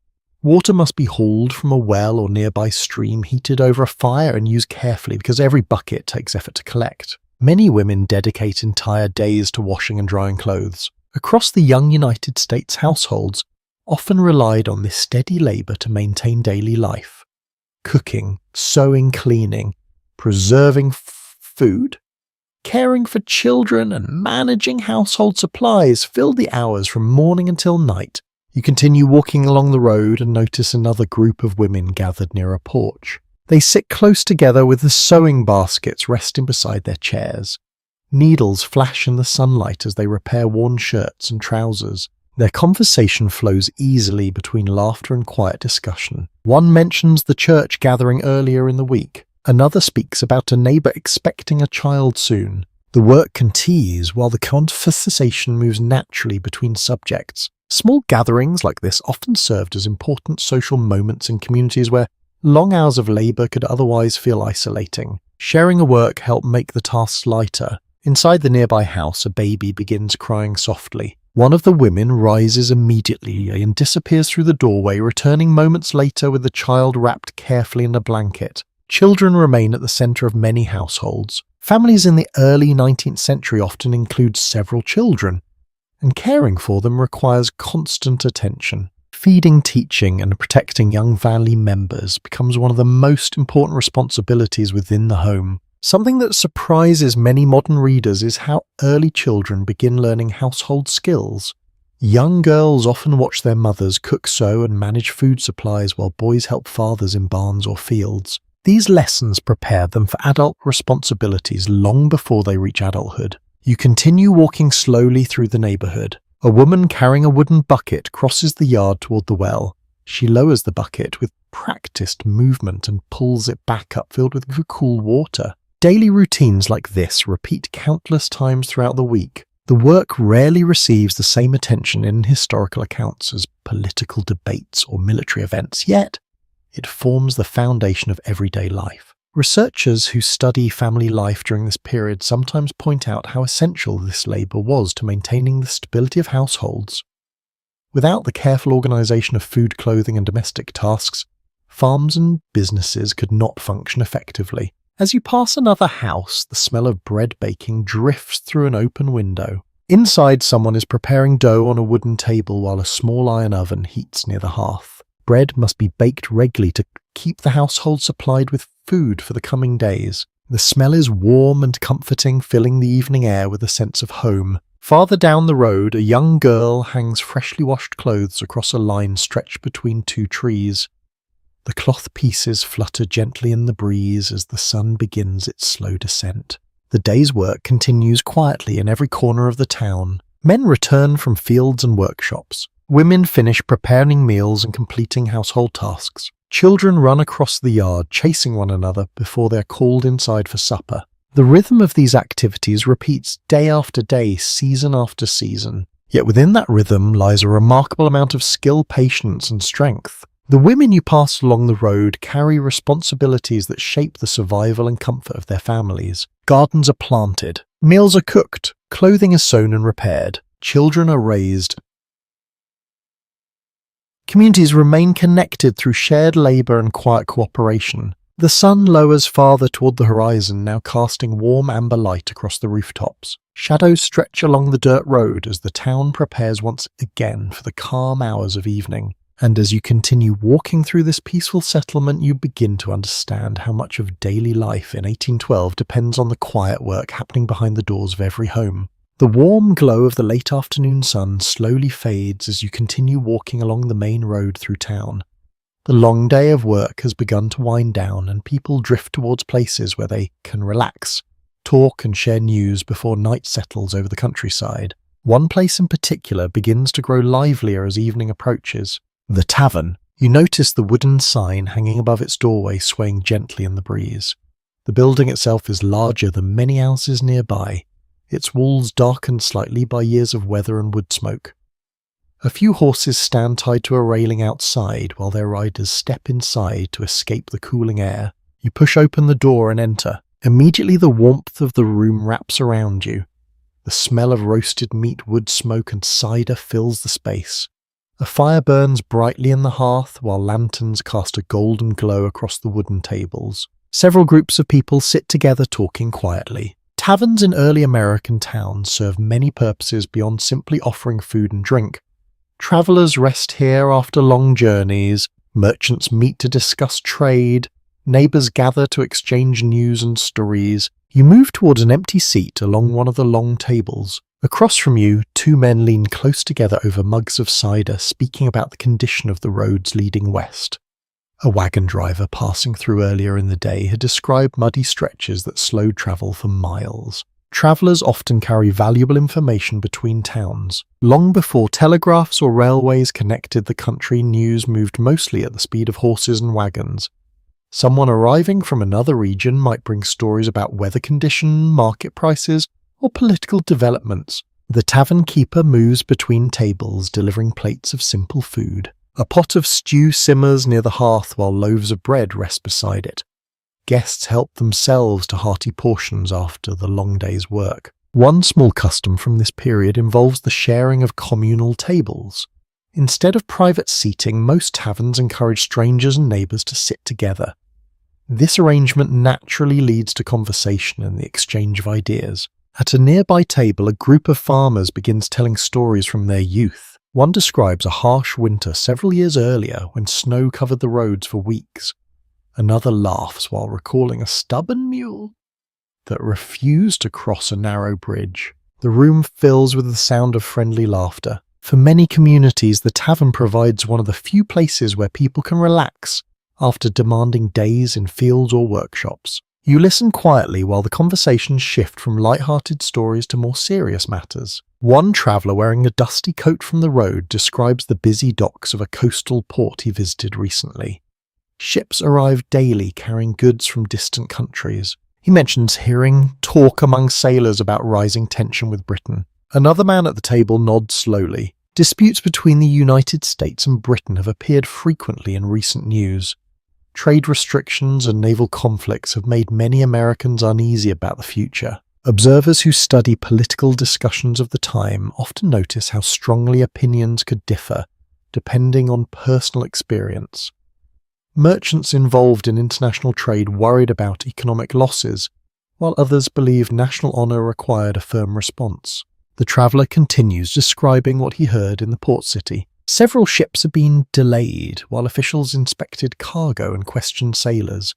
Water must be hauled from a well or nearby stream, heated over a fire and used carefully because every bucket takes effort to collect. Many women dedicate entire days to washing and drying clothes. Across the young United States, households often relied on this steady labour to maintain daily life. Cooking, sewing, cleaning, preserving food, caring for children, and managing household supplies filled the hours from morning until night. You continue walking along the road and notice another group of women gathered near a porch. They sit close together with the sewing baskets resting beside their chairs. Needles flash in the sunlight as they repair worn shirts and trousers. Their conversation flows easily between laughter and quiet discussion. One mentions the church gathering earlier in the week. Another speaks about a neighbour expecting a child soon. The work continues while the conversation moves naturally between subjects. Small gatherings like this often served as important social moments in communities where long hours of labour could otherwise feel isolating. Sharing a work helped make the tasks lighter. Inside the nearby house, a baby begins crying softly. One of the women rises immediately and disappears through the doorway, returning moments later with the child wrapped carefully in a blanket. Children remain at the centre of many households. Families in the early 19th century often include several children, and caring for them requires constant attention. Feeding, teaching, and protecting young family members becomes one of the most important responsibilities within the home. Something that surprises many modern readers is how early children begin learning household skills. Young girls often watch their mothers cook, sew, and manage food supplies while boys help fathers in barns or fields. These lessons prepare them for adult responsibilities long before they reach adulthood. You continue walking slowly through the neighborhood. A woman carrying a wooden bucket crosses the yard toward the well. She lowers the bucket with practiced movement and pulls it back up, filled with cool water. Daily routines like this repeat countless times throughout the week. The work rarely receives the same attention in historical accounts as political debates or military events, yet it forms the foundation of everyday life. Researchers who study family life during this period sometimes point out how essential this labour was to maintaining the stability of households. Without the careful organisation of food, clothing and domestic tasks, farms and businesses could not function effectively. As you pass another house, the smell of bread baking drifts through an open window. Inside, someone is preparing dough on a wooden table while a small iron oven heats near the hearth. Bread must be baked regularly to keep the household supplied with food for the coming days. The smell is warm and comforting, filling the evening air with a sense of home. Farther down the road, a young girl hangs freshly washed clothes across a line stretched between two trees. The cloth pieces flutter gently in the breeze as the sun begins its slow descent. The day's work continues quietly in every corner of the town. Men return from fields and workshops. Women finish preparing meals and completing household tasks. Children run across the yard, chasing one another before they are called inside for supper. The rhythm of these activities repeats day after day, season after season. Yet within that rhythm lies a remarkable amount of skill, patience, and strength. The women you pass along the road carry responsibilities that shape the survival and comfort of their families. Gardens are planted, meals are cooked, clothing is sewn and repaired, children are raised. Communities remain connected through shared labour and quiet cooperation. The sun lowers farther toward the horizon, now casting warm amber light across the rooftops. Shadows stretch along the dirt road as the town prepares once again for the calm hours of evening. And as you continue walking through this peaceful settlement, you begin to understand how much of daily life in 1812 depends on the quiet work happening behind the doors of every home. The warm glow of the late afternoon sun slowly fades as you continue walking along the main road through town. The long day of work has begun to wind down, and people drift towards places where they can relax, talk and share news before night settles over the countryside. One place in particular begins to grow livelier as evening approaches. The Tavern. You notice the wooden sign hanging above its doorway swaying gently in the breeze. The building itself is larger than many houses nearby, its walls darkened slightly by years of weather and wood smoke. A few horses stand tied to a railing outside while their riders step inside to escape the cooling air. You push open the door and enter. Immediately the warmth of the room wraps around you. The smell of roasted meat, wood smoke and cider fills the space. A fire burns brightly in the hearth while lanterns cast a golden glow across the wooden tables. Several groups of people sit together talking quietly. Taverns in early American towns serve many purposes beyond simply offering food and drink. Travellers rest here after long journeys, merchants meet to discuss trade, neighbours gather to exchange news and stories. You move towards an empty seat along one of the long tables. Across from you, two men lean close together over mugs of cider, speaking about the condition of the roads leading west. A wagon driver passing through earlier in the day had described muddy stretches that slowed travel for miles. Travellers often carry valuable information between towns. Long before telegraphs or railways connected the country, news moved mostly at the speed of horses and wagons. Someone arriving from another region might bring stories about weather condition, market prices, or political developments. The tavern keeper moves between tables, delivering plates of simple food. A pot of stew simmers near the hearth while loaves of bread rest beside it. Guests help themselves to hearty portions after the long day's work. One small custom from this period involves the sharing of communal tables. Instead of private seating, most taverns encourage strangers and neighbours to sit together. This arrangement naturally leads to conversation and the exchange of ideas. At a nearby table, a group of farmers begins telling stories from their youth. One describes a harsh winter several years earlier when snow covered the roads for weeks. Another laughs while recalling a stubborn mule that refused to cross a narrow bridge. The room fills with the sound of friendly laughter. For many communities, the tavern provides one of the few places where people can relax after demanding days in fields or workshops. You listen quietly while the conversations shift from light-hearted stories to more serious matters. One traveller wearing a dusty coat from the road describes the busy docks of a coastal port he visited recently. Ships arrive daily carrying goods from distant countries. He mentions hearing talk among sailors about rising tension with Britain. Another man at the table nods slowly. Disputes between the United States and Britain have appeared frequently in recent news. Trade restrictions and naval conflicts have made many Americans uneasy about the future. Observers who study political discussions of the time often notice how strongly opinions could differ, depending on personal experience. Merchants involved in international trade worried about economic losses, while others believed national honour required a firm response. The traveller continues describing what he heard in the port city. Several ships had been delayed while officials inspected cargo and questioned sailors.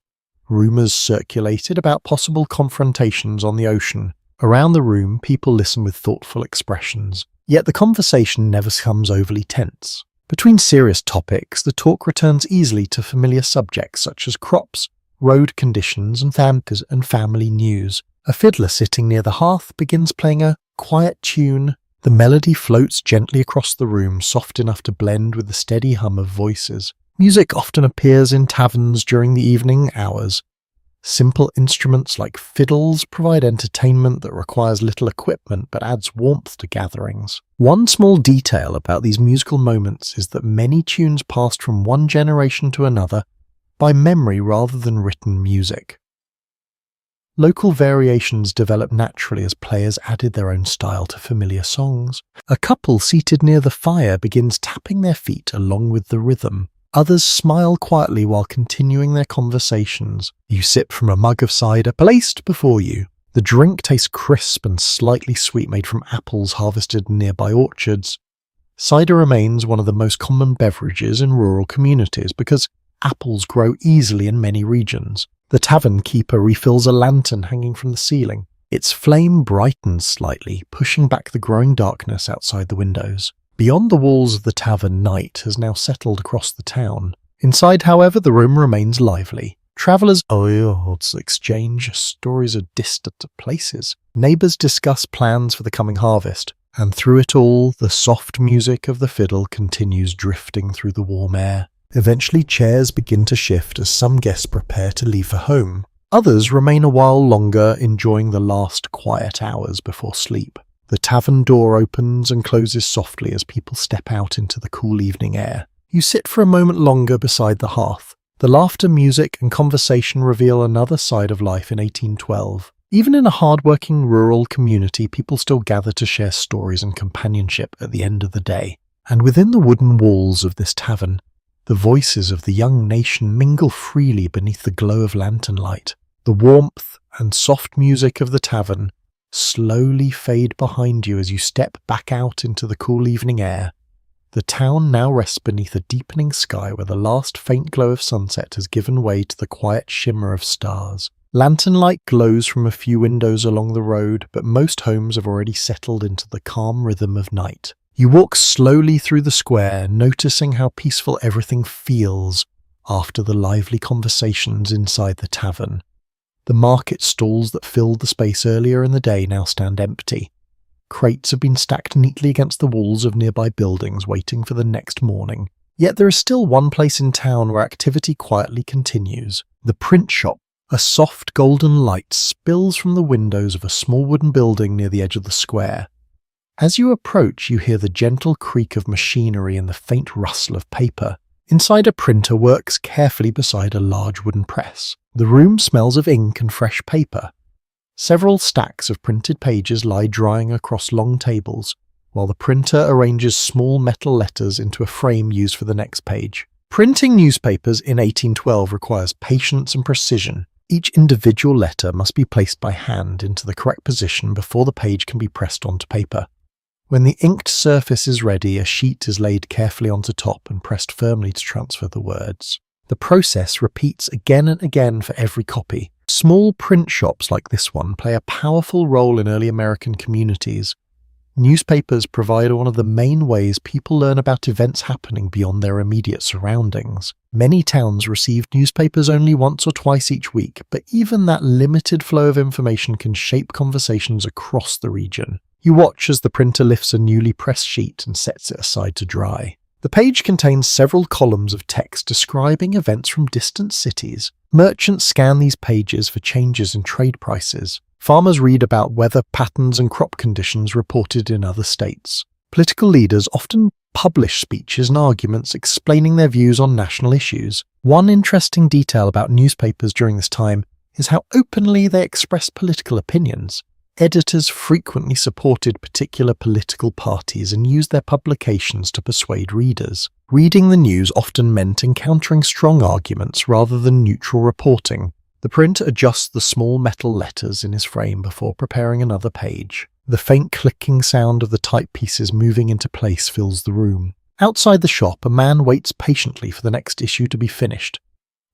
Rumours circulated about possible confrontations on the ocean. Around the room, people listen with thoughtful expressions. Yet the conversation never becomes overly tense. Between serious topics, the talk returns easily to familiar subjects such as crops, road conditions, and family news. A fiddler sitting near the hearth begins playing a quiet tune. The melody floats gently across the room, soft enough to blend with the steady hum of voices. Music often appears in taverns during the evening hours. Simple instruments like fiddles provide entertainment that requires little equipment but adds warmth to gatherings. One small detail about these musical moments is that many tunes passed from one generation to another by memory rather than written music. Local variations developed naturally as players added their own style to familiar songs. A couple seated near the fire begins tapping their feet along with the rhythm. Others smile quietly while continuing their conversations. You sip from a mug of cider placed before you. The drink tastes crisp and slightly sweet, made from apples harvested in nearby orchards. Cider remains one of the most common beverages in rural communities because apples grow easily in many regions. The tavern keeper refills a lantern hanging from the ceiling. Its flame brightens slightly, pushing back the growing darkness outside the windows. Beyond the walls of the tavern, night has now settled across the town. Inside, however, the room remains lively. Travellers exchange stories of distant places. Neighbours discuss plans for the coming harvest. And through it all, the soft music of the fiddle continues drifting through the warm air. Eventually, chairs begin to shift as some guests prepare to leave for home. Others remain a while longer, enjoying the last quiet hours before sleep. The tavern door opens and closes softly as people step out into the cool evening air. You sit for a moment longer beside the hearth. The laughter, music, and conversation reveal another side of life in 1812. Even in a hard-working rural community, people still gather to share stories and companionship at the end of the day. And within the wooden walls of this tavern, the voices of the young nation mingle freely beneath the glow of lantern light. The warmth and soft music of the tavern slowly fade behind you as you step back out into the cool evening air. The town now rests beneath a deepening sky where the last faint glow of sunset has given way to the quiet shimmer of stars. Lantern light glows from a few windows along the road, but most homes have already settled into the calm rhythm of night. You walk slowly through the square, noticing how peaceful everything feels after the lively conversations inside the tavern. The market stalls that filled the space earlier in the day now stand empty. Crates have been stacked neatly against the walls of nearby buildings, waiting for the next morning. Yet there is still one place in town where activity quietly continues. The print shop. A soft golden light spills from the windows of a small wooden building near the edge of the square. As you approach, you hear the gentle creak of machinery and the faint rustle of paper. Inside, a printer works carefully beside a large wooden press. The room smells of ink and fresh paper. Several stacks of printed pages lie drying across long tables, while the printer arranges small metal letters into a frame used for the next page. Printing newspapers in 1812 requires patience and precision. Each individual letter must be placed by hand into the correct position before the page can be pressed onto paper. When the inked surface is ready, a sheet is laid carefully onto top and pressed firmly to transfer the words. The process repeats again and again for every copy. Small print shops like this one play a powerful role in early American communities. Newspapers provide one of the main ways people learn about events happening beyond their immediate surroundings. Many towns receive newspapers only once or twice each week, but even that limited flow of information can shape conversations across the region. You watch as the printer lifts a newly pressed sheet and sets it aside to dry. The page contains several columns of text describing events from distant cities. Merchants scan these pages for changes in trade prices. Farmers read about weather patterns and crop conditions reported in other states. Political leaders often publish speeches and arguments explaining their views on national issues. One interesting detail about newspapers during this time is how openly they express political opinions. Editors frequently supported particular political parties and used their publications to persuade readers. Reading the news often meant encountering strong arguments rather than neutral reporting. The printer adjusts the small metal letters in his frame before preparing another page. The faint clicking sound of the typepieces moving into place fills the room. Outside the shop, a man waits patiently for the next issue to be finished.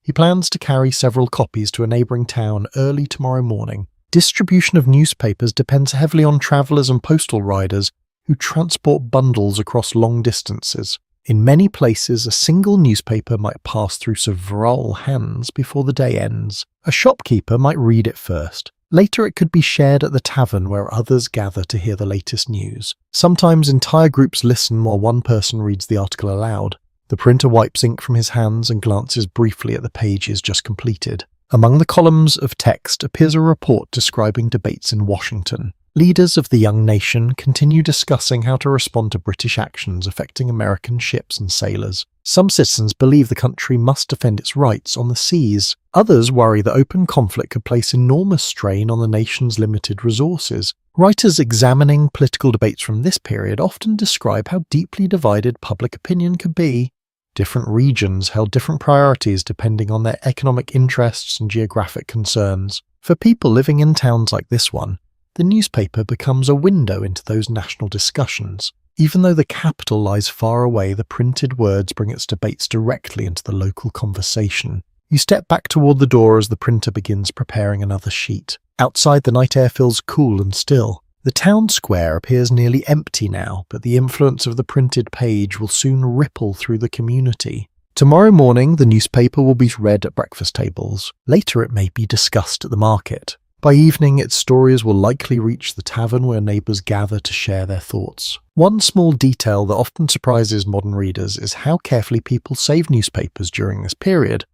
He plans to carry several copies to a neighbouring town early tomorrow morning. Distribution of newspapers depends heavily on travellers and postal riders who transport bundles across long distances. In many places, a single newspaper might pass through several hands before the day ends. A shopkeeper might read it first. Later it could be shared at the tavern where others gather to hear the latest news. Sometimes entire groups listen while one person reads the article aloud. The printer wipes ink from his hands and glances briefly at the pages just completed. Among the columns of text appears a report describing debates in Washington. Leaders of the young nation continue discussing how to respond to British actions affecting American ships and sailors. Some citizens believe the country must defend its rights on the seas. Others worry that open conflict could place enormous strain on the nation's limited resources. Writers examining political debates from this period often describe how deeply divided public opinion could be. Different regions held different priorities depending on their economic interests and geographic concerns. For people living in towns like this one, the newspaper becomes a window into those national discussions. Even though the capital lies far away, the printed words bring its debates directly into the local conversation. You step back toward the door as the printer begins preparing another sheet. Outside, the night air feels cool and still. The town square appears nearly empty now, but the influence of the printed page will soon ripple through the community. Tomorrow morning, the newspaper will be read at breakfast tables. Later, it may be discussed at the market. By evening, its stories will likely reach the tavern where neighbours gather to share their thoughts. One small detail that often surprises modern readers is how carefully people save newspapers during this period.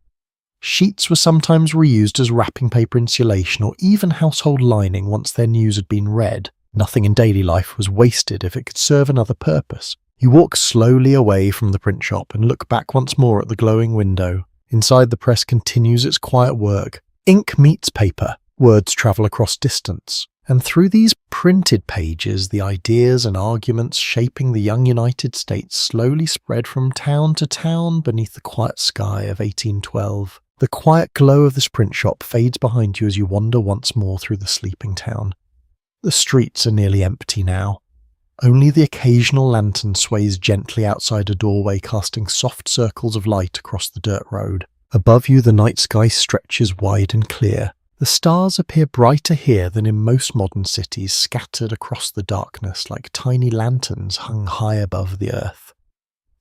Sheets were sometimes reused as wrapping paper insulation or even household lining once their news had been read. Nothing in daily life was wasted if it could serve another purpose. You walk slowly away from the print shop and look back once more at the glowing window. Inside, the press continues its quiet work. Ink meets paper. Words travel across distance, and through these printed pages, the ideas and arguments shaping the young United States slowly spread from town to town beneath the quiet sky of 1812. The quiet glow of this print shop fades behind you as you wander once more through the sleeping town. The streets are nearly empty now. Only the occasional lantern sways gently outside a doorway, casting soft circles of light across the dirt road. Above you, the night sky stretches wide and clear. The stars appear brighter here than in most modern cities, scattered across the darkness like tiny lanterns hung high above the earth.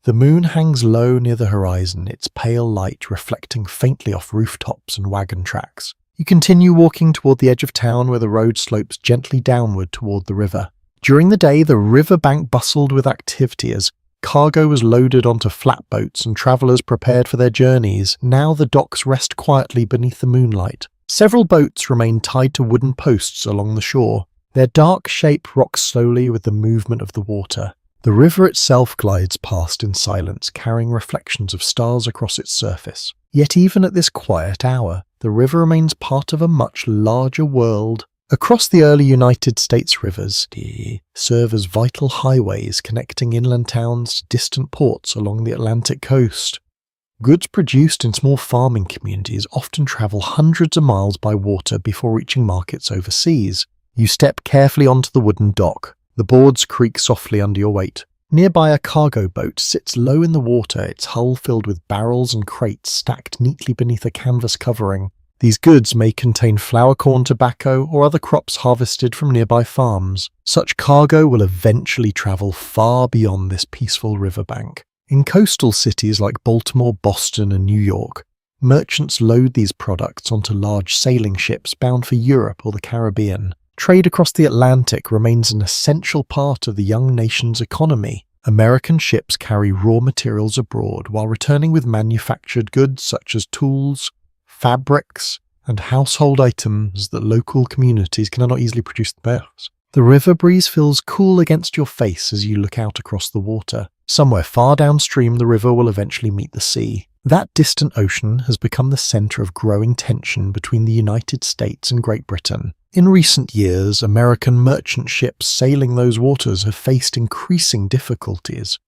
The moon hangs low near the horizon, its pale light reflecting faintly off rooftops and wagon tracks. You continue walking toward the edge of town where the road slopes gently downward toward the river. During the day, the riverbank bustled with activity as cargo was loaded onto flatboats and travellers prepared for their journeys. Now the docks rest quietly beneath the moonlight. Several boats remain tied to wooden posts along the shore. Their dark shape rocks slowly with the movement of the water. The river itself glides past in silence, carrying reflections of stars across its surface. Yet even at this quiet hour, the river remains part of a much larger world. Across the early United States rivers serve as vital highways connecting inland towns to distant ports along the Atlantic coast. Goods produced in small farming communities often travel hundreds of miles by water before reaching markets overseas. You step carefully onto the wooden dock. The boards creak softly under your weight. Nearby, a cargo boat sits low in the water, its hull filled with barrels and crates stacked neatly beneath a canvas covering. These goods may contain flour, corn, tobacco, or other crops harvested from nearby farms. Such cargo will eventually travel far beyond this peaceful riverbank. In coastal cities like Baltimore, Boston, and New York, merchants load these products onto large sailing ships bound for Europe or the Caribbean. Trade across the Atlantic remains an essential part of the young nation's economy. American ships carry raw materials abroad while returning with manufactured goods such as tools, fabrics, and household items that local communities cannot easily produce themselves. The river breeze feels cool against your face as you look out across the water. Somewhere far downstream, the river will eventually meet the sea. That distant ocean has become the center of growing tension between the United States and Great Britain. In recent years, American merchant ships sailing those waters have faced increasing difficulties.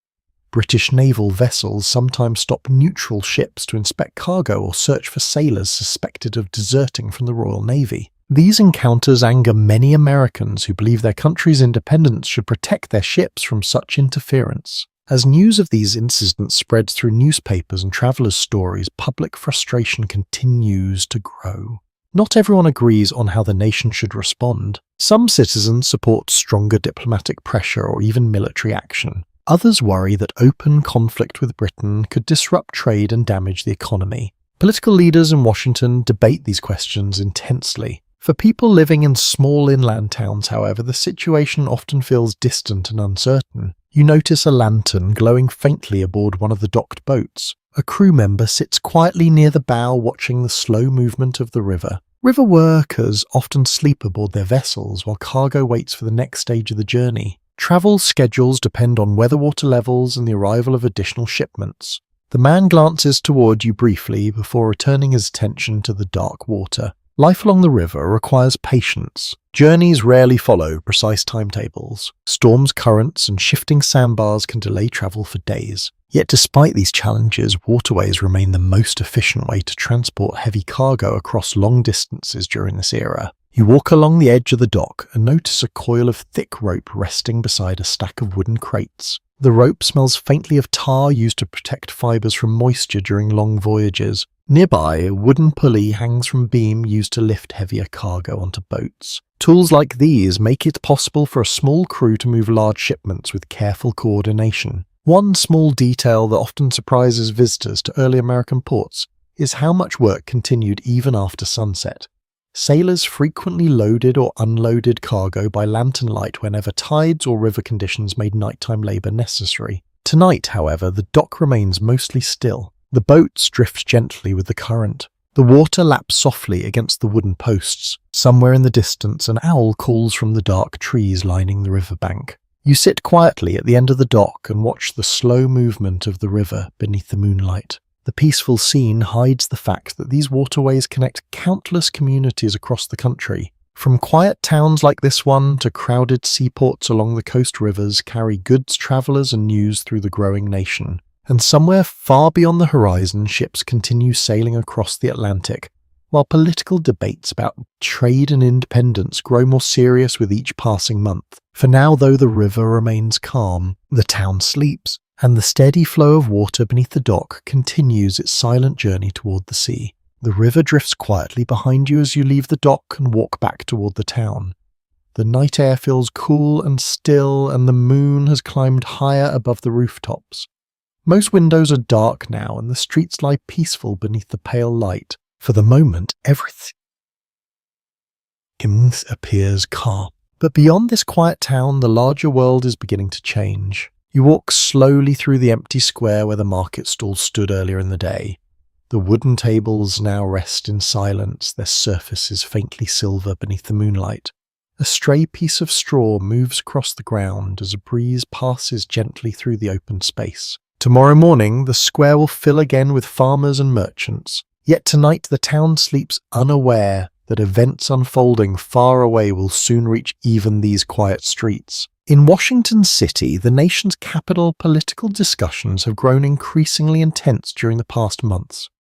British naval vessels sometimes stop neutral ships to inspect cargo or search for sailors suspected of deserting from the Royal Navy. These encounters anger many Americans who believe their country's independence should protect their ships from such interference. As news of these incidents spreads through newspapers and travelers' stories, public frustration continues to grow. Not everyone agrees on how the nation should respond. Some citizens support stronger diplomatic pressure or even military action. Others worry that open conflict with Britain could disrupt trade and damage the economy. Political leaders in Washington debate these questions intensely. For people living in small inland towns, however, the situation often feels distant and uncertain. You notice a lantern glowing faintly aboard one of the docked boats. A crew member sits quietly near the bow watching the slow movement of the river. River workers often sleep aboard their vessels while cargo waits for the next stage of the journey. Travel schedules depend on weather, water levels, and the arrival of additional shipments. The man glances toward you briefly before returning his attention to the dark water. Life along the river requires patience. Journeys rarely follow precise timetables. Storms, currents, and shifting sandbars can delay travel for days. Yet despite these challenges, waterways remain the most efficient way to transport heavy cargo across long distances during this era. You walk along the edge of the dock and notice a coil of thick rope resting beside a stack of wooden crates. The rope smells faintly of tar used to protect fibers from moisture during long voyages. Nearby, a wooden pulley hangs from a beam used to lift heavier cargo onto boats. Tools like these make it possible for a small crew to move large shipments with careful coordination. One small detail that often surprises visitors to early American ports is how much work continued even after sunset. Sailors frequently loaded or unloaded cargo by lantern light whenever tides or river conditions made nighttime labor necessary. Tonight, however, the dock remains mostly still. The boats drift gently with the current. The water laps softly against the wooden posts. Somewhere in the distance, an owl calls from the dark trees lining the riverbank. You sit quietly at the end of the dock and watch the slow movement of the river beneath the moonlight. The peaceful scene hides the fact that these waterways connect countless communities across the country. From quiet towns like this one to crowded seaports along the coast rivers carry goods, travelers, and news through the growing nation. And somewhere far beyond the horizon, ships continue sailing across the Atlantic, while political debates about trade and independence grow more serious with each passing month. For now, though, the river remains calm, the town sleeps, and the steady flow of water beneath the dock continues its silent journey toward the sea. The river drifts quietly behind you as you leave the dock and walk back toward the town. The night air feels cool and still, and the moon has climbed higher above the rooftops. Most windows are dark now, and the streets lie peaceful beneath the pale light. For the moment, everything appears calm. But beyond this quiet town, the larger world is beginning to change. You walk slowly through the empty square where the market stall stood earlier in the day. The wooden tables now rest in silence, their surfaces faintly silver beneath the moonlight. A stray piece of straw moves across the ground as a breeze passes gently through the open space. Tomorrow morning, the square will fill again with farmers and merchants. Yet tonight the town sleeps unaware that events unfolding far away will soon reach even these quiet streets. In Washington City, the nation's capital, political discussions have grown increasingly intense during the past months.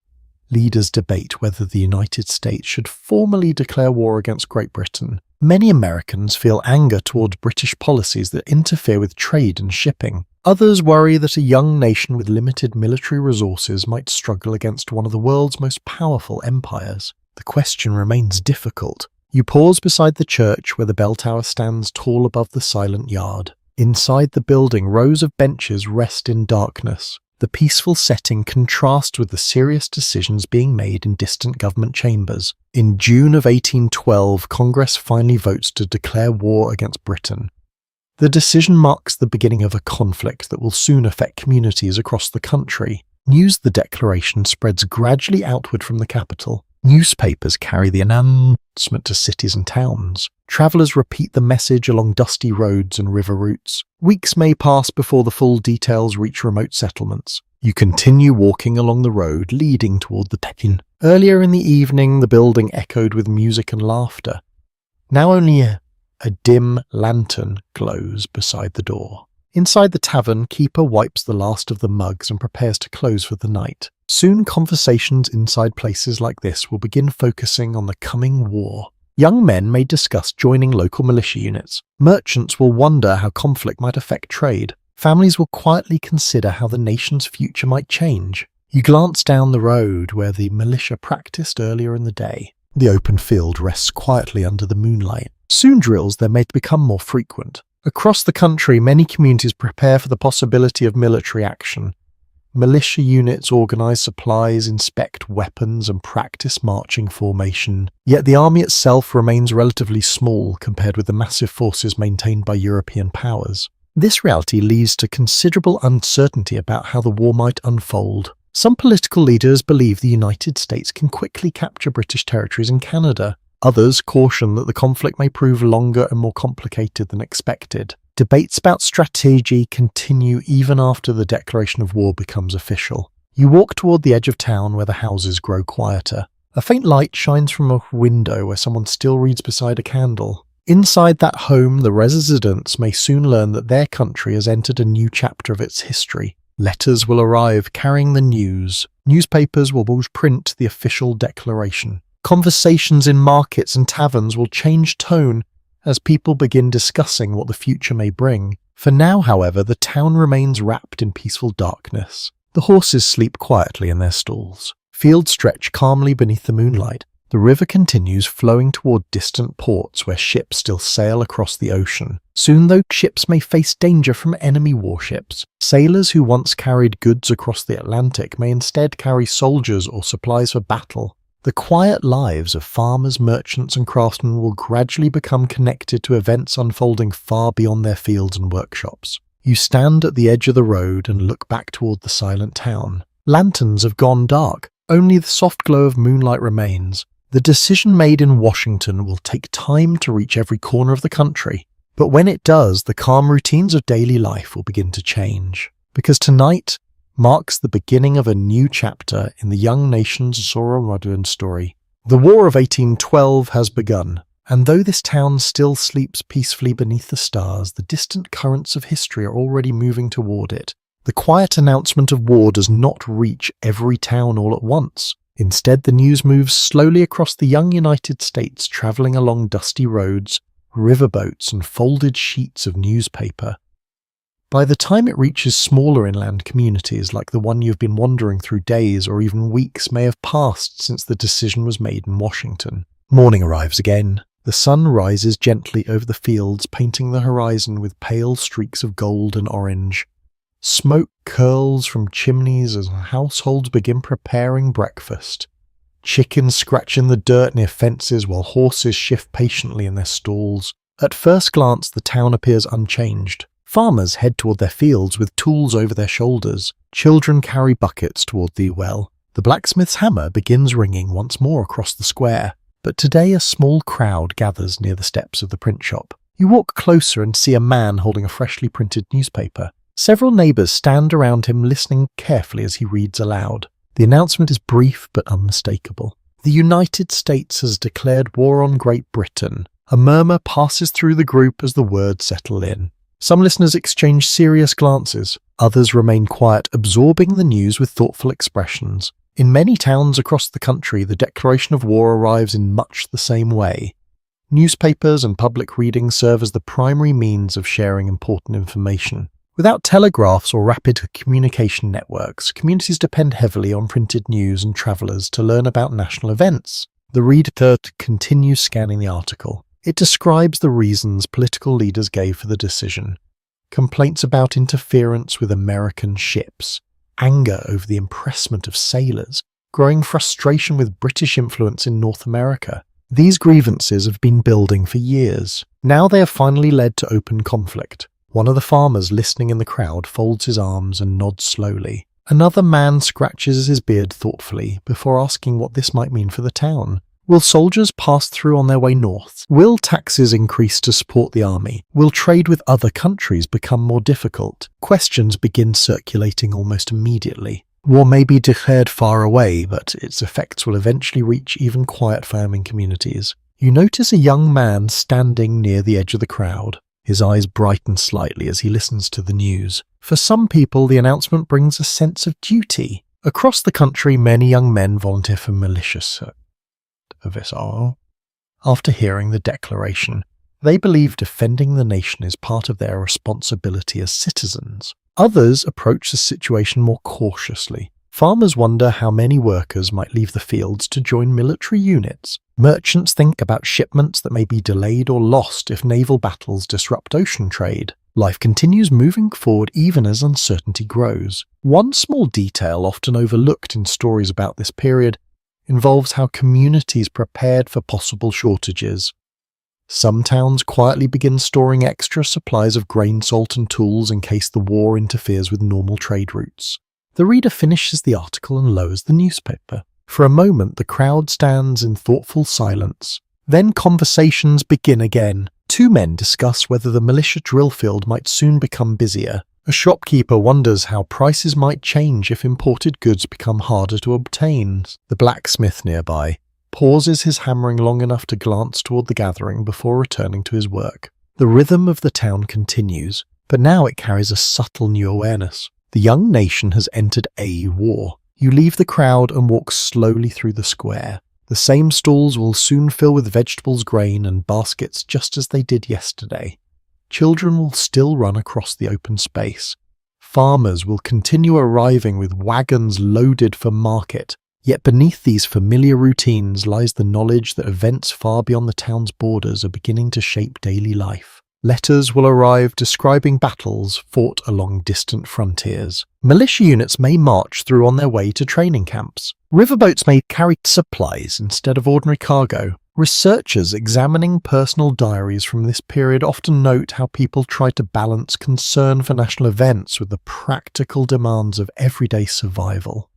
Leaders debate whether the United States should formally declare war against Great Britain. Many Americans feel anger towards British policies that interfere with trade and shipping. Others worry that a young nation with limited military resources might struggle against one of the world's most powerful empires. the question remains difficult. You pause beside the church where the bell tower stands tall above the silent yard. Inside the building, rows of benches rest in darkness. The peaceful setting contrasts with the serious decisions being made in distant government chambers. In June of 1812, Congress finally votes to declare war against Britain. The decision marks the beginning of a conflict that will soon affect communities across the country. News of the declaration spreads gradually outward from the capital. Newspapers carry the announcement to cities and towns. Travellers repeat the message along dusty roads and river routes. Weeks may pass before the full details reach remote settlements. You continue walking along the road leading toward the town. Earlier in the evening, the building echoed with music and laughter. Now only a dim lantern glows beside the door. Inside the tavern, keeper wipes the last of the mugs and prepares to close for the night. Soon conversations inside places like this will begin focusing on the coming war. Young men may discuss joining local militia units. Merchants will wonder how conflict might affect trade. Families will quietly consider how the nation's future might change. You glance down the road where the militia practiced earlier in the day. The open field rests quietly under the moonlight. Soon drills there may become more frequent. Across the country, many communities prepare for the possibility of military action. Militia units organize supplies, inspect weapons, and practice marching formation. Yet the army itself remains relatively small compared with the massive forces maintained by European powers. This reality leads to considerable uncertainty about how the war might unfold. Some political leaders believe the United States can quickly capture British territories in Canada. Others caution that the conflict may prove longer and more complicated than expected. Debates about strategy continue even after the declaration of war becomes official. You walk toward the edge of town where the houses grow quieter. A faint light shines from a window where someone still reads beside a candle. Inside that home, the residents may soon learn that their country has entered a new chapter of its history. Letters will arrive carrying the news. Newspapers will print the official declaration. Conversations in markets and taverns will change tone as people begin discussing what the future may bring. For now, however, the town remains wrapped in peaceful darkness. The horses sleep quietly in their stalls. Fields stretch calmly beneath the moonlight. The river continues flowing toward distant ports where ships still sail across the ocean. Soon, though, ships may face danger from enemy warships. Sailors who once carried goods across the Atlantic may instead carry soldiers or supplies for battle. The quiet lives of farmers, merchants, and craftsmen will gradually become connected to events unfolding far beyond their fields and workshops. You stand at the edge of the road and look back toward the silent town. Lanterns have gone dark. Only the soft glow of moonlight remains. The decision made in Washington will take time to reach every corner of the country. But when it does, the calm routines of daily life will begin to change. Because tonight marks the beginning of a new chapter in the young nation's Soron story. The War of 1812 has begun, and though this town still sleeps peacefully beneath the stars, the distant currents of history are already moving toward it. The quiet announcement of war does not reach every town all at once. Instead, the news moves slowly across the young United States, traveling along dusty roads, riverboats, and folded sheets of newspaper. By the time it reaches smaller inland communities like the one you've been wandering through, days or even weeks may have passed since the decision was made in Washington. Morning arrives again. The sun rises gently over the fields, painting the horizon with pale streaks of gold and orange. Smoke curls from chimneys as households begin preparing breakfast. Chickens scratch in the dirt near fences while horses shift patiently in their stalls. At first glance, the town appears unchanged. Farmers head toward their fields with tools over their shoulders. Children carry buckets toward the well. The blacksmith's hammer begins ringing once more across the square. But today a small crowd gathers near the steps of the print shop. You walk closer and see a man holding a freshly printed newspaper. Several neighbours stand around him listening carefully as he reads aloud. The announcement is brief but unmistakable. The United States has declared war on Great Britain. A murmur passes through the group as the words settle in. Some listeners exchange serious glances. Others remain quiet, absorbing the news with thoughtful expressions. In many towns across the country, the declaration of war arrives in much the same way. Newspapers and public reading serve as the primary means of sharing important information. Without telegraphs or rapid communication networks, communities depend heavily on printed news and travellers to learn about national events. The reader continues scanning the article. It describes the reasons political leaders gave for the decision. Complaints about interference with American ships, anger over the impressment of sailors, growing frustration with British influence in North America. These grievances have been building for years. Now they have finally led to open conflict. One of the farmers listening in the crowd folds his arms and nods slowly. Another man scratches his beard thoughtfully before asking what this might mean for the town. Will soldiers pass through on their way north? Will taxes increase to support the army? Will trade with other countries become more difficult? Questions begin circulating almost immediately. War may be declared far away, but its effects will eventually reach even quiet farming communities. You notice a young man standing near the edge of the crowd. His eyes brighten slightly as he listens to the news. For some people, the announcement brings a sense of duty. Across the country, many young men volunteer for militia service. After hearing the declaration, they believe defending the nation is part of their responsibility as citizens. Others approach the situation more cautiously. Farmers wonder how many workers might leave the fields to join military units. Merchants think about shipments that may be delayed or lost if naval battles disrupt ocean trade. Life continues moving forward even as uncertainty grows. One small detail often overlooked in stories about this period involves how communities prepared for possible shortages. Some towns quietly begin storing extra supplies of grain, salt and tools in case the war interferes with normal trade routes. The reader finishes the article and lowers the newspaper. For a moment the crowd stands in thoughtful silence. Then conversations begin again. Two men discuss whether the militia drill field might soon become busier. A shopkeeper wonders how prices might change if imported goods become harder to obtain. The blacksmith nearby pauses his hammering long enough to glance toward the gathering before returning to his work. The rhythm of the town continues, but now it carries a subtle new awareness. The young nation has entered a war. You leave the crowd and walk slowly through the square. The same stalls will soon fill with vegetables, grain, and baskets just as they did yesterday. Children will still run across the open space. Farmers will continue arriving with wagons loaded for market. Yet beneath these familiar routines lies the knowledge that events far beyond the town's borders are beginning to shape daily life. Letters will arrive describing battles fought along distant frontiers. Militia units may march through on their way to training camps. Riverboats may carry supplies instead of ordinary cargo. Researchers examining personal diaries from this period often note how people tried to balance concern for national events with the practical demands of everyday survival.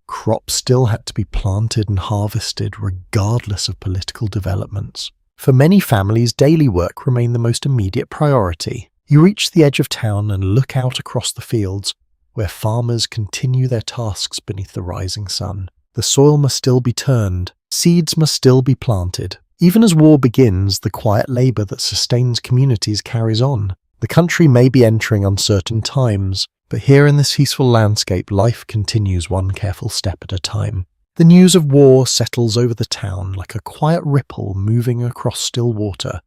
Crops still had to be planted and harvested regardless of political developments. For many families, daily work remained the most immediate priority. You reach the edge of town and look out across the fields, where farmers continue their tasks beneath the rising sun. The soil must still be turned, seeds must still be planted. Even as war begins, the quiet labour that sustains communities carries on. The country may be entering uncertain times, but here in this peaceful landscape, life continues one careful step at a time. The news of war settles over the town like a quiet ripple moving across still water.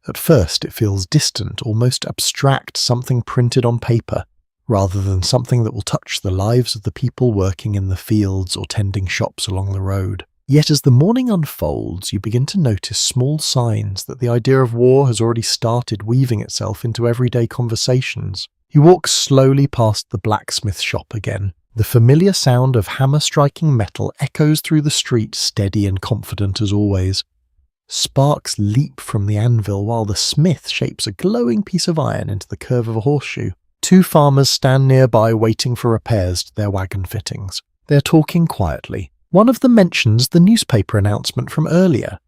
At first it feels distant, almost abstract, something printed on paper, rather than something that will touch the lives of the people working in the fields or tending shops along the road. Yet as the morning unfolds, you begin to notice small signs that the idea of war has already started weaving itself into everyday conversations. You walk slowly past the blacksmith shop again. The familiar sound of hammer striking metal echoes through the street, steady and confident as always. Sparks leap from the anvil while the smith shapes a glowing piece of iron into the curve of a horseshoe. Two farmers stand nearby waiting for repairs to their wagon fittings. They are talking quietly. One of them mentions the newspaper announcement from earlier.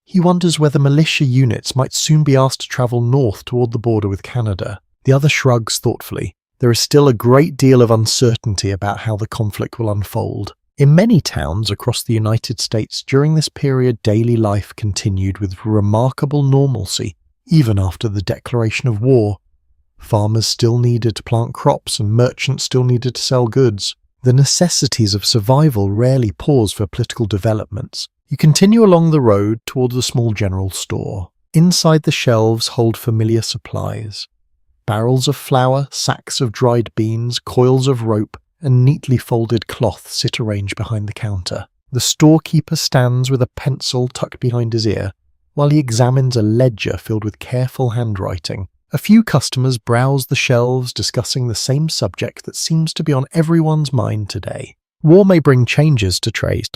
He wonders whether militia units might soon be asked to travel north toward the border with Canada. The other shrugs thoughtfully. There is still a great deal of uncertainty about how the conflict will unfold. In many towns across the United States during this period, daily life continued with remarkable normalcy, even after the declaration of war. Farmers still needed to plant crops and merchants still needed to sell goods. The necessities of survival rarely pause for political developments. You continue along the road toward the small general store. Inside the shelves hold familiar supplies. Barrels of flour, sacks of dried beans, coils of rope, and neatly folded cloth sit arranged behind the counter. The storekeeper stands with a pencil tucked behind his ear, while he examines a ledger filled with careful handwriting. A few customers browse the shelves, discussing the same subject that seems to be on everyone's mind today. War may bring changes to trade.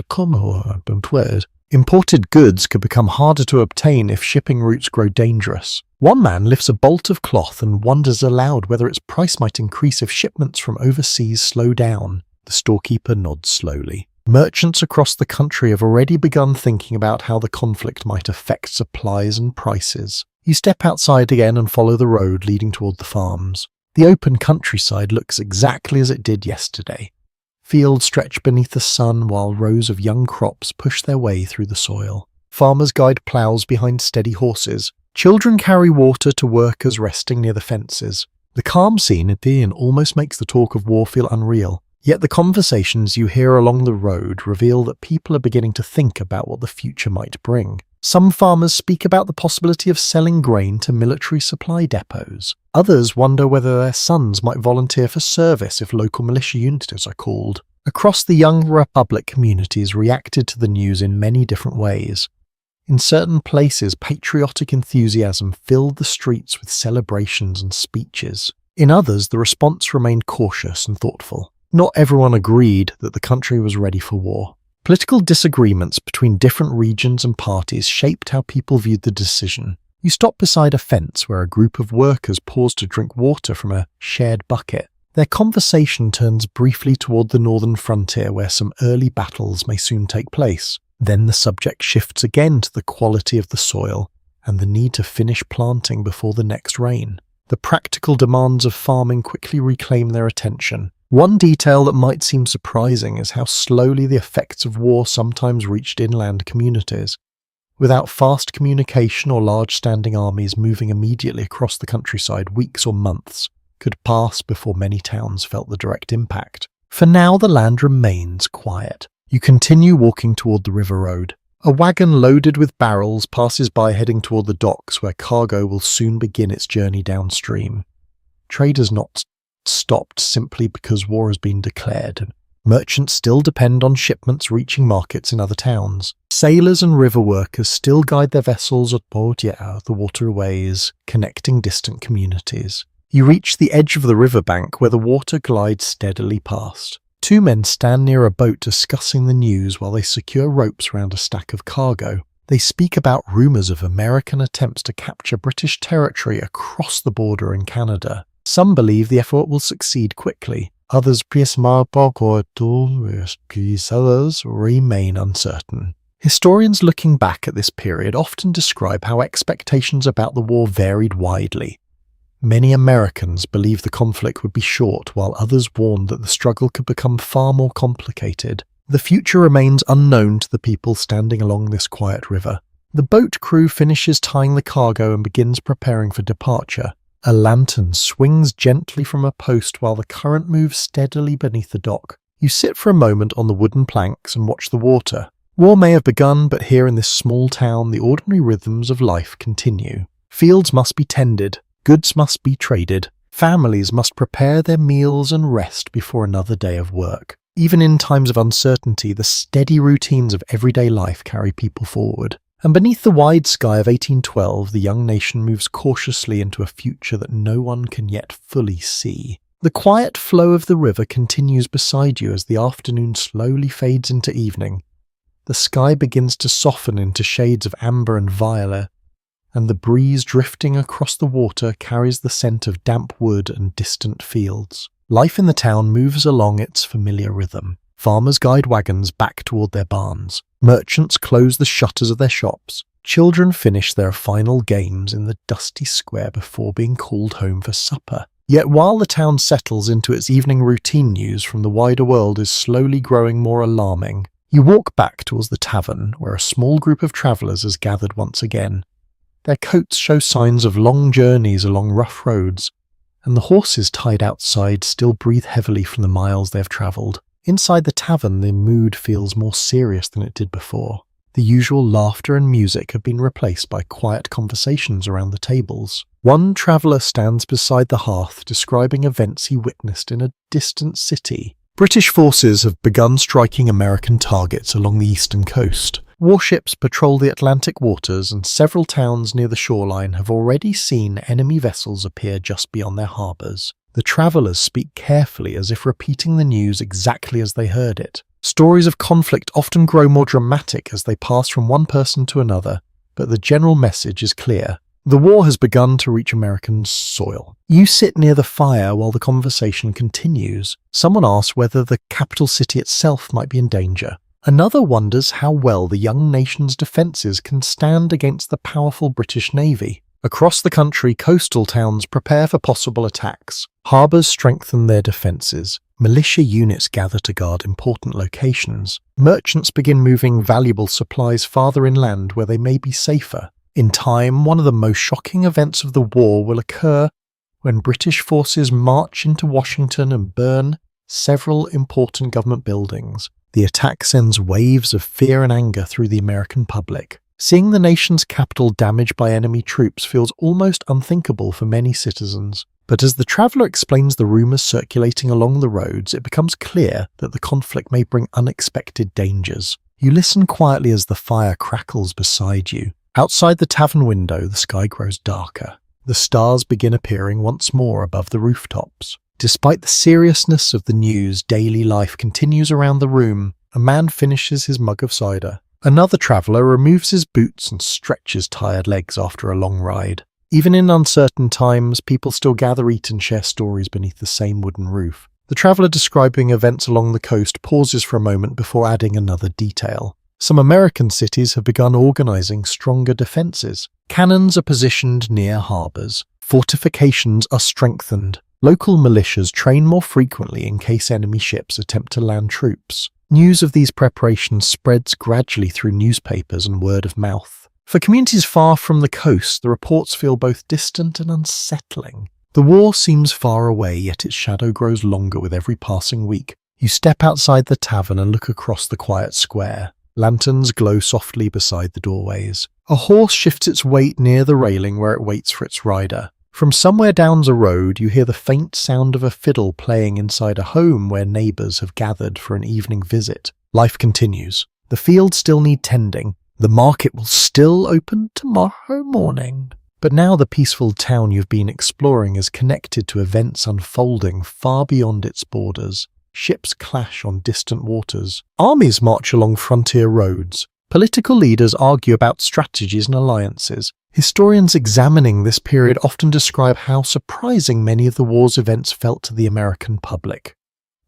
Imported goods could become harder to obtain if shipping routes grow dangerous. One man lifts a bolt of cloth and wonders aloud whether its price might increase if shipments from overseas slow down. The storekeeper nods slowly. Merchants across the country have already begun thinking about how the conflict might affect supplies and prices. You step outside again and follow the road leading toward the farms. The open countryside looks exactly as it did yesterday. Fields stretch beneath the sun while rows of young crops push their way through the soil. Farmers guide ploughs behind steady horses. Children carry water to workers resting near the fences. The calm scene at the inn almost makes the talk of war feel unreal. Yet the conversations you hear along the road reveal that people are beginning to think about what the future might bring. Some farmers speak about the possibility of selling grain to military supply depots. Others wonder whether their sons might volunteer for service if local militia units are called. Across the young Republic, communities reacted to the news in many different ways. In certain places, patriotic enthusiasm filled the streets with celebrations and speeches. In others, the response remained cautious and thoughtful. Not everyone agreed that the country was ready for war. Political disagreements between different regions and parties shaped how people viewed the decision. You stop beside a fence where a group of workers pause to drink water from a shared bucket. Their conversation turns briefly toward the northern frontier where some early battles may soon take place. Then the subject shifts again to the quality of the soil and the need to finish planting before the next rain. The practical demands of farming quickly reclaim their attention. One detail that might seem surprising is how slowly the effects of war sometimes reached inland communities. Without fast communication or large standing armies moving immediately across the countryside, weeks or months could pass before many towns felt the direct impact. For now, the land remains quiet. You continue walking toward the river road. A wagon loaded with barrels passes by heading toward the docks where cargo will soon begin its journey downstream. Trade has not stopped simply because war has been declared. Merchants still depend on shipments reaching markets in other towns. Sailors and river workers still guide their vessels the waterways, connecting distant communities. You reach the edge of the riverbank where the water glides steadily past. Two men stand near a boat discussing the news while they secure ropes around a stack of cargo. They speak about rumours of American attempts to capture British territory across the border in Canada. Some believe the effort will succeed quickly. Others remain uncertain. Historians looking back at this period often describe how expectations about the war varied widely. Many Americans believed the conflict would be short, while others warned that the struggle could become far more complicated. The future remains unknown to the people standing along this quiet river. The boat crew finishes tying the cargo and begins preparing for departure. A lantern swings gently from a post while the current moves steadily beneath the dock. You sit for a moment on the wooden planks and watch the water. War may have begun, but here in this small town, the ordinary rhythms of life continue. Fields must be tended. Goods must be traded. Families must prepare their meals and rest before another day of work. Even in times of uncertainty, the steady routines of everyday life carry people forward. And beneath the wide sky of 1812, the young nation moves cautiously into a future that no one can yet fully see. The quiet flow of the river continues beside you as the afternoon slowly fades into evening. The sky begins to soften into shades of amber and violet, and the breeze drifting across the water carries the scent of damp wood and distant fields. Life in the town moves along its familiar rhythm. Farmers guide wagons back toward their barns. Merchants close the shutters of their shops. Children finish their final games in the dusty square before being called home for supper. Yet while the town settles into its evening routine, news from the wider world is slowly growing more alarming. You walk back towards the tavern, where a small group of travellers has gathered once again. Their coats show signs of long journeys along rough roads, and the horses tied outside still breathe heavily from the miles they have travelled. Inside the tavern, the mood feels more serious than it did before. The usual laughter and music have been replaced by quiet conversations around the tables. One traveller stands beside the hearth, describing events he witnessed in a distant city. British forces have begun striking American targets along the eastern coast. Warships patrol the Atlantic waters, and several towns near the shoreline have already seen enemy vessels appear just beyond their harbours. The travellers speak carefully, as if repeating the news exactly as they heard it. Stories of conflict often grow more dramatic as they pass from one person to another, but the general message is clear. The war has begun to reach American soil. You sit near the fire while the conversation continues. Someone asks whether the capital city itself might be in danger. Another wonders how well the young nation's defences can stand against the powerful British Navy. Across the country, coastal towns prepare for possible attacks. Harbours strengthen their defences. Militia units gather to guard important locations. Merchants begin moving valuable supplies farther inland where they may be safer. In time, one of the most shocking events of the war will occur when British forces march into Washington and burn several important government buildings. The attack sends waves of fear and anger through the American public. Seeing the nation's capital damaged by enemy troops feels almost unthinkable for many citizens. But as the traveller explains the rumours circulating along the roads, it becomes clear that the conflict may bring unexpected dangers. You listen quietly as the fire crackles beside you. Outside the tavern window, the sky grows darker. The stars begin appearing once more above the rooftops. Despite the seriousness of the news, daily life continues around the room. A man finishes his mug of cider. Another traveller removes his boots and stretches tired legs after a long ride. Even in uncertain times, people still gather, eat and share stories beneath the same wooden roof. The traveller describing events along the coast pauses for a moment before adding another detail. Some American cities have begun organising stronger defences. Cannons are positioned near harbours. Fortifications are strengthened. Local militias train more frequently in case enemy ships attempt to land troops. News of these preparations spreads gradually through newspapers and word of mouth. For communities far from the coast, the reports feel both distant and unsettling. The war seems far away, yet its shadow grows longer with every passing week. You step outside the tavern and look across the quiet square. Lanterns glow softly beside the doorways. A horse shifts its weight near the railing where it waits for its rider. From somewhere down the road, you hear the faint sound of a fiddle playing inside a home where neighbours have gathered for an evening visit. Life continues. The fields still need tending. The market will still open tomorrow morning. But now the peaceful town you've been exploring is connected to events unfolding far beyond its borders. Ships clash on distant waters. Armies march along frontier roads. Political leaders argue about strategies and alliances. Historians examining this period often describe how surprising many of the war's events felt to the American public.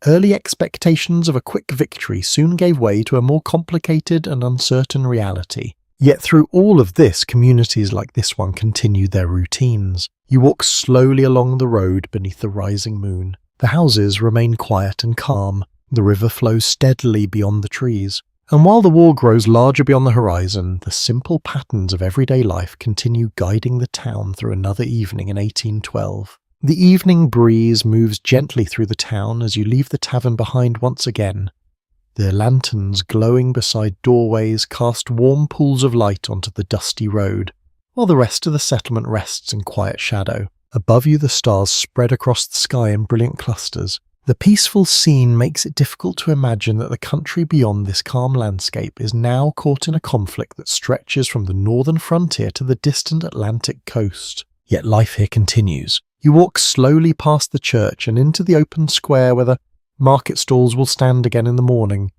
Early expectations of a quick victory soon gave way to a more complicated and uncertain reality. Yet through all of this, communities like this one continued their routines. You walk slowly along the road beneath the rising moon. The houses remain quiet and calm. The river flows steadily beyond the trees. And while the war grows larger beyond the horizon, the simple patterns of everyday life continue guiding the town through another evening in 1812. The evening breeze moves gently through the town as you leave the tavern behind once again. The lanterns glowing beside doorways cast warm pools of light onto the dusty road, while the rest of the settlement rests in quiet shadow. Above you the stars spread across the sky in brilliant clusters. The peaceful scene makes it difficult to imagine that the country beyond this calm landscape is now caught in a conflict that stretches from the northern frontier to the distant Atlantic coast. Yet life here continues. You walk slowly past the church and into the open square where the market stalls will stand again in the morning.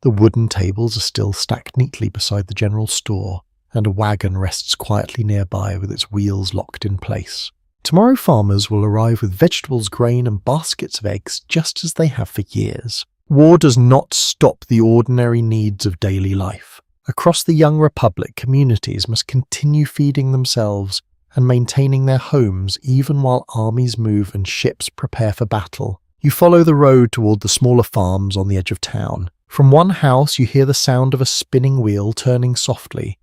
The wooden tables are still stacked neatly beside the general store, and a wagon rests quietly nearby with its wheels locked in place. Tomorrow farmers will arrive with vegetables, grain and baskets of eggs just as they have for years. War does not stop the ordinary needs of daily life. Across the young republic, communities must continue feeding themselves and maintaining their homes even while armies move and ships prepare for battle. You follow the road toward the smaller farms on the edge of town. From one house you hear the sound of a spinning wheel turning softly.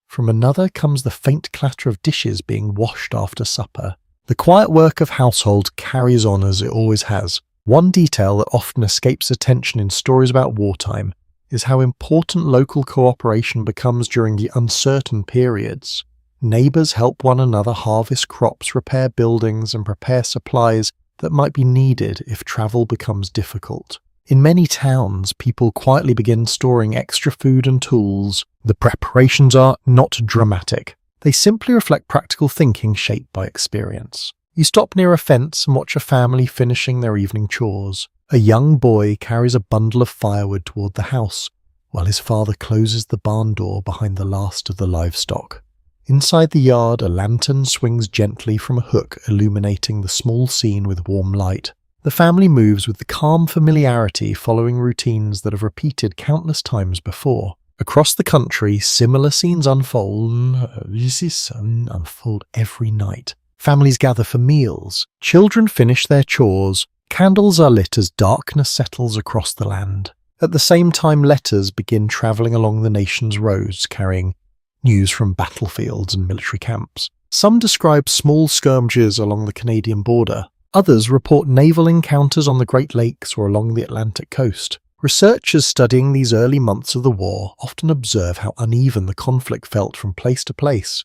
From another comes the faint clatter of dishes being washed after supper. The quiet work of household carries on as it always has. One detail that often escapes attention in stories about wartime is how important local cooperation becomes during the uncertain periods. Neighbours help one another harvest crops, repair buildings, and prepare supplies that might be needed if travel becomes difficult. In many towns, people quietly begin storing extra food and tools. The preparations are not dramatic. They simply reflect practical thinking shaped by experience. You stop near a fence and watch a family finishing their evening chores. A young boy carries a bundle of firewood toward the house, while his father closes the barn door behind the last of the livestock. Inside the yard, a lantern swings gently from a hook, illuminating the small scene with warm light. The family moves with the calm familiarity following routines that have repeated countless times before. Across the country, similar scenes unfold every night. Families gather for meals. Children finish their chores. Candles are lit as darkness settles across the land. At the same time, letters begin travelling along the nation's roads, carrying news from battlefields and military camps. Some describe small skirmishes along the Canadian border. Others report naval encounters on the Great Lakes or along the Atlantic coast. Researchers studying these early months of the war often observe how uneven the conflict felt from place to place.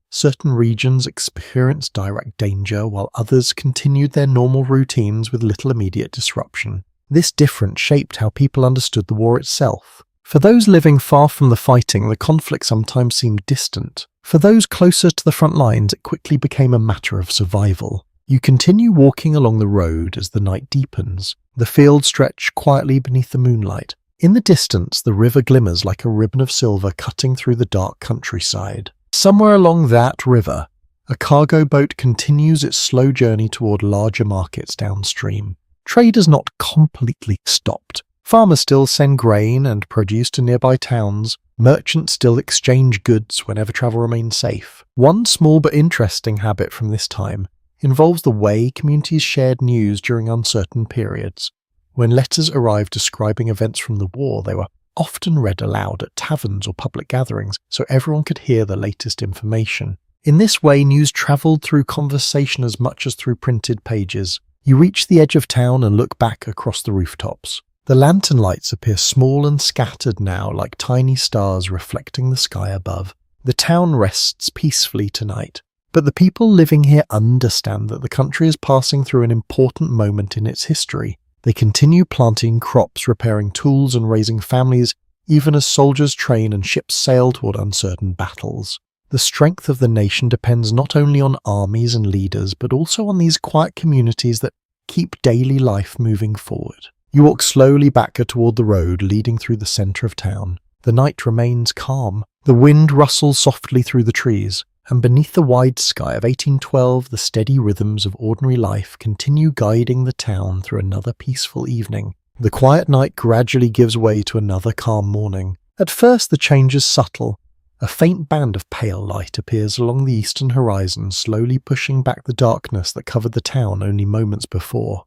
Certain regions experienced direct danger, while others continued their normal routines with little immediate disruption. This difference shaped how people understood the war itself. For those living far from the fighting, the conflict sometimes seemed distant. For those closer to the front lines, it quickly became a matter of survival. You continue walking along the road as the night deepens. The fields stretch quietly beneath the moonlight. In the distance, the river glimmers like a ribbon of silver cutting through the dark countryside. Somewhere along that river, a cargo boat continues its slow journey toward larger markets downstream. Trade has not completely stopped. Farmers still send grain and produce to nearby towns. Merchants still exchange goods whenever travel remains safe. One small but interesting habit from this time involves the way communities shared news during uncertain periods. When letters arrived describing events from the war, they were often read aloud at taverns or public gatherings so everyone could hear the latest information. In this way, news travelled through conversation as much as through printed pages. You reach the edge of town and look back across the rooftops. The lantern lights appear small and scattered now, like tiny stars reflecting the sky above. The town rests peacefully tonight, but the people living here understand that the country is passing through an important moment in its history. They continue planting crops, repairing tools, and raising families, even as soldiers train and ships sail toward uncertain battles. The strength of the nation depends not only on armies and leaders, but also on these quiet communities that keep daily life moving forward. You walk slowly back toward the road leading through the centre of town. The night remains calm. The wind rustles softly through the trees, and beneath the wide sky of 1812, the steady rhythms of ordinary life continue guiding the town through another peaceful evening. The quiet night gradually gives way to another calm morning. At first, the change is subtle. A faint band of pale light appears along the eastern horizon, slowly pushing back the darkness that covered the town only moments before.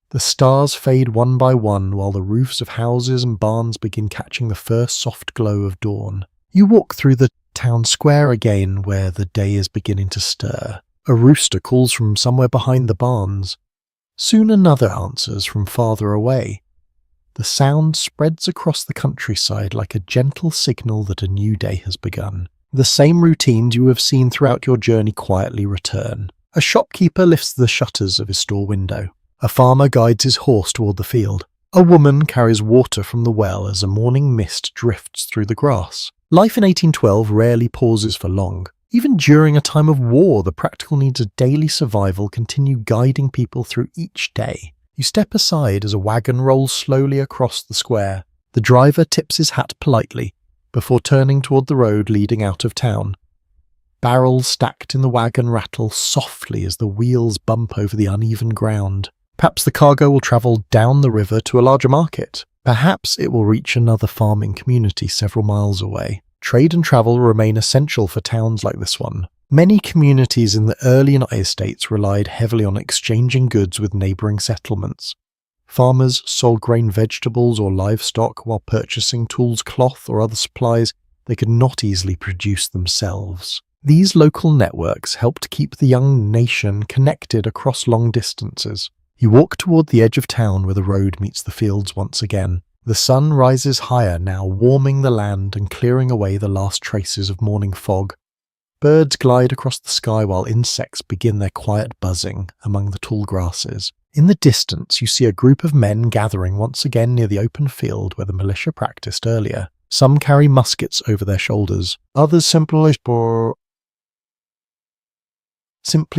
The stars fade one by one while the roofs of houses and barns begin catching the first soft glow of dawn. You walk through the town square again where the day is beginning to stir. A rooster calls from somewhere behind the barns. Soon another answers from farther away. The sound spreads across the countryside like a gentle signal that a new day has begun. The same routines you have seen throughout your journey quietly return. A shopkeeper lifts the shutters of his store window. A farmer guides his horse toward the field. A woman carries water from the well as a morning mist drifts through the grass. Life in 1812 rarely pauses for long. Even during a time of war, the practical needs of daily survival continue guiding people through each day. You step aside as a wagon rolls slowly across the square. The driver tips his hat politely before turning toward the road leading out of town. Barrels stacked in the wagon rattle softly as the wheels bump over the uneven ground. Perhaps the cargo will travel down the river to a larger market. Perhaps it will reach another farming community several miles away. Trade and travel remain essential for towns like this one. Many communities in the early United States relied heavily on exchanging goods with neighbouring settlements. Farmers sold grain, vegetables, or livestock while purchasing tools, cloth, or other supplies they could not easily produce themselves. These local networks helped keep the young nation connected across long distances. You walk toward the edge of town where the road meets the fields once again. The sun rises higher now, warming the land and clearing away the last traces of morning fog. Birds glide across the sky while insects begin their quiet buzzing among the tall grasses. In the distance, you see a group of men gathering once again near the open field where the militia practiced earlier. Some carry muskets over their shoulders. Others simply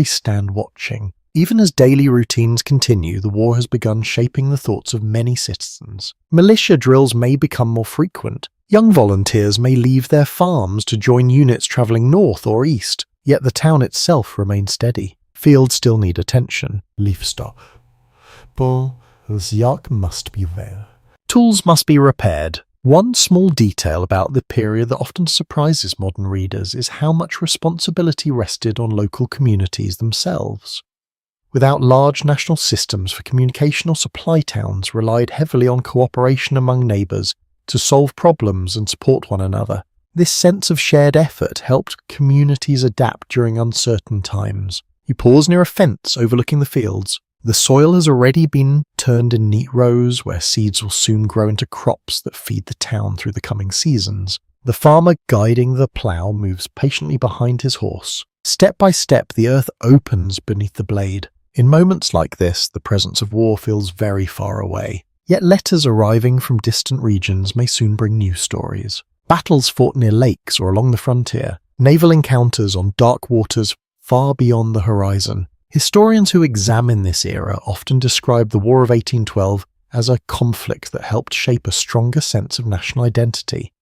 stand watching. Even as daily routines continue, the war has begun shaping the thoughts of many citizens. Militia drills may become more frequent. Young volunteers may leave their farms to join units travelling north or east, yet the town itself remains steady. Fields still need attention. Leaf stop. Yak must be there. Tools must be repaired. One small detail about the period that often surprises modern readers is how much responsibility rested on local communities themselves. Without large national systems for communication or supply, towns relied heavily on cooperation among neighbours to solve problems and support one another. This sense of shared effort helped communities adapt during uncertain times. You pause near a fence overlooking the fields. The soil has already been turned in neat rows where seeds will soon grow into crops that feed the town through the coming seasons. The farmer guiding the plough moves patiently behind his horse. Step by step, the earth opens beneath the blade. In moments like this, the presence of war feels very far away. Yet letters arriving from distant regions may soon bring new stories. Battles fought near lakes or along the frontier. Naval encounters on dark waters far beyond the horizon. Historians who examine this era often describe the War of 1812 as a conflict that helped shape a stronger sense of national identity.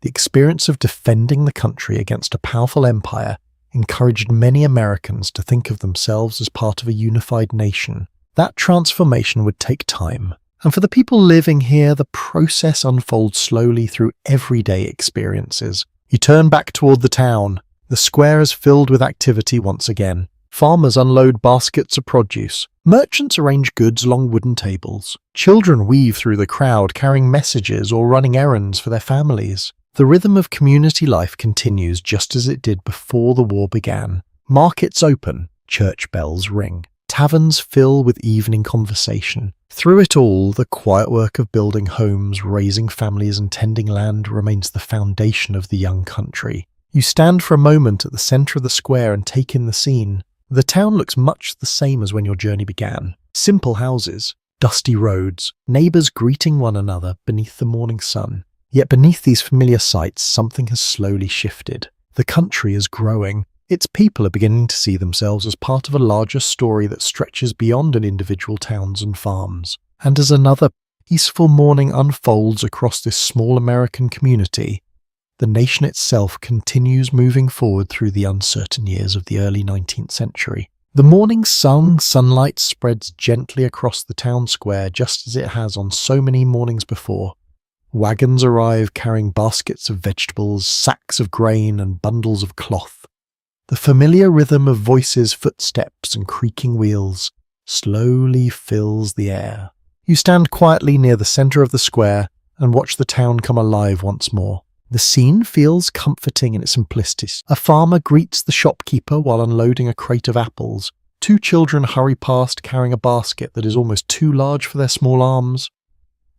The experience of defending the country against a powerful empire encouraged many Americans to think of themselves as part of a unified nation. That transformation would take time, and for the people living here, the process unfolds slowly through everyday experiences. You turn back toward the town. The square is filled with activity once again. Farmers unload baskets of produce. Merchants arrange goods along wooden tables. Children weave through the crowd, carrying messages or running errands for their families. The rhythm of community life continues just as it did before the war began. Markets open, church bells ring. Taverns fill with evening conversation. Through it all, the quiet work of building homes, raising families and tending land remains the foundation of the young country. You stand for a moment at the centre of the square and take in the scene. The town looks much the same as when your journey began. Simple houses, dusty roads, neighbours greeting one another beneath the morning sun. Yet beneath these familiar sights, something has slowly shifted. The country is growing. Its people are beginning to see themselves as part of a larger story that stretches beyond an individual towns and farms. And as another peaceful morning unfolds across this small American community, the nation itself continues moving forward through the uncertain years of the early 19th century. The morning sunlight spreads gently across the town square just as it has on so many mornings before. Wagons arrive carrying baskets of vegetables, sacks of grain, and bundles of cloth. The familiar rhythm of voices, footsteps, and creaking wheels slowly fills the air. You stand quietly near the centre of the square and watch the town come alive once more. The scene feels comforting in its simplicity. A farmer greets the shopkeeper while unloading a crate of apples. Two children hurry past carrying a basket that is almost too large for their small arms.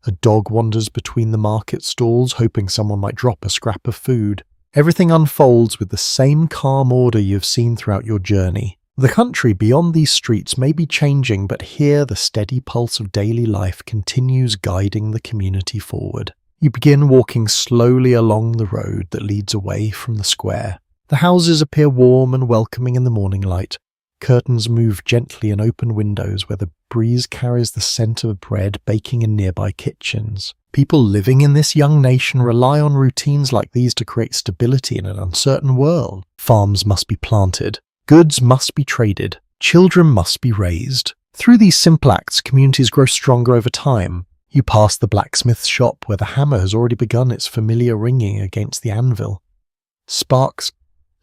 A dog wanders between the market stalls, hoping someone might drop a scrap of food. Everything unfolds with the same calm order you've seen throughout your journey. The country beyond these streets may be changing, but here the steady pulse of daily life continues guiding the community forward. You begin walking slowly along the road that leads away from the square. The houses appear warm and welcoming in the morning light. Curtains move gently in open windows where the breeze carries the scent of bread baking in nearby kitchens. People living in this young nation rely on routines like these to create stability in an uncertain world. Farms must be planted. Goods must be traded. Children must be raised. Through these simple acts, communities grow stronger over time. You pass the blacksmith's shop where the hammer has already begun its familiar ringing against the anvil. Sparks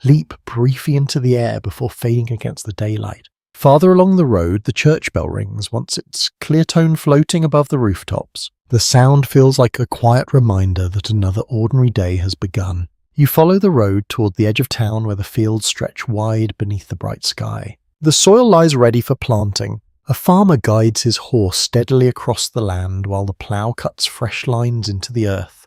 leap briefly into the air before fading against the daylight. Farther along the road, the church bell rings, once its clear tone floating above the rooftops. The sound feels like a quiet reminder that another ordinary day has begun. You follow the road toward the edge of town where the fields stretch wide beneath the bright sky. The soil lies ready for planting. A farmer guides his horse steadily across the land while the plough cuts fresh lines into the earth.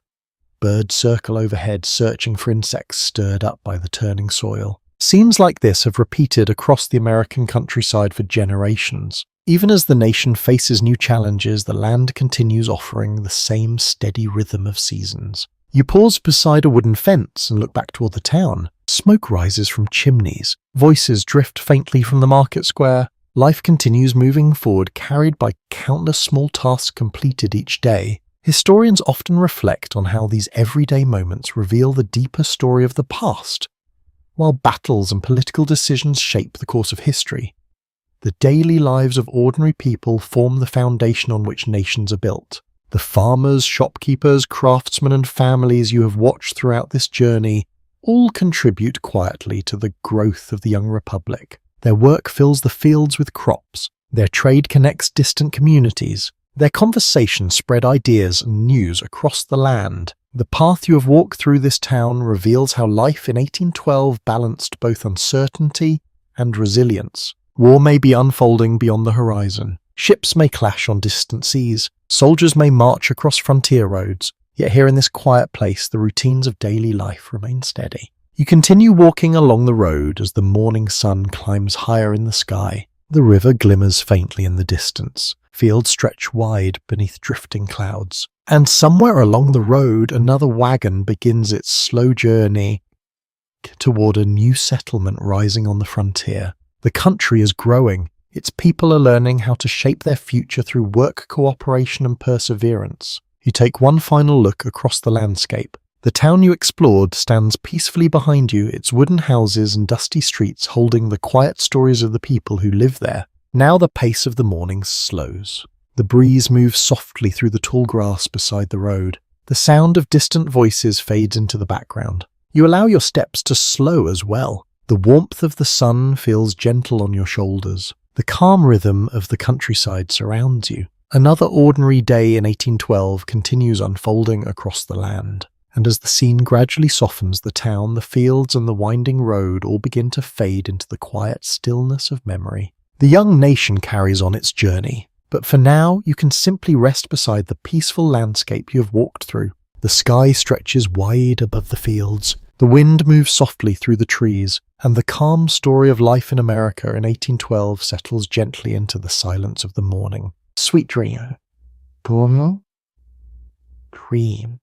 Birds circle overhead, searching for insects stirred up by the turning soil. Scenes like this have repeated across the American countryside for generations. Even as the nation faces new challenges, the land continues offering the same steady rhythm of seasons. You pause beside a wooden fence and look back toward the town. Smoke rises from chimneys. Voices drift faintly from the market square. Life continues moving forward, carried by countless small tasks completed each day. Historians often reflect on how these everyday moments reveal the deeper story of the past. While battles and political decisions shape the course of history, the daily lives of ordinary people form the foundation on which nations are built. The farmers, shopkeepers, craftsmen, and families you have watched throughout this journey all contribute quietly to the growth of the young republic. Their work fills the fields with crops. Their trade connects distant communities. Their conversations spread ideas and news across the land. The path you have walked through this town reveals how life in 1812 balanced both uncertainty and resilience. War may be unfolding beyond the horizon. Ships may clash on distant seas. Soldiers may march across frontier roads. Yet here in this quiet place, the routines of daily life remain steady. You continue walking along the road as the morning sun climbs higher in the sky. The river glimmers faintly in the distance. Fields stretch wide beneath drifting clouds. And somewhere along the road, another wagon begins its slow journey toward a new settlement rising on the frontier. The country is growing. Its people are learning how to shape their future through work, cooperation, and perseverance. You take one final look across the landscape. The town you explored stands peacefully behind you, its wooden houses and dusty streets holding the quiet stories of the people who live there. Now the pace of the morning slows. The breeze moves softly through the tall grass beside the road. The sound of distant voices fades into the background. You allow your steps to slow as well. The warmth of the sun feels gentle on your shoulders. The calm rhythm of the countryside surrounds you. Another ordinary day in 1812 continues unfolding across the land. And as the scene gradually softens, the town, the fields, and the winding road all begin to fade into the quiet stillness of memory. The young nation carries on its journey, but for now you can simply rest beside the peaceful landscape you have walked through. The sky stretches wide above the fields. The wind moves softly through the trees, and the calm story of life in America in 1812 settles gently into the silence of the morning. Sweet dream. Dream.